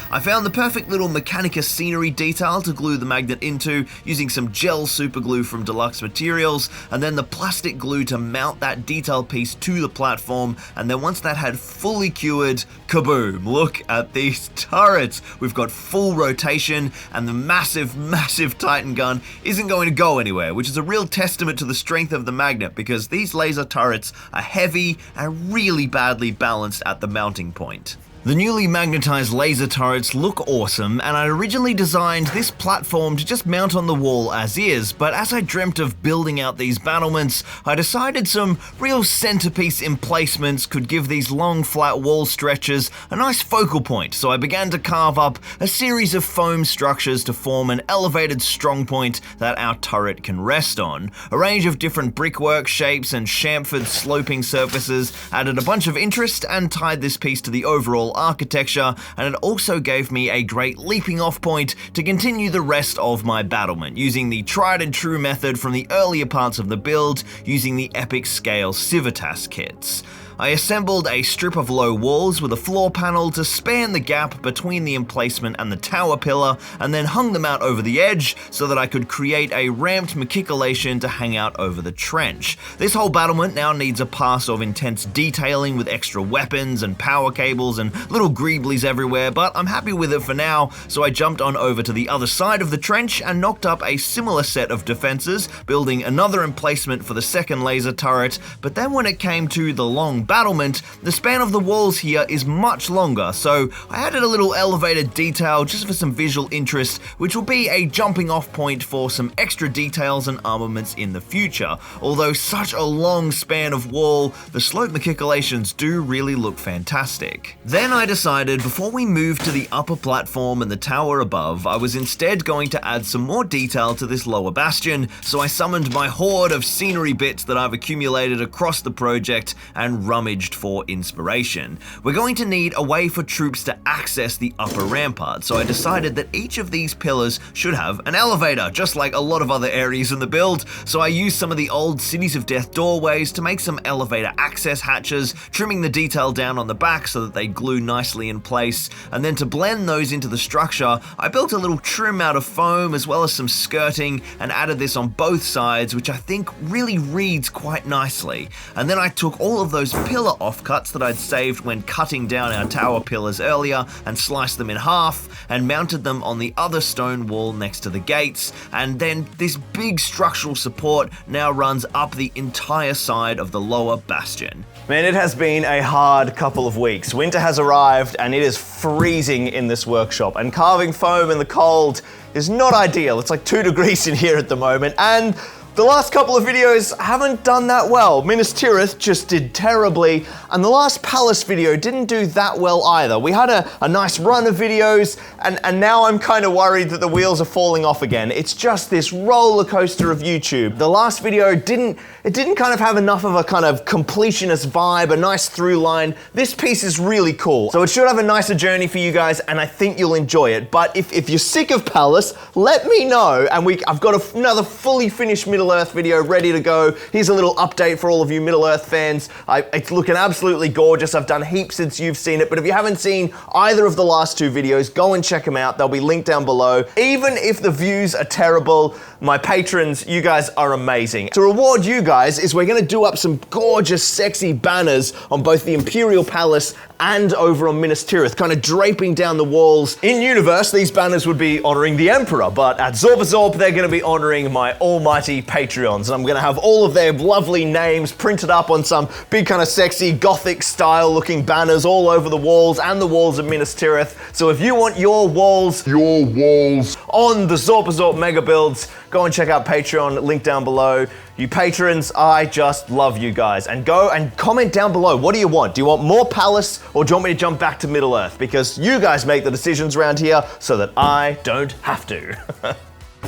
Speaker 2: I found the perfect little Mechanica scenery detail to glue the magnet into using some gel superglue from Deluxe Materials, and then the plastic glue to mount that detail piece to the platform, and then once that had fully cured, kaboom, look at these turrets. We've got full rotation, and the massive Titan gun isn't going to go anywhere, which is a real testament to the strength of the magnet, because these laser turrets are heavy and really badly balanced at the mounting point. The newly magnetized laser turrets look awesome, and I originally designed this platform to just mount on the wall as is, but as I dreamt of building out these battlements, I decided some real centerpiece emplacements could give these long flat wall stretches a nice focal point, so I began to carve up a series of foam structures to form an elevated strong point that our turret can rest on. A range of different brickwork shapes and chamfered sloping surfaces added a bunch of interest and tied this piece to the overall architecture, and it also gave me a great leaping off point to continue the rest of my battlement, using the tried and true method from the earlier parts of the build, using the epic scale Civitas kits. I assembled a strip of low walls with a floor panel to span the gap between the emplacement and the tower pillar, and then hung them out over the edge so that I could create a ramped machicolation to hang out over the trench. This whole battlement now needs a pass of intense detailing with extra weapons and power cables and little greeblies everywhere, but I'm happy with it for now, so I jumped on over to the other side of the trench and knocked up a similar set of defenses, building another emplacement for the second laser turret. But then when it came to the long battlement, the span of the walls here is much longer, so I added a little elevated detail just for some visual interest, which will be a jumping off point for some extra details and armaments in the future. Although such a long span of wall, the slope machicolations do really look fantastic. Then I decided before we moved to the upper platform and the tower above, I was instead going to add some more detail to this lower bastion, so I summoned my horde of scenery bits that I've accumulated across the project and rummaged for inspiration. We're going to need a way for troops to access the upper rampart, so I decided that each of these pillars should have an elevator, just like a lot of other areas in the build, so I used some of the old Cities of Death doorways to make some elevator access hatches, trimming the detail down on the back so that they glue nicely in place, and then to blend those into the structure, I built a little trim out of foam as well as some skirting and added this on both sides, which I think really reads quite nicely. And then I took all of those pillar offcuts that I'd saved when cutting down our tower pillars earlier and sliced them in half and mounted them on the other stone wall next to the gates, and then this big structural support now runs up the entire side of the lower bastion.
Speaker 1: Man, it has been a hard couple of weeks. Winter has arrived and it is freezing in this workshop, and carving foam in the cold is not ideal. It's like 2 degrees in here at the moment, and the last couple of videos haven't done that well. Minas Tirith just did terribly, and the last Palace video didn't do that well either. We had a nice run of videos, and now I'm kind of worried that the wheels are falling off again. It's just this roller coaster of YouTube. The last video didn't kind of have enough of a kind of completionist vibe, a nice through line. This piece is really cool, so it should have a nicer journey for you guys, and I think you'll enjoy it. But if you're sick of Palace, let me know, and I've got another fully finished Middle Earth video ready to go. Here's a little update for all of you Middle Earth fans. It's looking absolutely gorgeous. I've done heaps since you've seen it, but if you haven't seen either of the last 2 videos, go and check them out. They'll be linked down below. Even if the views are terrible, my patrons, you guys are amazing. To reward you guys is we're gonna do up some gorgeous, sexy banners on both the Imperial Palace and over on Minas Tirith, kind of draping down the walls. In universe, these banners would be honoring the Emperor, but at Zorpazorp, they're going to be honoring my almighty Patreons, and I'm going to have all of their lovely names printed up on some big kind of sexy Gothic style looking banners all over the walls and the walls of Minas Tirith. So if you want your walls on the Zorpazorp mega builds, go and check out Patreon, link down below. You patrons, I just love you guys. And go and comment down below. What do you want? Do you want more Palace, or do you want me to jump back to Middle Earth? Because you guys make the decisions around here so that I don't have to.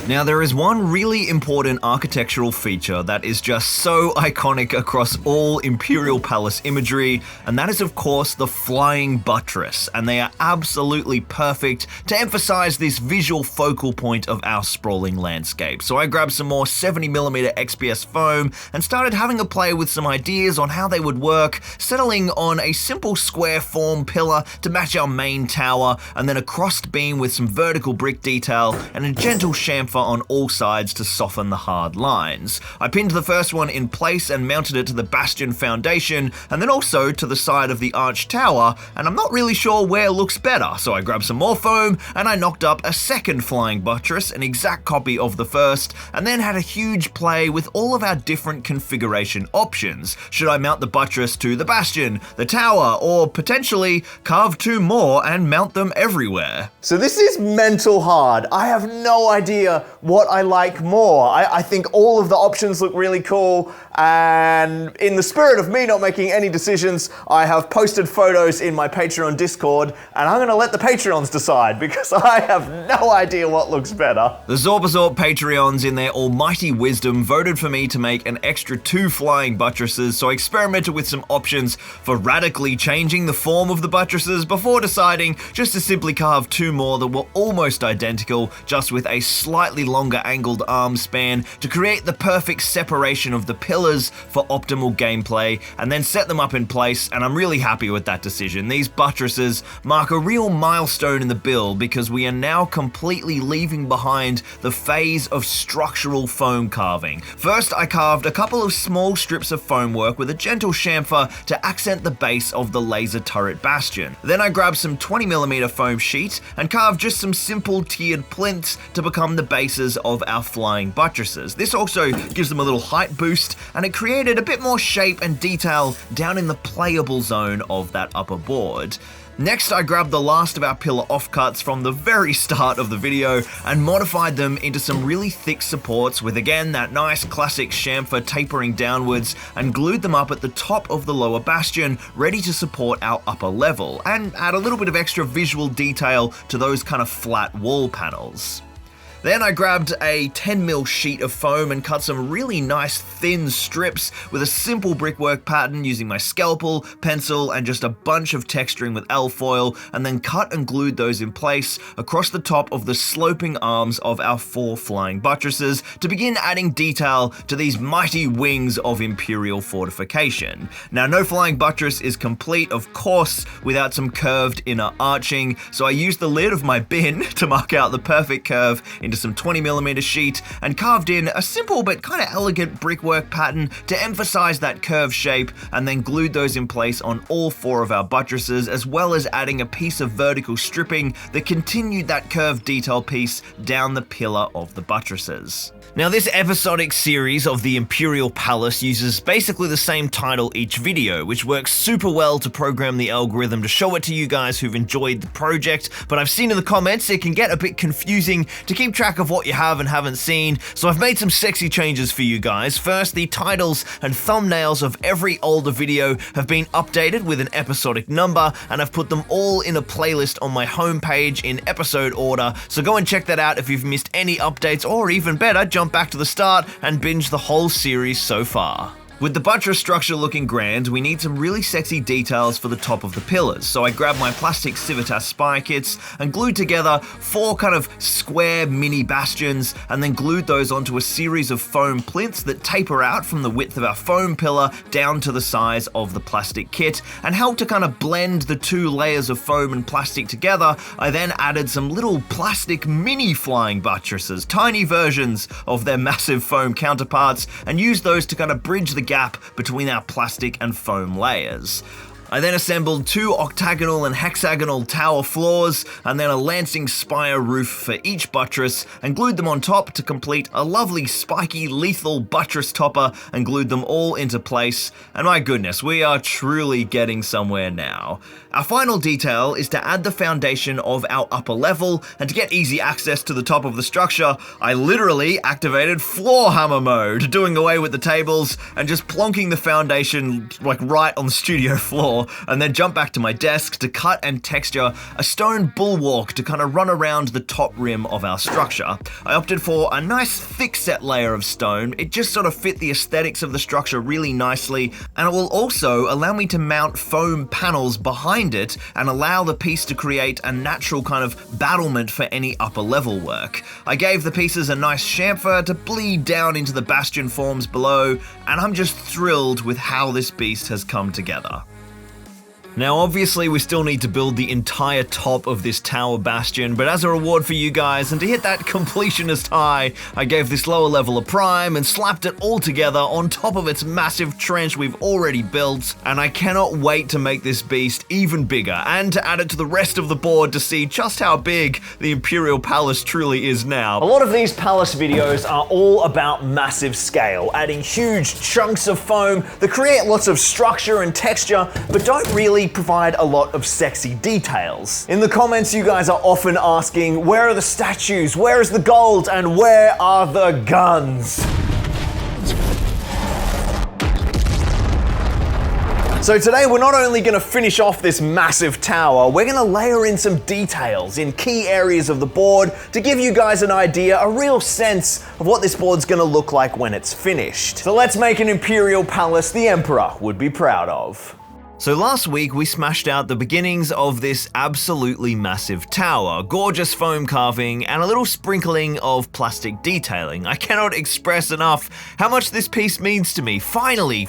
Speaker 2: Now, there is one really important architectural feature that is just so iconic across all Imperial Palace imagery, and that is of course the flying buttress, and they are absolutely perfect to emphasize this visual focal point of our sprawling landscape. So I grabbed some more 70mm XPS foam and started having a play with some ideas on how they would work, settling on a simple square form pillar to match our main tower, and then a crossed beam with some vertical brick detail and a gentle chamfer on all sides to soften the hard lines. I pinned the first one in place and mounted it to the bastion foundation, and then also to the side of the arch tower, and I'm not really sure where looks better, so I grabbed some more foam and I knocked up a second flying buttress, an exact copy of the first, and then had a huge play with all of our different configuration options. Should I mount the buttress to the bastion, the tower, or potentially carve two more and mount them everywhere?
Speaker 1: So this is mental hard. I have no idea what I like more. I think all of the options look really cool, and in the spirit of me not making any decisions, I have posted photos in my Patreon Discord, and I'm gonna let the Patreons decide because I have no idea what looks better.
Speaker 2: The Zorpazorp Patreons, in their almighty wisdom, voted for me to make an extra 2 flying buttresses, so I experimented with some options for radically changing the form of the buttresses before deciding just to simply carve 2 more that were almost identical, just with a slightly longer angled arm span to create the perfect separation of the pillars for optimal gameplay, and then set them up in place, and I'm really happy with that decision. These buttresses mark a real milestone in the build because we are now completely leaving behind the phase of structural foam carving. First, I carved a couple of small strips of foam work with a gentle chamfer to accent the base of the laser turret bastion. Then I grabbed some 20mm foam sheet and carved just some simple tiered plinths to become the bases of our flying buttresses. This also gives them a little height boost, and it created a bit more shape and detail down in the playable zone of that upper board. Next, I grabbed the last of our pillar offcuts from the very start of the video and modified them into some really thick supports with, again, that nice classic chamfer tapering downwards, and glued them up at the top of the lower bastion, ready to support our upper level, and add a little bit of extra visual detail to those kind of flat wall panels. Then I grabbed a 10mm sheet of foam and cut some really nice thin strips with a simple brickwork pattern using my scalpel, pencil, and just a bunch of texturing with alfoil, and then cut and glued those in place across the top of the sloping arms of our 4 flying buttresses to begin adding detail to these mighty wings of Imperial fortification. Now, no flying buttress is complete, of course, without some curved inner arching, so I used the lid of my bin to mark out the perfect curve into some 20mm sheet and carved in a simple but kind of elegant brickwork pattern to emphasize that curved shape, and then glued those in place on all 4 of our buttresses, as well as adding a piece of vertical stripping that continued that curved detail piece down the pillar of the buttresses. Now, this episodic series of the Imperial Palace uses basically the same title each video, which works super well to program the algorithm to show it to you guys who've enjoyed the project, but I've seen in the comments it can get a bit confusing to keep track of what you have and haven't seen, so I've made some sexy changes for you guys. First, the titles and thumbnails of every older video have been updated with an episodic number, and I've put them all in a playlist on my homepage in episode order, so go and check that out if you've missed any updates, or even better, jump back to the start and binge the whole series so far. With the buttress structure looking grand, we need some really sexy details for the top of the pillars, so I grabbed my plastic Civitas spire kits and glued together 4 kind of square mini bastions, and then glued those onto a series of foam plinths that taper out from the width of our foam pillar down to the size of the plastic kit, and help to kind of blend the 2 layers of foam and plastic together. I then added some little plastic mini flying buttresses, tiny versions of their massive foam counterparts, and used those to kind of bridge the gap between our plastic and foam layers. I then assembled 2 octagonal and hexagonal tower floors, and then a lancing spire roof for each buttress, and glued them on top to complete a lovely spiky lethal buttress topper, and glued them all into place, and my goodness, we are truly getting somewhere now. Our final detail is to add the foundation of our upper level, and to get easy access to the top of the structure, I literally activated floor hammer mode, doing away with the tables and just plonking the foundation like right on the studio floor, and then jump back to my desk to cut and texture a stone bulwark to kind of run around the top rim of our structure. I opted for a nice thick set layer of stone. It just sort of fit the aesthetics of the structure really nicely, and it will also allow me to mount foam panels behind it and allow the piece to create a natural kind of battlement for any upper level work. I gave the pieces a nice chamfer to bleed down into the bastion forms below, and I'm just thrilled with how this beast has come together. Now obviously we still need to build the entire top of this tower bastion, but as a reward for you guys and to hit that completionist high, I gave this lower level a prime and slapped it all together on top of its massive trench we've already built, and I cannot wait to make this beast even bigger and to add it to the rest of the board to see just how big the Imperial Palace truly is now.
Speaker 1: A lot of these palace videos are all about massive scale, adding huge chunks of foam that create lots of structure and texture, but don't really provide a lot of sexy details. In the comments, you guys are often asking, where are the statues, where is the gold, and where are the guns? So today we're not only going to finish off this massive tower, we're going to layer in some details in key areas of the board to give you guys an idea, a real sense of what this board's going to look like when it's finished. So let's make an Imperial Palace the Emperor would be proud of.
Speaker 2: So last week we smashed out the beginnings of this absolutely massive tower, gorgeous foam carving, and a little sprinkling of plastic detailing. I cannot express enough how much this piece means to me. Finally,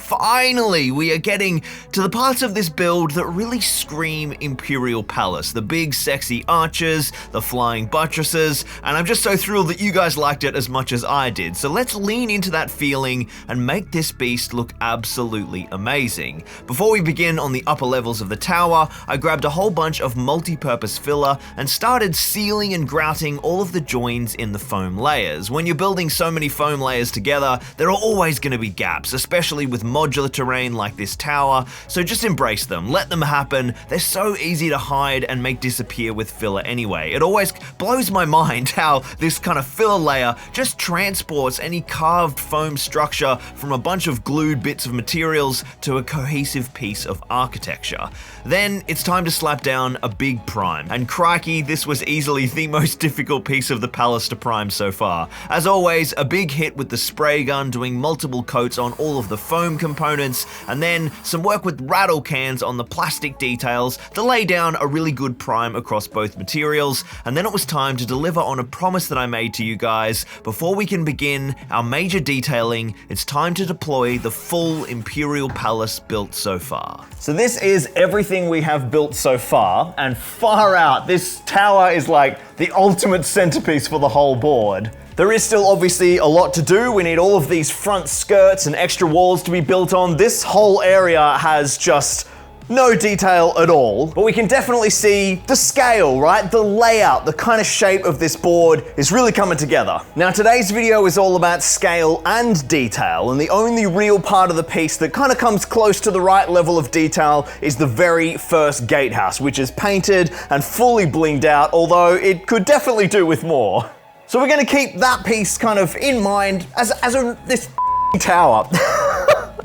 Speaker 2: we are getting to the parts of this build that really scream Imperial Palace. The big sexy arches, the flying buttresses, and I'm just so thrilled that you guys liked it as much as I did. So let's lean into that feeling and make this beast look absolutely amazing. Before we begin on the upper levels of the tower, I grabbed a whole bunch of multi-purpose filler and started sealing and grouting all of the joins in the foam layers. When you're building so many foam layers together, there are always going to be gaps, especially with modular terrain like this tower, so just embrace them, let them happen. They're so easy to hide and make disappear with filler anyway. It always blows my mind how this kind of filler layer just transports any carved foam structure from a bunch of glued bits of materials to a cohesive piece of architecture. Then it's time to slap down a big prime, and crikey, this was easily the most difficult piece of the palace to prime so far. As always, a big hit with the spray gun, doing multiple coats on all of the foam components, and then some work with rattle cans on the plastic details to lay down a really good prime across both materials, and then it was time to deliver on a promise that I made to you guys. Before we can begin our major detailing, it's time to deploy the full Imperial Palace built so far.
Speaker 1: So this is everything we have built so far, and far out, this tower is like the ultimate centerpiece for the whole board. There is still obviously a lot to do. We need all of these front skirts and extra walls to be built on. This whole area has just no detail at all, but we can definitely see the scale, right? The layout, the kind of shape of this board is really coming together. Now today's video is all about scale and detail, and the only real part of the piece that kind of comes close to the right level of detail is the very first gatehouse, which is painted and fully blinged out, although it could definitely do with more. So we're gonna keep that piece kind of in mind as this tower.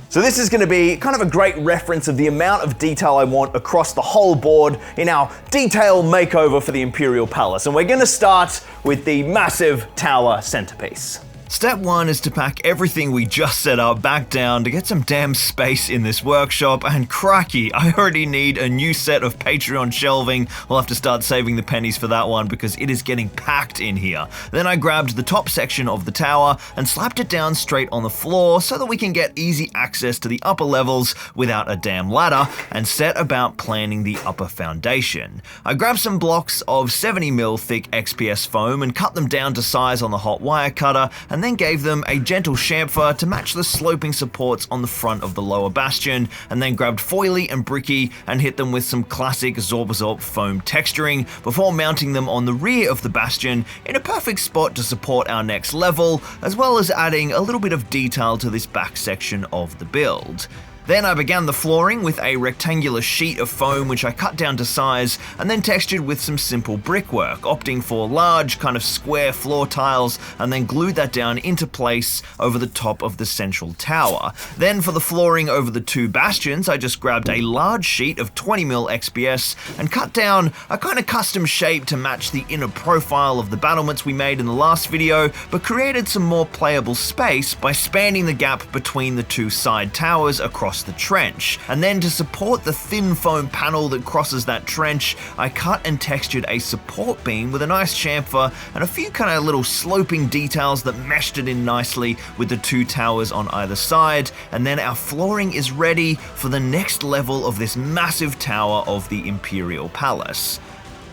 Speaker 1: So this is going to be kind of a great reference of the amount of detail I want across the whole board in our detail makeover for the Imperial Palace. And we're going to start with the massive tower centerpiece.
Speaker 2: Step 1 is to pack everything we just set up back down to get some damn space in this workshop, and crikey, I already need a new set of Patreon shelving. We'll have to start saving the pennies for that one because it is getting packed in here. Then I grabbed the top section of the tower and slapped it down straight on the floor so that we can get easy access to the upper levels without a damn ladder, and set about planning the upper foundation. I grabbed some blocks of 70mm thick XPS foam and cut them down to size on the hot wire cutter, and then gave them a gentle chamfer to match the sloping supports on the front of the lower bastion, and then grabbed foily and bricky and hit them with some classic Zorpazorp foam texturing before mounting them on the rear of the bastion in a perfect spot to support our next level, as well as adding a little bit of detail to this back section of the build. Then I began the flooring with a rectangular sheet of foam which I cut down to size and then textured with some simple brickwork, opting for large kind of square floor tiles and then glued that down into place over the top of the central tower. Then for the flooring over the two bastions, I just grabbed a large sheet of 20mm XPS and cut down a kind of custom shape to match the inner profile of the battlements we made in the last video, but created some more playable space by spanning the gap between the two side towers across the trench. And then to support the thin foam panel that crosses that trench, I cut and textured a support beam with a nice chamfer and a few kind of little sloping details that meshed it in nicely with the two towers on either side. And then our flooring is ready for the next level of this massive tower of the Imperial Palace.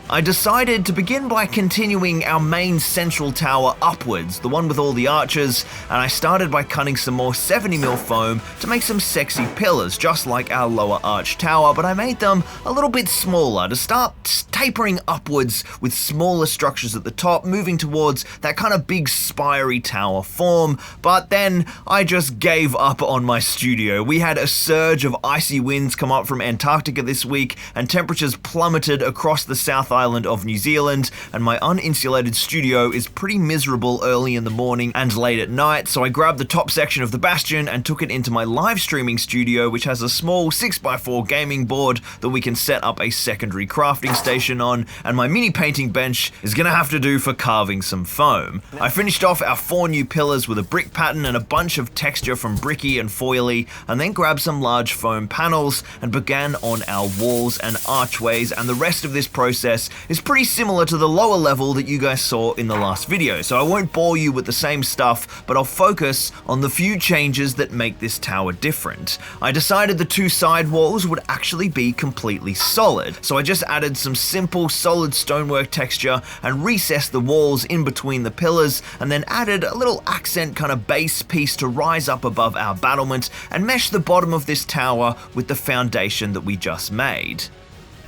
Speaker 2: I decided to begin by continuing our main central tower upwards, the one with all the arches, and I started by cutting some more 70mm foam to make some sexy pillars, just like our lower arch tower, but I made them a little bit smaller to start tapering upwards with smaller structures at the top, moving towards that kind of big spirey tower form. But then I just gave up on my studio. We had a surge of icy winds come up from Antarctica this week, and temperatures plummeted across the South Island of New Zealand, and my uninsulated studio is pretty miserable early in the morning and late at night, so I grabbed the top section of the bastion and took it into my live streaming studio, which has a small 6x4 gaming board that we can set up a secondary crafting station on, and my mini painting bench is gonna have to do for carving some foam. I finished off our 4 new pillars with a brick pattern and a bunch of texture from bricky and foily, and then grabbed some large foam panels and began on our walls and archways, and the rest of this process is pretty similar to the lower level that you guys saw in the last video, so I won't bore you with the same stuff, but I'll focus on the few changes that make this tower different. I decided the two side walls would actually be completely solid, so I just added some simple solid stonework texture and recessed the walls in between the pillars, and then added a little accent kind of base piece to rise up above our battlement and mesh the bottom of this tower with the foundation that we just made.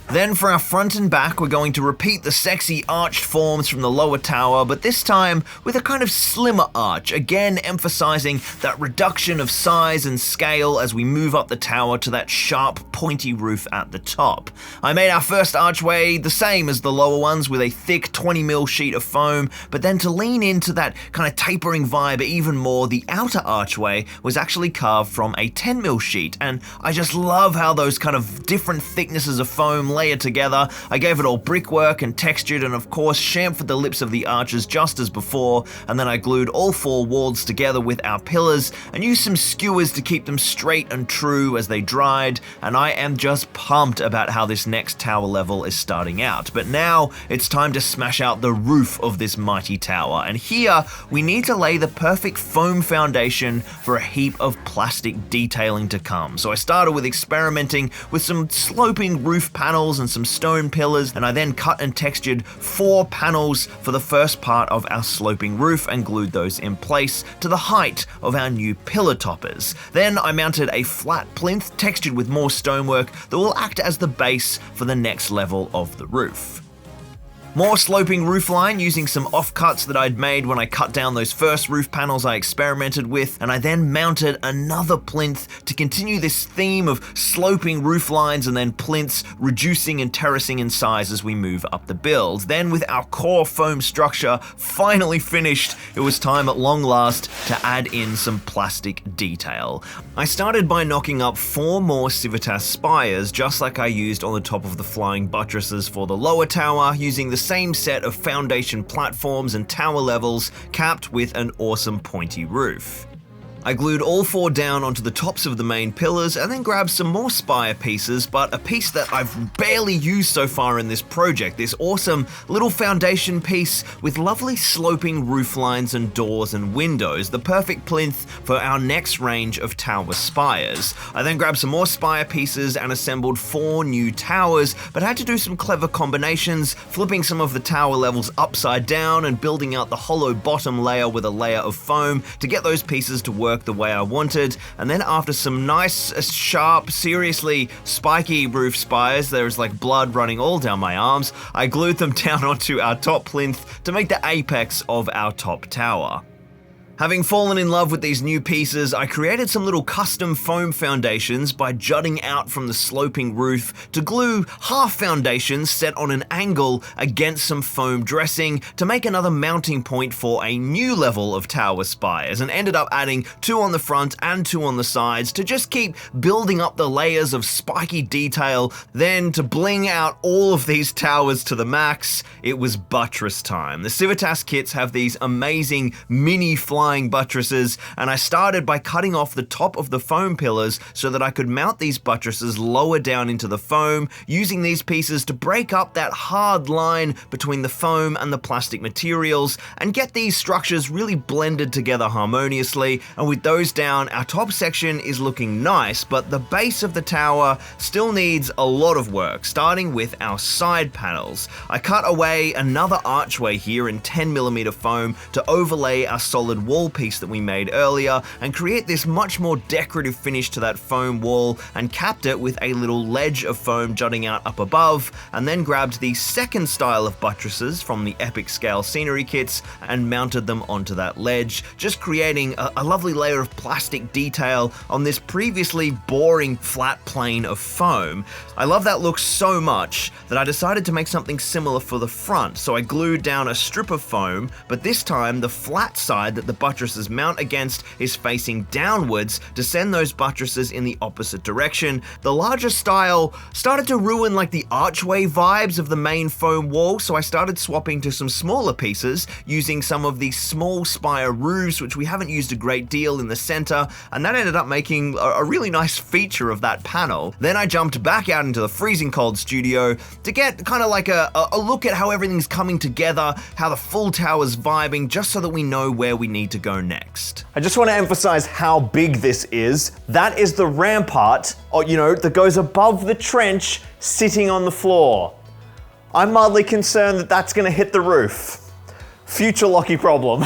Speaker 2: Then for our front and back, we're going to repeat the sexy arched forms from the lower tower, but this time with a kind of slimmer arch, again emphasizing that reduction of size and scale as we move up the tower to that sharp, pointy roof at the top. I made our first archway the same as the lower ones with a thick 20mm sheet of foam, but then to lean into that kind of tapering vibe even more, the outer archway was actually carved from a 10mm sheet, and I just love how those kind of different thicknesses of foam layered together. I gave it all brickwork and textured, and of course chamfered the lips of the arches just as before, and then I glued all 4 walls together with our pillars and used some skewers to keep them straight and true as they dried, and I am just pumped about how this next tower level is starting out. But now it's time to smash out the roof of this mighty tower, and here we need to lay the perfect foam foundation for a heap of plastic detailing to come. So I started with experimenting with some sloping roof panels and some stone pillars, and I then cut and textured 4 panels for the first part of our sloping roof and glued those in place to the height of our new pillar toppers. Then I mounted a flat plinth textured with more stonework that will act as the base for the next level of the roof. More sloping roofline using some offcuts that I'd made when I cut down those first roof panels I experimented with, and I then mounted another plinth to continue this theme of sloping rooflines and then plinths reducing and terracing in size as we move up the build. Then with our core foam structure finally finished, it was time at long last to add in some plastic detail. I started by knocking up 4 more Civitas spires, just like I used on the top of the flying buttresses for the lower tower, using the same set of foundation platforms and tower levels capped with an awesome pointy roof. I glued all 4 down onto the tops of the main pillars and then grabbed some more spire pieces, but a piece that I've barely used so far in this project, this awesome little foundation piece with lovely sloping roof lines and doors and windows, the perfect plinth for our next range of tower spires. I then grabbed some more spire pieces and assembled 4 new towers, but had to do some clever combinations, flipping some of the tower levels upside down and building out the hollow bottom layer with a layer of foam to get those pieces to work the way I wanted. And then after some nice, sharp, seriously spiky roof spires, there's like blood running all down my arms, I glued them down onto our top plinth to make the apex of our top tower. Having fallen in love with these new pieces, I created some little custom foam foundations by jutting out from the sloping roof to glue half foundations set on an angle against some foam dressing to make another mounting point for a new level of tower spires, and ended up adding 2 on the front and 2 on the sides to just keep building up the layers of spiky detail. Then to bling out all of these towers to the max, it was buttress time. The Civitas kits have these amazing mini flying buttresses, and I started by cutting off the top of the foam pillars so that I could mount these buttresses lower down into the foam, using these pieces to break up that hard line between the foam and the plastic materials and get these structures really blended together harmoniously. And with those down, our top section is looking nice, but the base of the tower still needs a lot of work, starting with our side panels. I cut away another archway here in 10mm foam to overlay our solid wall piece that we made earlier and create this much more decorative finish to that foam wall, and capped it with a little ledge of foam jutting out up above, and then grabbed the second style of buttresses from the epic scale scenery kits and mounted them onto that ledge, just creating a lovely layer of plastic detail on this previously boring flat plane of foam. I love that look so much that I decided to make something similar for the front, so I glued down a strip of foam, but this time the flat side that the buttresses mount against is facing downwards to send those buttresses in the opposite direction. The larger style started to ruin like the archway vibes of the main foam wall, so I started swapping to some smaller pieces, using some of the small spire roofs, which we haven't used a great deal, in the center, and that ended up making a really nice feature of that panel. Then I jumped back out into the freezing cold studio to get kind of like a look at how everything's coming together, how the full tower's vibing, just so that we know where we need to go next.
Speaker 1: I just want to emphasize how big this is. That is the rampart, that goes above the trench sitting on the floor. I'm mildly concerned that that's going to hit the roof. Future Lockie problem.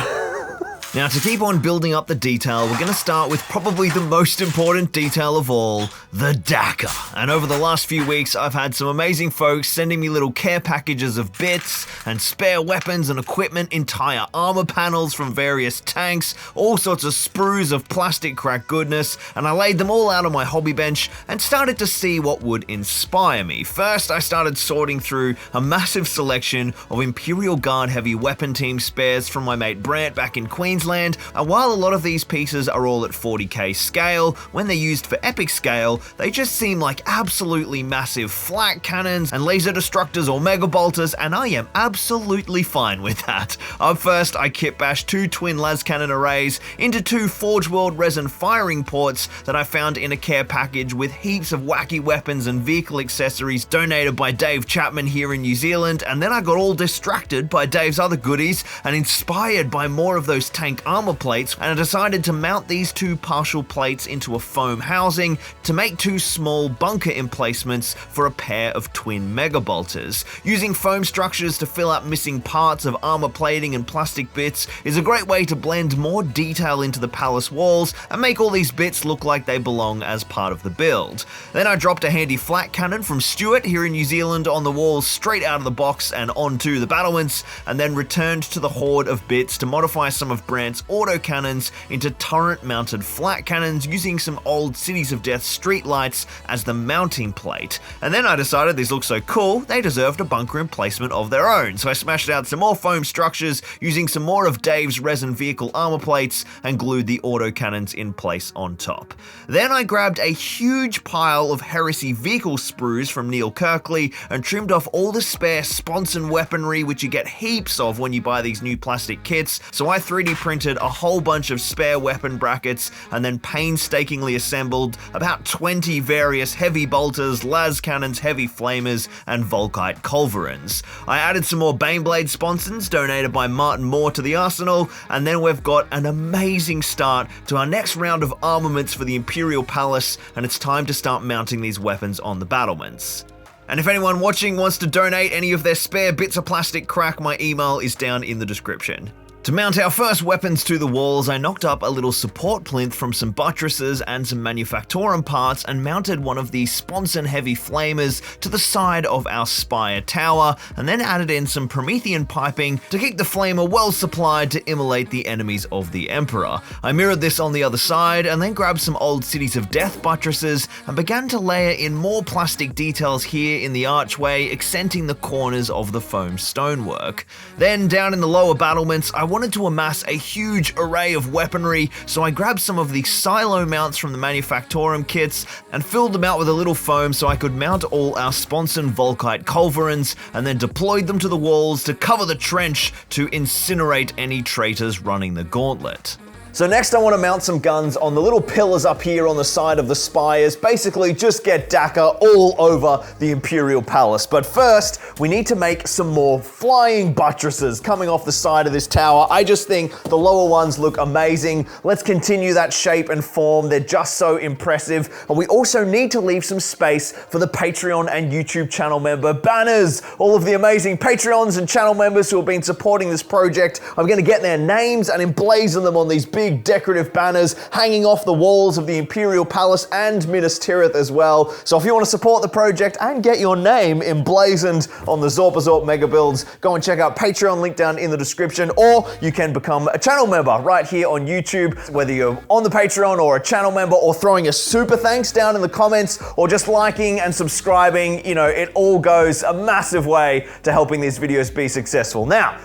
Speaker 2: Now, to keep on building up the detail, we're going to start with probably the most important detail of all, the Dakka. And over the last few weeks, I've had some amazing folks sending me little care packages of bits and spare weapons and equipment, entire armor panels from various tanks, all sorts of sprues of plastic crack goodness, and I laid them all out on my hobby bench and started to see what would inspire me. First, I started sorting through a massive selection of Imperial Guard heavy weapon team spares from my mate Brant back in Queensland. And while a lot of these pieces are all at 40k scale, when they're used for epic scale, they just seem like absolutely massive flak cannons and laser destructors or mega bolters, and I am absolutely fine with that. Up first, I kit bashed 2 twin las cannon arrays into 2 Forge World resin firing ports that I found in a care package with heaps of wacky weapons and vehicle accessories donated by Dave Chapman here in New Zealand, and then I got all distracted by Dave's other goodies and inspired by more of those tank armor plates, and I decided to mount these 2 partial plates into a foam housing to make 2 small bunker emplacements for a pair of twin mega bolters. Using foam structures to fill up missing parts of armor plating and plastic bits is a great way to blend more detail into the palace walls and make all these bits look like they belong as part of the build. Then I dropped a handy flat cannon from Stuart here in New Zealand on the walls straight out of the box and onto the battlements, and then returned to the horde of bits to modify some of Brant's autocannons into turret-mounted flat cannons using some old Cities of Death streetlights as the mounting plate. And then I decided these look so cool, they deserved a bunker emplacement of their own, so I smashed out some more foam structures using some more of Dave's resin vehicle armor plates and glued the autocannons in place on top. Then I grabbed a huge pile of Heresy vehicle sprues from Neil Kirkley and trimmed off all the spare sponson weaponry, which you get heaps of when you buy these new plastic kits, so I 3D printed printed a whole bunch of spare weapon brackets and then painstakingly assembled about 20 various heavy bolters, las cannons, heavy flamers, and volkite culverins. I added some more Baneblade sponsons donated by Martin Moore to the arsenal, and then we've got an amazing start to our next round of armaments for the Imperial Palace, and it's time to start mounting these weapons on the battlements. And if anyone watching wants to donate any of their spare bits of plastic crack, my email is down in the description. To mount our first weapons to the walls, I knocked up a little support plinth from some buttresses and some manufactorum parts and mounted one of the sponson heavy flamers to the side of our spire tower, and then added in some Promethean piping to keep the flamer well supplied to immolate the enemies of the Emperor. I mirrored this on the other side and then grabbed some old Cities of Death buttresses and began to layer in more plastic details here in the archway, accenting the corners of the foam stonework. Then down in the lower battlements, I wanted to amass a huge array of weaponry, so I grabbed some of the silo mounts from the manufactorum kits and filled them out with a little foam so I could mount all our sponson volkite culverins, and then deployed them to the walls to cover the trench to incinerate any traitors running the gauntlet.
Speaker 1: So next I want to mount some guns on the little pillars up here on the side of the spires, basically just get Dakar all over the Imperial Palace. But first, we need to make some more flying buttresses coming off the side of this tower. I just think the lower ones look amazing. Let's continue that shape and form. They're just so impressive. And we also need to leave some space for the Patreon and YouTube channel member banners. All of the amazing Patreons and channel members who have been supporting this project, I'm going to get their names and emblazon them on these big decorative banners hanging off the walls of the Imperial Palace and Minas Tirith as well. So if you want to support the project and get your name emblazoned on the Zorpazorp mega builds, go and check out Patreon, link down in the description, or you can become a channel member right here on YouTube, whether you're on the Patreon or a channel member, or throwing a super thanks down in the comments, or just liking and subscribing. You know, it all goes a massive way to helping these videos be successful. Now,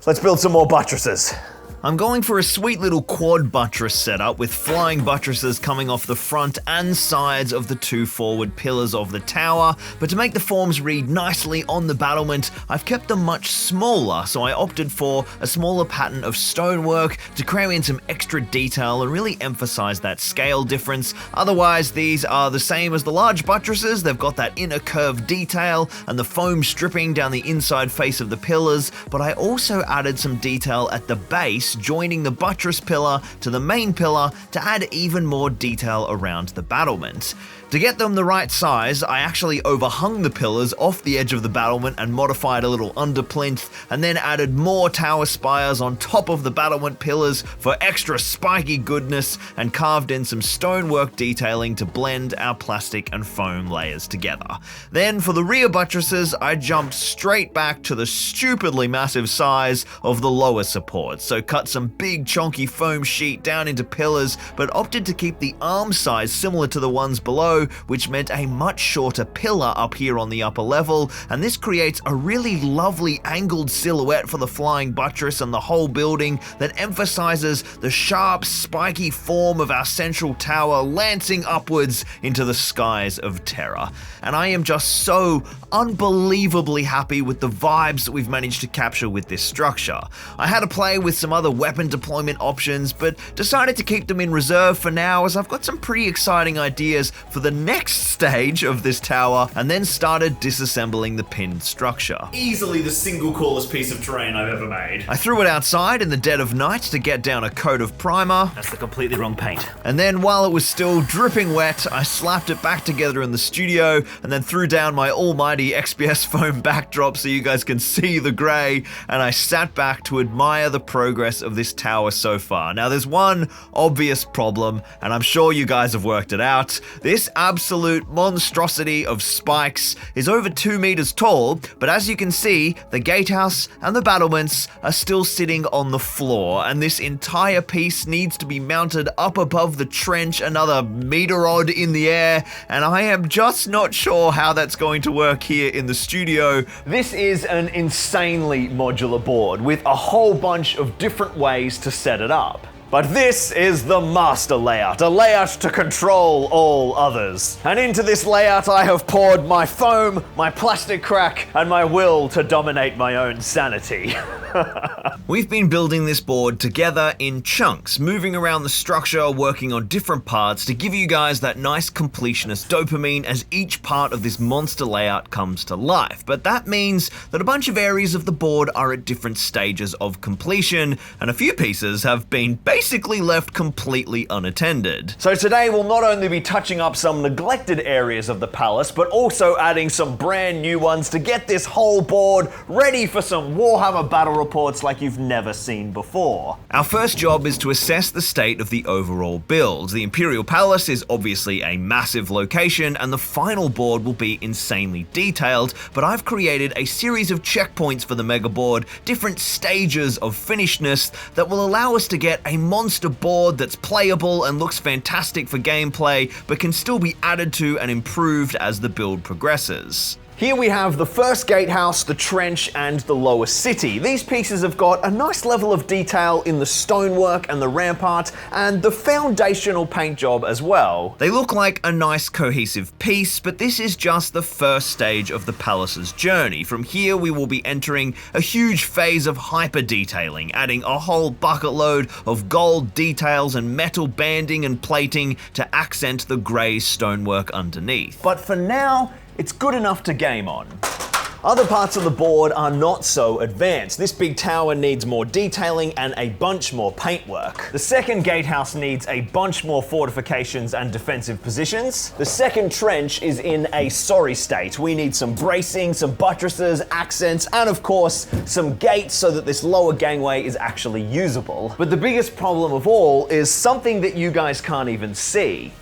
Speaker 1: let's build some more buttresses.
Speaker 2: I'm going for a sweet little quad buttress setup with flying buttresses coming off the front and sides of the two forward pillars of the tower, but to make the forms read nicely on the battlement, I've kept them much smaller, so I opted for a smaller pattern of stonework to cram in some extra detail and really emphasize that scale difference. Otherwise, these are the same as the large buttresses. They've got that inner curved detail and the foam stripping down the inside face of the pillars, but I also added some detail at the base, joining the buttress pillar to the main pillar to add even more detail around the battlement. To get them the right size, I actually overhung the pillars off the edge of the battlement and modified a little underplinth, and then added more tower spires on top of the battlement pillars for extra spiky goodness, and carved in some stonework detailing to blend our plastic and foam layers together. Then for the rear buttresses, I jumped straight back to the stupidly massive size of the lower supports, so cut some big chonky foam sheet down into pillars, but opted to keep the arm size similar to the ones below, which meant a much shorter pillar up here on the upper level, and this creates a really lovely angled silhouette for the flying buttress and the whole building that emphasizes the sharp, spiky form of our central tower lancing upwards into the skies of Terra. And I am just so unbelievably happy with the vibes that we've managed to capture with this structure. I had to play with some other weapon deployment options, but decided to keep them in reserve for now, as I've got some pretty exciting ideas for the next stage of this tower, and then started disassembling the pinned structure.
Speaker 5: Easily the single coolest piece of terrain I've ever made.
Speaker 2: I threw it outside in the dead of night to get down a coat of primer.
Speaker 5: That's the completely wrong paint.
Speaker 2: And then while it was still dripping wet, I slapped it back together in the studio, and then threw down my almighty XPS foam backdrop so you guys can see the grey, and I sat back to admire the progress of this tower so far. Now there's one obvious problem, and I'm sure you guys have worked it out. This absolute monstrosity of spikes is over 2 meters tall, but as you can see, the gatehouse and the battlements are still sitting on the floor, and this entire piece needs to be mounted up above the trench another meter odd in the air, and I am just not sure how that's going to work here in the studio.
Speaker 1: This is an insanely modular board with a whole bunch of different ways to set it up. But this is the master layout, a layout to control all others. And into this layout I have poured my foam, my plastic crack, and my will to dominate my own sanity.
Speaker 2: We've been building this board together in chunks, moving around the structure, working on different parts to give you guys that nice completionist dopamine as each part of this monster layout comes to life. But that means that a bunch of areas of the board are at different stages of completion, and a few pieces have been basically left completely unattended.
Speaker 1: So today we'll not only be touching up some neglected areas of the palace, but also adding some brand new ones to get this whole board ready for some Warhammer battle reports like you've never seen before.
Speaker 2: Our first job is to assess the state of the overall build. The Imperial Palace is obviously a massive location, and the final board will be insanely detailed, but I've created a series of checkpoints for the mega board, different stages of finishedness that will allow us to get a monster board that's playable and looks fantastic for gameplay, but can still be added to and improved as the build progresses.
Speaker 1: Here we have the first gatehouse, the trench, and the lower city. These pieces have got a nice level of detail in the stonework and the rampart, and the foundational paint job as well.
Speaker 2: They look like a nice cohesive piece, but this is just the first stage of the palace's journey. From here we will be entering a huge phase of hyper detailing, adding a whole bucket load of gold details and metal banding and plating to accent the grey stonework underneath.
Speaker 1: But for now, it's good enough to game on. Other parts of the board are not so advanced. This big tower needs more detailing and a bunch more paintwork. The second gatehouse needs a bunch more fortifications and defensive positions. The second trench is in a sorry state. We need some bracing, some buttresses, accents, and of course, some gates so that this lower gangway is actually usable. But the biggest problem of all is something that you guys can't even see.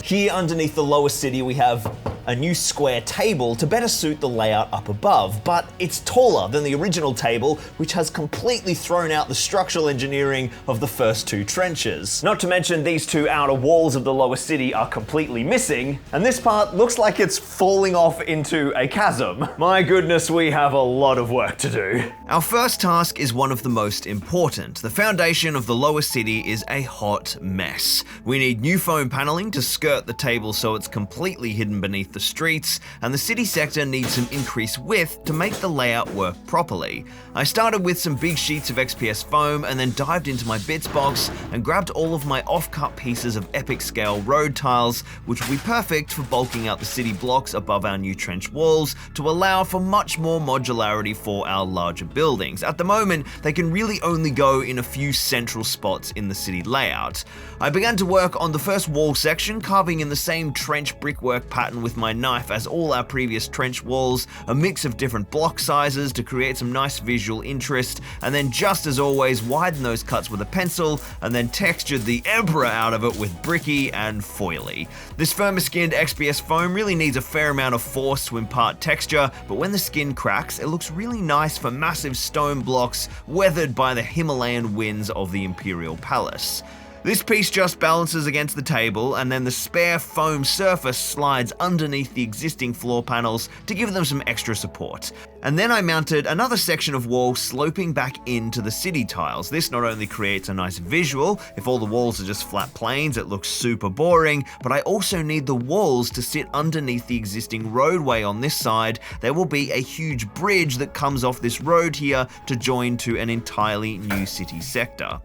Speaker 1: Here underneath the lower city we have a new square table to better suit the layout up above, but it's taller than the original table, which has completely thrown out the structural engineering of the first two trenches. Not to mention these two outer walls of the lower city are completely missing, and this part looks like it's falling off into a chasm. My goodness, we have a lot of work to do.
Speaker 2: Our first task is one of the most important. The foundation of the lower city is a hot mess. We need new foam paneling to skirt the table so it's completely hidden beneath the streets, and the city sector needs some increased width to make the layout work properly. I started with some big sheets of XPS foam and then dived into my bits box and grabbed all of my off-cut pieces of epic scale road tiles, which will be perfect for bulking out the city blocks above our new trench walls to allow for much more modularity for our larger buildings. At the moment, they can really only go in a few central spots in the city layout. I began to work on the first wall section, carving in the same trench brickwork pattern with my knife as all our previous trench walls, a mix of different block sizes to create some nice visual interest, and then just as always widen those cuts with a pencil and then textured the emperor out of it with bricky and foily. This firmer skinned XPS foam really needs a fair amount of force to impart texture, but when the skin cracks it looks really nice for massive stone blocks weathered by the Himalayan winds of the Imperial Palace. This piece just balances against the table, and then the spare foam surface slides underneath the existing floor panels to give them some extra support. And then I mounted another section of wall sloping back into the city tiles. This not only creates a nice visual, if all the walls are just flat planes it looks super boring, but I also need the walls to sit underneath the existing roadway on this side. There will be a huge bridge that comes off this road here to join to an entirely new city sector.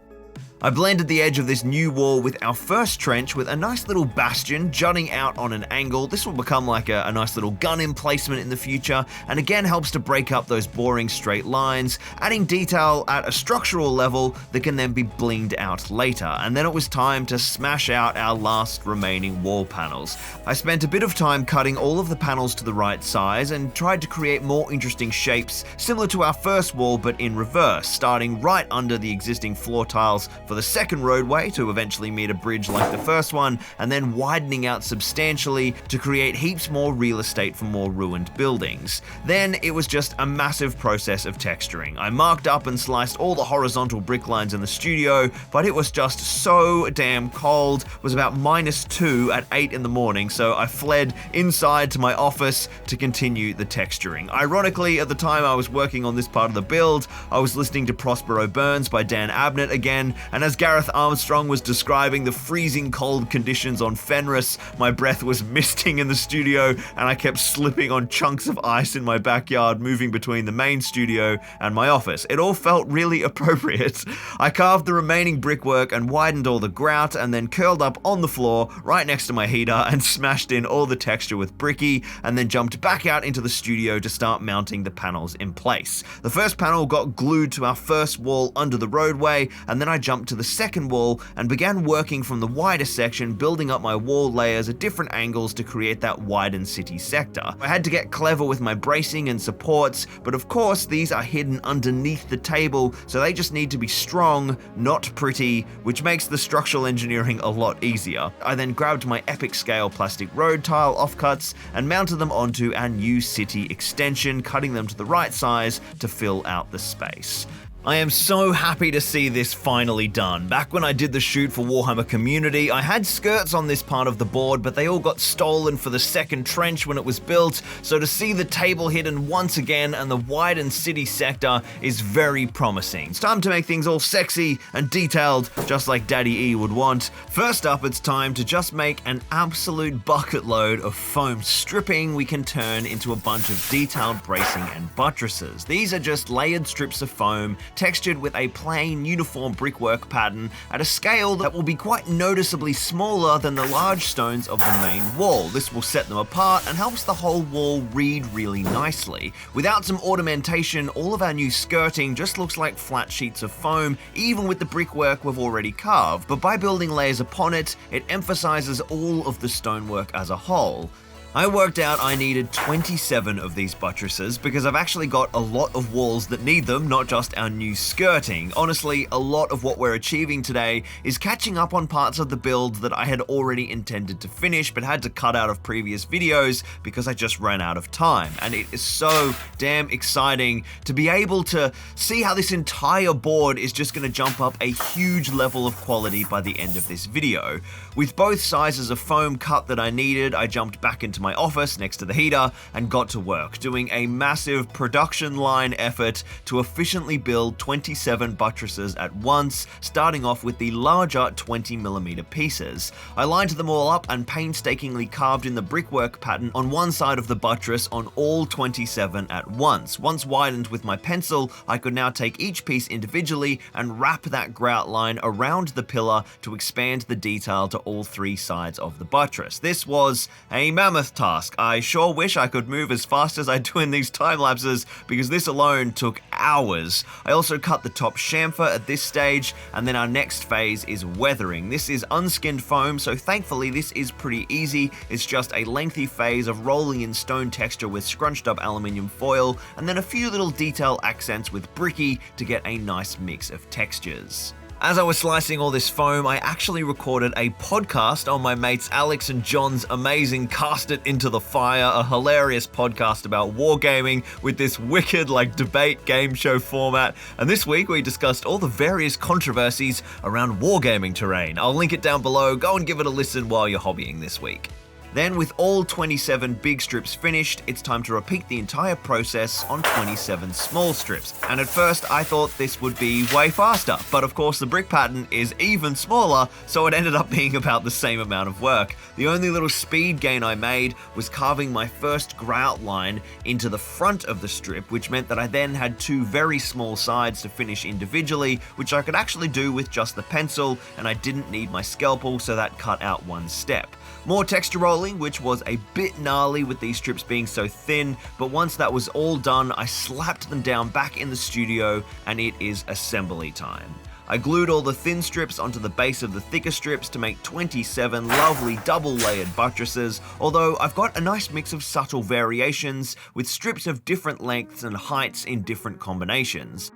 Speaker 2: I blended the edge of this new wall with our first trench with a nice little bastion jutting out on an angle. This will become like a nice little gun emplacement in the future, and again helps to break up those boring straight lines, adding detail at a structural level that can then be blinged out later. And then it was time to smash out our last remaining wall panels. I spent a bit of time cutting all of the panels to the right size and tried to create more interesting shapes similar to our first wall but in reverse, starting right under the existing floor tiles for the second roadway to eventually meet a bridge like the first one, and then widening out substantially to create heaps more real estate for more ruined buildings. Then it was just a massive process of texturing. I marked up and sliced all the horizontal brick lines in the studio, but it was just so damn cold. It was about -2 at 8 in the morning, so I fled inside to my office to continue the texturing. Ironically, at the time I was working on this part of the build, I was listening to Prospero Burns by Dan Abnett again, And as Gareth Armstrong was describing the freezing cold conditions on Fenris, my breath was misting in the studio and I kept slipping on chunks of ice in my backyard, moving between the main studio and my office. It all felt really appropriate. I carved the remaining brickwork and widened all the grout, and then curled up on the floor right next to my heater and smashed in all the texture with bricky, and then jumped back out into the studio to start mounting the panels in place. The first panel got glued to our first wall under the roadway, and then I jumped to the second wall and began working from the wider section, building up my wall layers at different angles to create that widened city sector. I had to get clever with my bracing and supports, but of course these are hidden underneath the table, so they just need to be strong, not pretty, which makes the structural engineering a lot easier. I then grabbed my epic scale plastic road tile offcuts and mounted them onto our new city extension, cutting them to the right size to fill out the space. I am so happy to see this finally done. Back when I did the shoot for Warhammer Community, I had skirts on this part of the board, but they all got stolen for the second trench when it was built, so to see the table hidden once again and the widened city sector is very promising. It's time to make things all sexy and detailed, just like Daddy E would want. First up, it's time to just make an absolute bucket load of foam stripping we can turn into a bunch of detailed bracing and buttresses. These are just layered strips of foam textured with a plain, uniform brickwork pattern at a scale that will be quite noticeably smaller than the large stones of the main wall. This will set them apart and helps the whole wall read really nicely. Without some ornamentation, all of our new skirting just looks like flat sheets of foam, even with the brickwork we've already carved, but by building layers upon it, it emphasizes all of the stonework as a whole. I worked out I needed 27 of these buttresses because I've actually got a lot of walls that need them, not just our new skirting. Honestly, a lot of what we're achieving today is catching up on parts of the build that I had already intended to finish but had to cut out of previous videos because I just ran out of time. And it is so damn exciting to be able to see how this entire board is just going to jump up a huge level of quality by the end of this video. With both sizes of foam cut that I needed, I jumped back into my office next to the heater and got to work, doing a massive production line effort to efficiently build 27 buttresses at once, starting off with the larger 20mm pieces. I lined them all up and painstakingly carved in the brickwork pattern on one side of the buttress on all 27 at once. Once widened with my pencil, I could now take each piece individually and wrap that grout line around the pillar to expand the detail to all three sides of the buttress. This was a mammoth task. I sure wish I could move as fast as I do in these time lapses because this alone took hours. I also cut the top chamfer at this stage, and then our next phase is weathering. This is unskinned foam, so thankfully this is pretty easy. It's just a lengthy phase of rolling in stone texture with scrunched up aluminium foil, and then a few little detail accents with bricky to get a nice mix of textures. As I was slicing all this foam, I actually recorded a podcast on my mates Alex and John's amazing Cast It Into the Fire, a hilarious podcast about wargaming with this wicked debate game show format. And this week we discussed all the various controversies around wargaming terrain. I'll link it down below, go and give it a listen while you're hobbying this week. Then with all 27 big strips finished, it's time to repeat the entire process on 27 small strips. And at first I thought this would be way faster, but of course the brick pattern is even smaller, so it ended up being about the same amount of work. The only little speed gain I made was carving my first grout line into the front of the strip, which meant that I then had two very small sides to finish individually, which I could actually do with just the pencil, and I didn't need my scalpel, so that cut out one step. More texture rolling, which was a bit gnarly with these strips being so thin, but once that was all done, I slapped them down back in the studio and it is assembly time. I glued all the thin strips onto the base of the thicker strips to make 27 lovely double-layered buttresses, although I've got a nice mix of subtle variations with strips of different lengths and heights in different combinations.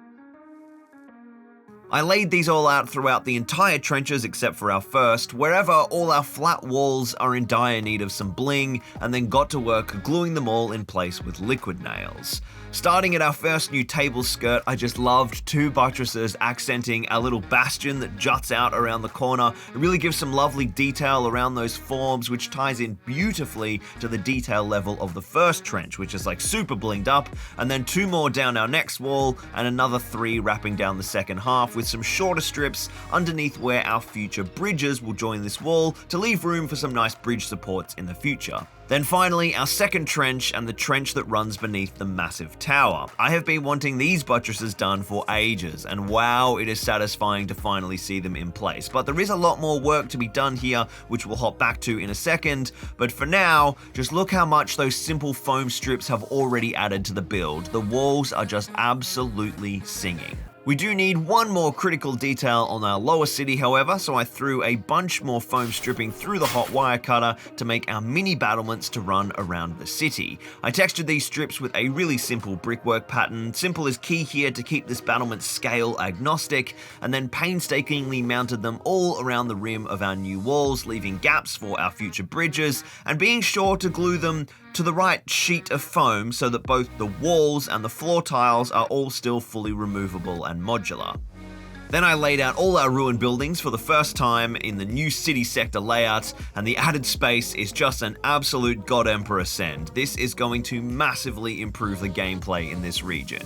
Speaker 2: I laid these all out throughout the entire trenches except for our first, wherever all our flat walls are in dire need of some bling, and then got to work gluing them all in place with liquid nails. Starting at our first new table skirt, I just loved two buttresses accenting our little bastion that juts out around the corner. It really gives some lovely detail around those forms, which ties in beautifully to the detail level of the first trench, which is super blinged up, and then two more down our next wall, and another three wrapping down the second half, with some shorter strips underneath where our future bridges will join this wall to leave room for some nice bridge supports in the future. Then finally, our second trench and the trench that runs beneath the massive tower. I have been wanting these buttresses done for ages, and wow, it is satisfying to finally see them in place. But there is a lot more work to be done here, which we'll hop back to in a second. But for now, just look how much those simple foam strips have already added to the build. The walls are just absolutely singing. We do need one more critical detail on our lower city, however, so I threw a bunch more foam stripping through the hot wire cutter to make our mini battlements to run around the city. I textured these strips with a really simple brickwork pattern. Simple is key here to keep this battlement scale agnostic, and then painstakingly mounted them all around the rim of our new walls, leaving gaps for our future bridges, and being sure to glue them to the right sheet of foam so that both the walls and the floor tiles are all still fully removable and modular. Then I laid out all our ruined buildings for the first time in the new city sector layout, and the added space is just an absolute God Emperor send. This is going to massively improve the gameplay in this region.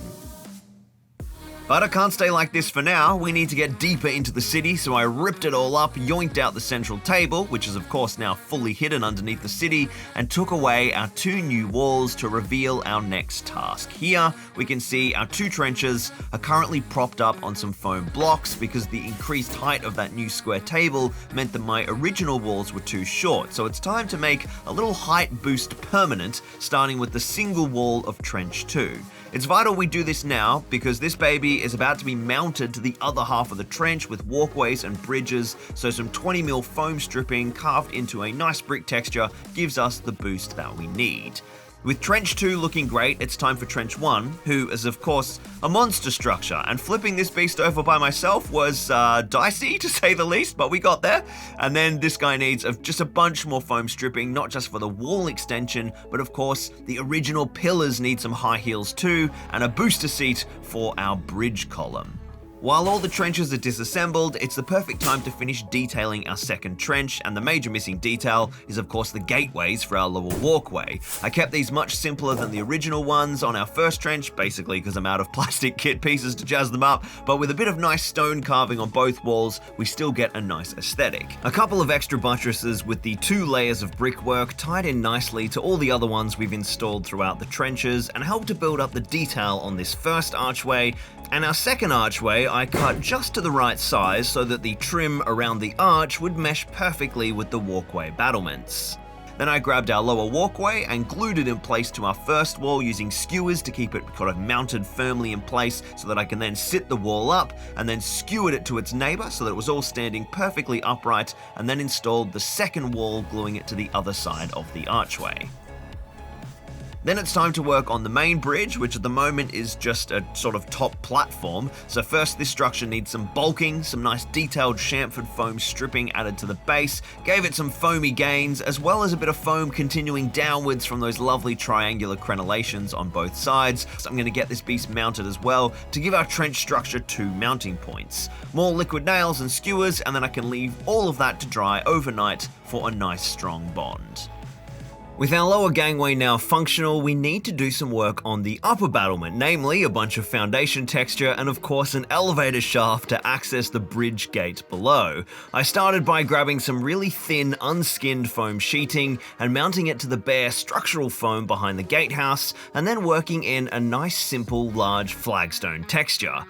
Speaker 2: But I can't stay like this for now. We need to get deeper into the city, so I ripped it all up, yoinked out the central table, which is of course now fully hidden underneath the city, and took away our two new walls to reveal our next task. Here, we can see our two trenches are currently propped up on some foam blocks because the increased height of that new square table meant that my original walls were too short, so it's time to make a little height boost permanent, starting with the single wall of Trench 2. It's vital we do this now because this baby is about to be mounted to the other half of the trench with walkways and bridges, so some 20mm foam stripping carved into a nice brick texture gives us the boost that we need. With Trench 2 looking great, it's time for Trench 1, who is of course a monster structure, and flipping this beast over by myself was dicey to say the least, but we got there. And then this guy needs just a bunch more foam stripping, not just for the wall extension, but of course the original pillars need some high heels too, and a booster seat for our bridge column. While all the trenches are disassembled, it's the perfect time to finish detailing our second trench, and the major missing detail is of course the gateways for our lower walkway. I kept these much simpler than the original ones on our first trench, basically because I'm out of plastic kit pieces to jazz them up, but with a bit of nice stone carving on both walls, we still get a nice aesthetic. A couple of extra buttresses with the 2 layers of brickwork tied in nicely to all the other ones we've installed throughout the trenches and help to build up the detail on this first archway. And our second archway I cut just to the right size so that the trim around the arch would mesh perfectly with the walkway battlements. Then I grabbed our lower walkway and glued it in place to our first wall using skewers to keep it kind of mounted firmly in place so that I can then sit the wall up, and then skewered it to its neighbor so that it was all standing perfectly upright, and then installed the second wall, gluing it to the other side of the archway. Then it's time to work on the main bridge, which at the moment is just a sort of top platform. So first, this structure needs some bulking, some nice detailed chamfered foam stripping added to the base, gave it some foamy gains, as well as a bit of foam continuing downwards from those lovely triangular crenellations on both sides. So I'm going to get this beast mounted as well to give our trench structure 2 mounting points. More liquid nails and skewers, and then I can leave all of that to dry overnight for a nice strong bond. With our lower gangway now functional, we need to do some work on the upper battlement, namely a bunch of foundation texture and of course an elevator shaft to access the bridge gate below. I started by grabbing some really thin, unskinned foam sheeting and mounting it to the bare structural foam behind the gatehouse, and then working in a nice simple large flagstone texture.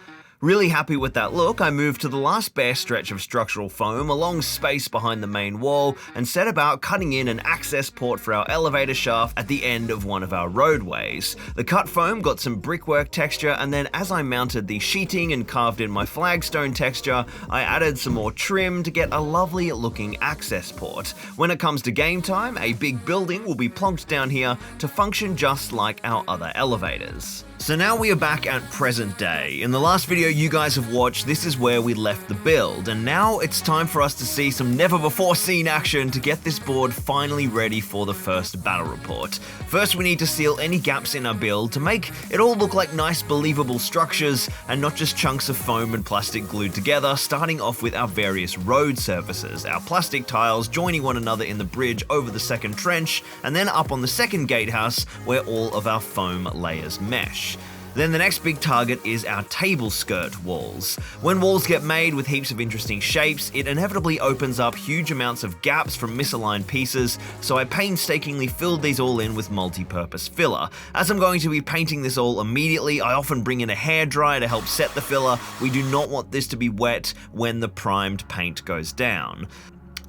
Speaker 2: Really happy with that look, I moved to the last bare stretch of structural foam along space behind the main wall and set about cutting in an access port for our elevator shaft at the end of one of our roadways. The cut foam got some brickwork texture, and then as I mounted the sheeting and carved in my flagstone texture, I added some more trim to get a lovely looking access port. When it comes to game time, a big building will be plonked down here to function just like our other elevators. So now we are back at present day. In the last video you guys have watched, this is where we left the build, and now it's time for us to see some never before seen action to get this board finally ready for the first battle report. First, we need to seal any gaps in our build to make it all look like nice believable structures and not just chunks of foam and plastic glued together, starting off with our various road surfaces, our plastic tiles joining one another in the bridge over the second trench, and then up on the second gatehouse where all of our foam layers mesh. Then the next big target is our table skirt walls. When walls get made with heaps of interesting shapes, it inevitably opens up huge amounts of gaps from misaligned pieces, so I painstakingly filled these all in with multi-purpose filler. As I'm going to be painting this all immediately, I often bring in a hairdryer to help set the filler. We do not want this to be wet when the primed paint goes down.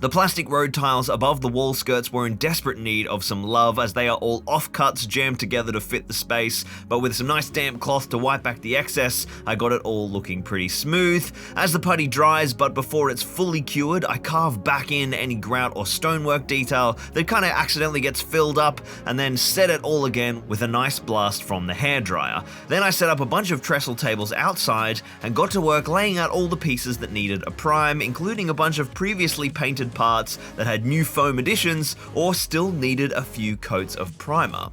Speaker 2: The plastic road tiles above the wall skirts were in desperate need of some love, as they are all offcuts jammed together to fit the space, but with some nice damp cloth to wipe back the excess, I got it all looking pretty smooth. As the putty dries, but before it's fully cured, I carve back in any grout or stonework detail that kind of accidentally gets filled up, and then set it all again with a nice blast from the hairdryer. Then I set up a bunch of trestle tables outside and got to work laying out all the pieces that needed a prime, including a bunch of previously painted parts that had new foam additions or still needed a few coats of primer.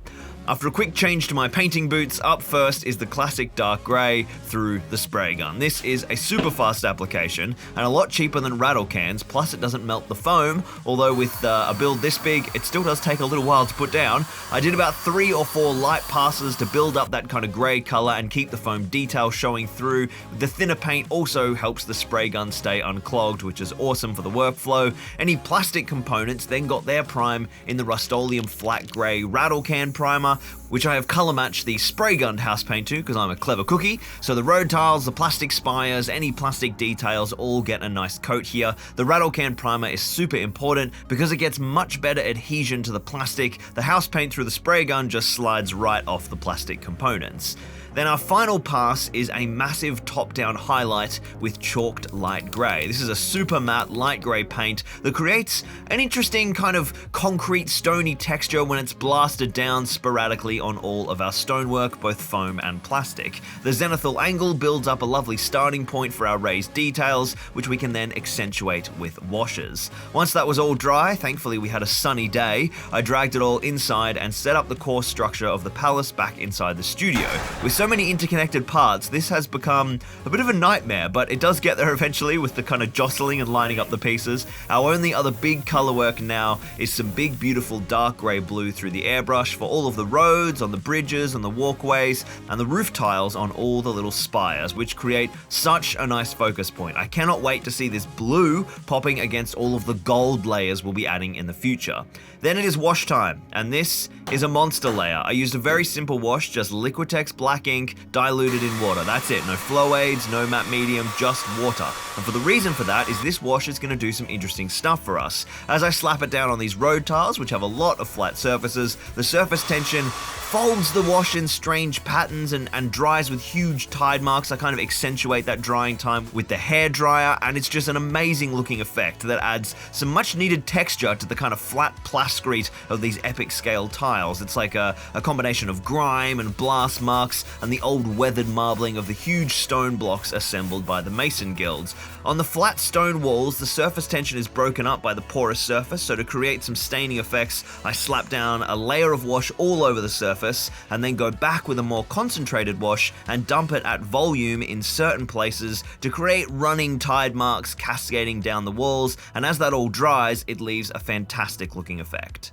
Speaker 2: After a quick change to my painting boots, up first is the classic dark grey through the spray gun. This is a super fast application and a lot cheaper than rattle cans, plus it doesn't melt the foam, although with a build this big, it still does take a little while to put down. I did about 3 or 4 light passes to build up that kind of grey colour and keep the foam detail showing through. The thinner paint also helps the spray gun stay unclogged, which is awesome for the workflow. Any plastic components then got their prime in the Rust-Oleum flat grey rattle can primer, which I have colour matched the spray gunned house paint to because I'm a clever cookie. So the road tiles, the plastic spires, any plastic details all get a nice coat here. The rattle can primer is super important because it gets much better adhesion to the plastic. The house paint through the spray gun just slides right off the plastic components. Then our final pass is a massive top-down highlight with chalked light grey. This is a super matte light grey paint that creates an interesting kind of concrete stony texture when it's blasted down sporadically on all of our stonework, both foam and plastic. The zenithal angle builds up a lovely starting point for our raised details, which we can then accentuate with washes. Once that was all dry, thankfully we had a sunny day, I dragged it all inside and set up the core structure of the palace back inside the studio. With so many interconnected parts, this has become a bit of a nightmare, but it does get there eventually with the kind of jostling and lining up the pieces. Our only other big color work now is some big beautiful dark grey blue through the airbrush for all of the roads, on the bridges, on the walkways, and the roof tiles on all the little spires, which create such a nice focus point. I cannot wait to see this blue popping against all of the gold layers we'll be adding in the future. Then it is wash time, and this is a monster layer. I used a very simple wash, just Liquitex black ink diluted in water. That's it, no flow aids, no matte medium, just water. And for the reason for that is this wash is going to do some interesting stuff for us. As I slap it down on these road tiles, which have a lot of flat surfaces, the surface tension folds the wash in strange patterns and dries with huge tide marks. I kind of accentuate that drying time with the hairdryer, and it's just an amazing looking effect that adds some much needed texture to the kind of flat plascrete of these epic scale tiles. It's like a combination of grime and blast marks and the old weathered marbling of the huge stone blocks assembled by the mason guilds. On the flat stone walls, the surface tension is broken up by the porous surface, so to create some staining effects, I slap down a layer of wash all over the surface and then go back with a more concentrated wash and dump it at volume in certain places to create running tide marks cascading down the walls, and as that all dries, it leaves a fantastic looking effect.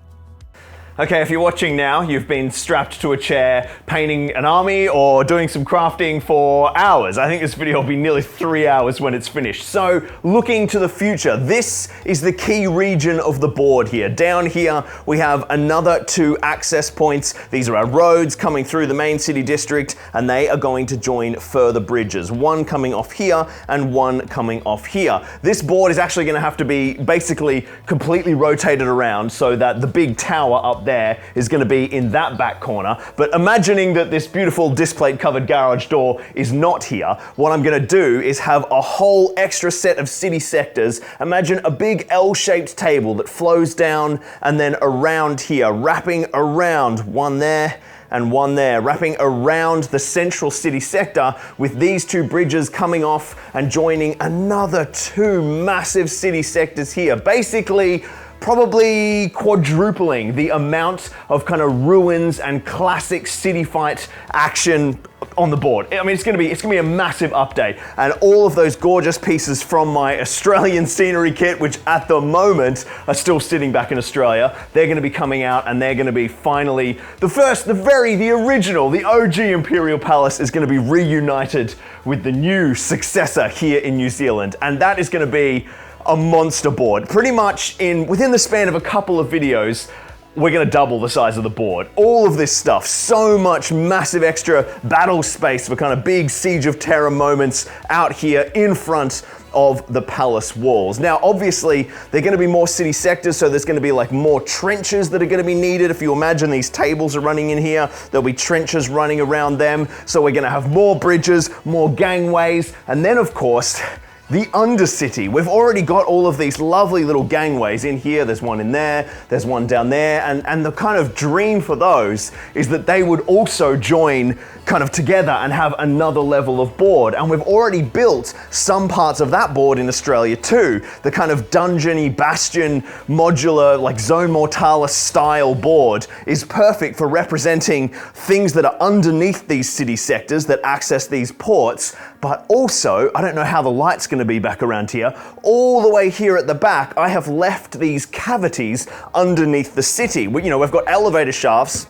Speaker 1: Okay, if you're watching now, you've been strapped to a chair painting an army or doing some crafting for hours. I think this video will be nearly 3 hours when it's finished. So, looking to the future, this is the key region of the board here. Down here, we have another 2 access points. These are our roads coming through the main city district, and they are going to join further bridges. One coming off here and one coming off here. This board is actually going to have to be basically completely rotated around so that the big tower up there is going to be in that back corner. But imagining that this beautiful displate covered garage door is not here, what I'm going to do is have a whole extra set of city sectors. Imagine a big L-shaped table that flows down and then around here, wrapping around one there and one there, wrapping around the central city sector with these 2 bridges coming off and joining another 2 massive city sectors here. Basically, probably quadrupling the amount of kind of ruins and classic city fight action on the board. I mean, it's gonna be a massive update, and all of those gorgeous pieces from my Australian scenery kit, which at the moment are still sitting back in Australia, they're gonna be coming out, and they're gonna be finally the original, the OG Imperial Palace is gonna be reunited with the new successor here in New Zealand, and that is gonna be a monster board. Pretty much within the span of a couple of videos, we're gonna double the size of the board. All of this stuff, so much massive extra battle space for kind of big Siege of Terra moments out here in front of the palace walls. Now, obviously, they're gonna be more city sectors, so there's gonna be like more trenches that are gonna be needed. If you imagine these tables are running in here, there'll be trenches running around them. So we're gonna have more bridges, more gangways, and then of course, the Undercity. We've already got all of these lovely little gangways in here. There's one in there, there's one down there, and the kind of dream for those is that they would also join kind of together and have another level of board. And we've already built some parts of that board in Australia too. The kind of dungeony, bastion, modular, like Zone Mortalis style board is perfect for representing things that are underneath these city sectors that access these ports. But also, I don't know how the light's gonna be back around here, all the way here at the back, I have left these cavities underneath the city. We've got elevator shafts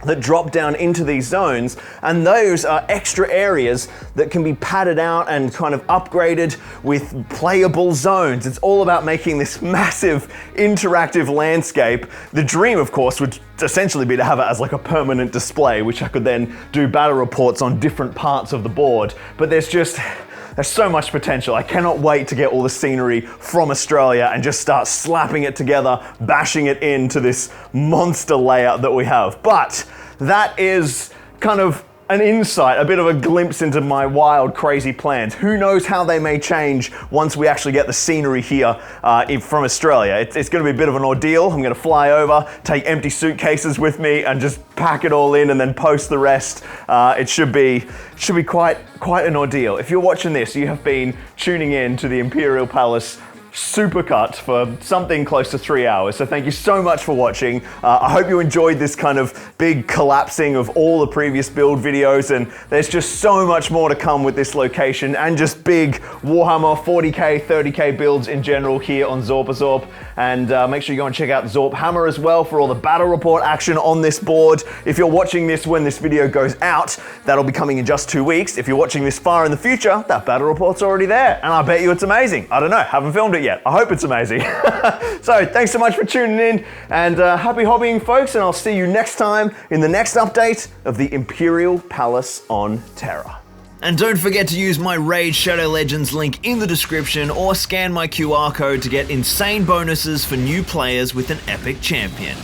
Speaker 1: that drop down into these zones, and those are extra areas that can be padded out and kind of upgraded with playable zones. It's all about making this massive interactive landscape. The dream, of course, would essentially be to have it as like a permanent display, which I could then do battle reports on different parts of the board. But there's so much potential. I cannot wait to get all the scenery from Australia and just start slapping it together, bashing it into this monster layout that we have. But that is kind of an insight, a bit of a glimpse into my wild, crazy plans. Who knows how they may change once we actually get the scenery here from Australia. It's going to be a bit of an ordeal. I'm going to fly over, take empty suitcases with me, and just pack it all in and then post the rest. It should be quite an ordeal. If you're watching this, you have been tuning in to the Imperial Palace supercut for something close to 3 hours. So thank you so much for watching. I hope you enjoyed this kind of big collapsing of all the previous build videos, and there's just so much more to come with this location and just big Warhammer 40k, 30k builds in general here on Zorpazorp. And make sure you go and check out Zorphammer as well for all the battle report action on this board. If you're watching this when this video goes out, that'll be coming in just 2 weeks. If you're watching this far in the future, that battle report's already there, and I bet you it's amazing. I don't know, haven't filmed it yet. I hope it's amazing. So thanks so much for tuning in, and happy hobbying, folks, and I'll see you next time in the next update of the Imperial Palace on Terra.
Speaker 2: And don't forget to use my Raid Shadow Legends link in the description or scan my QR code to get insane bonuses for new players with an epic champion.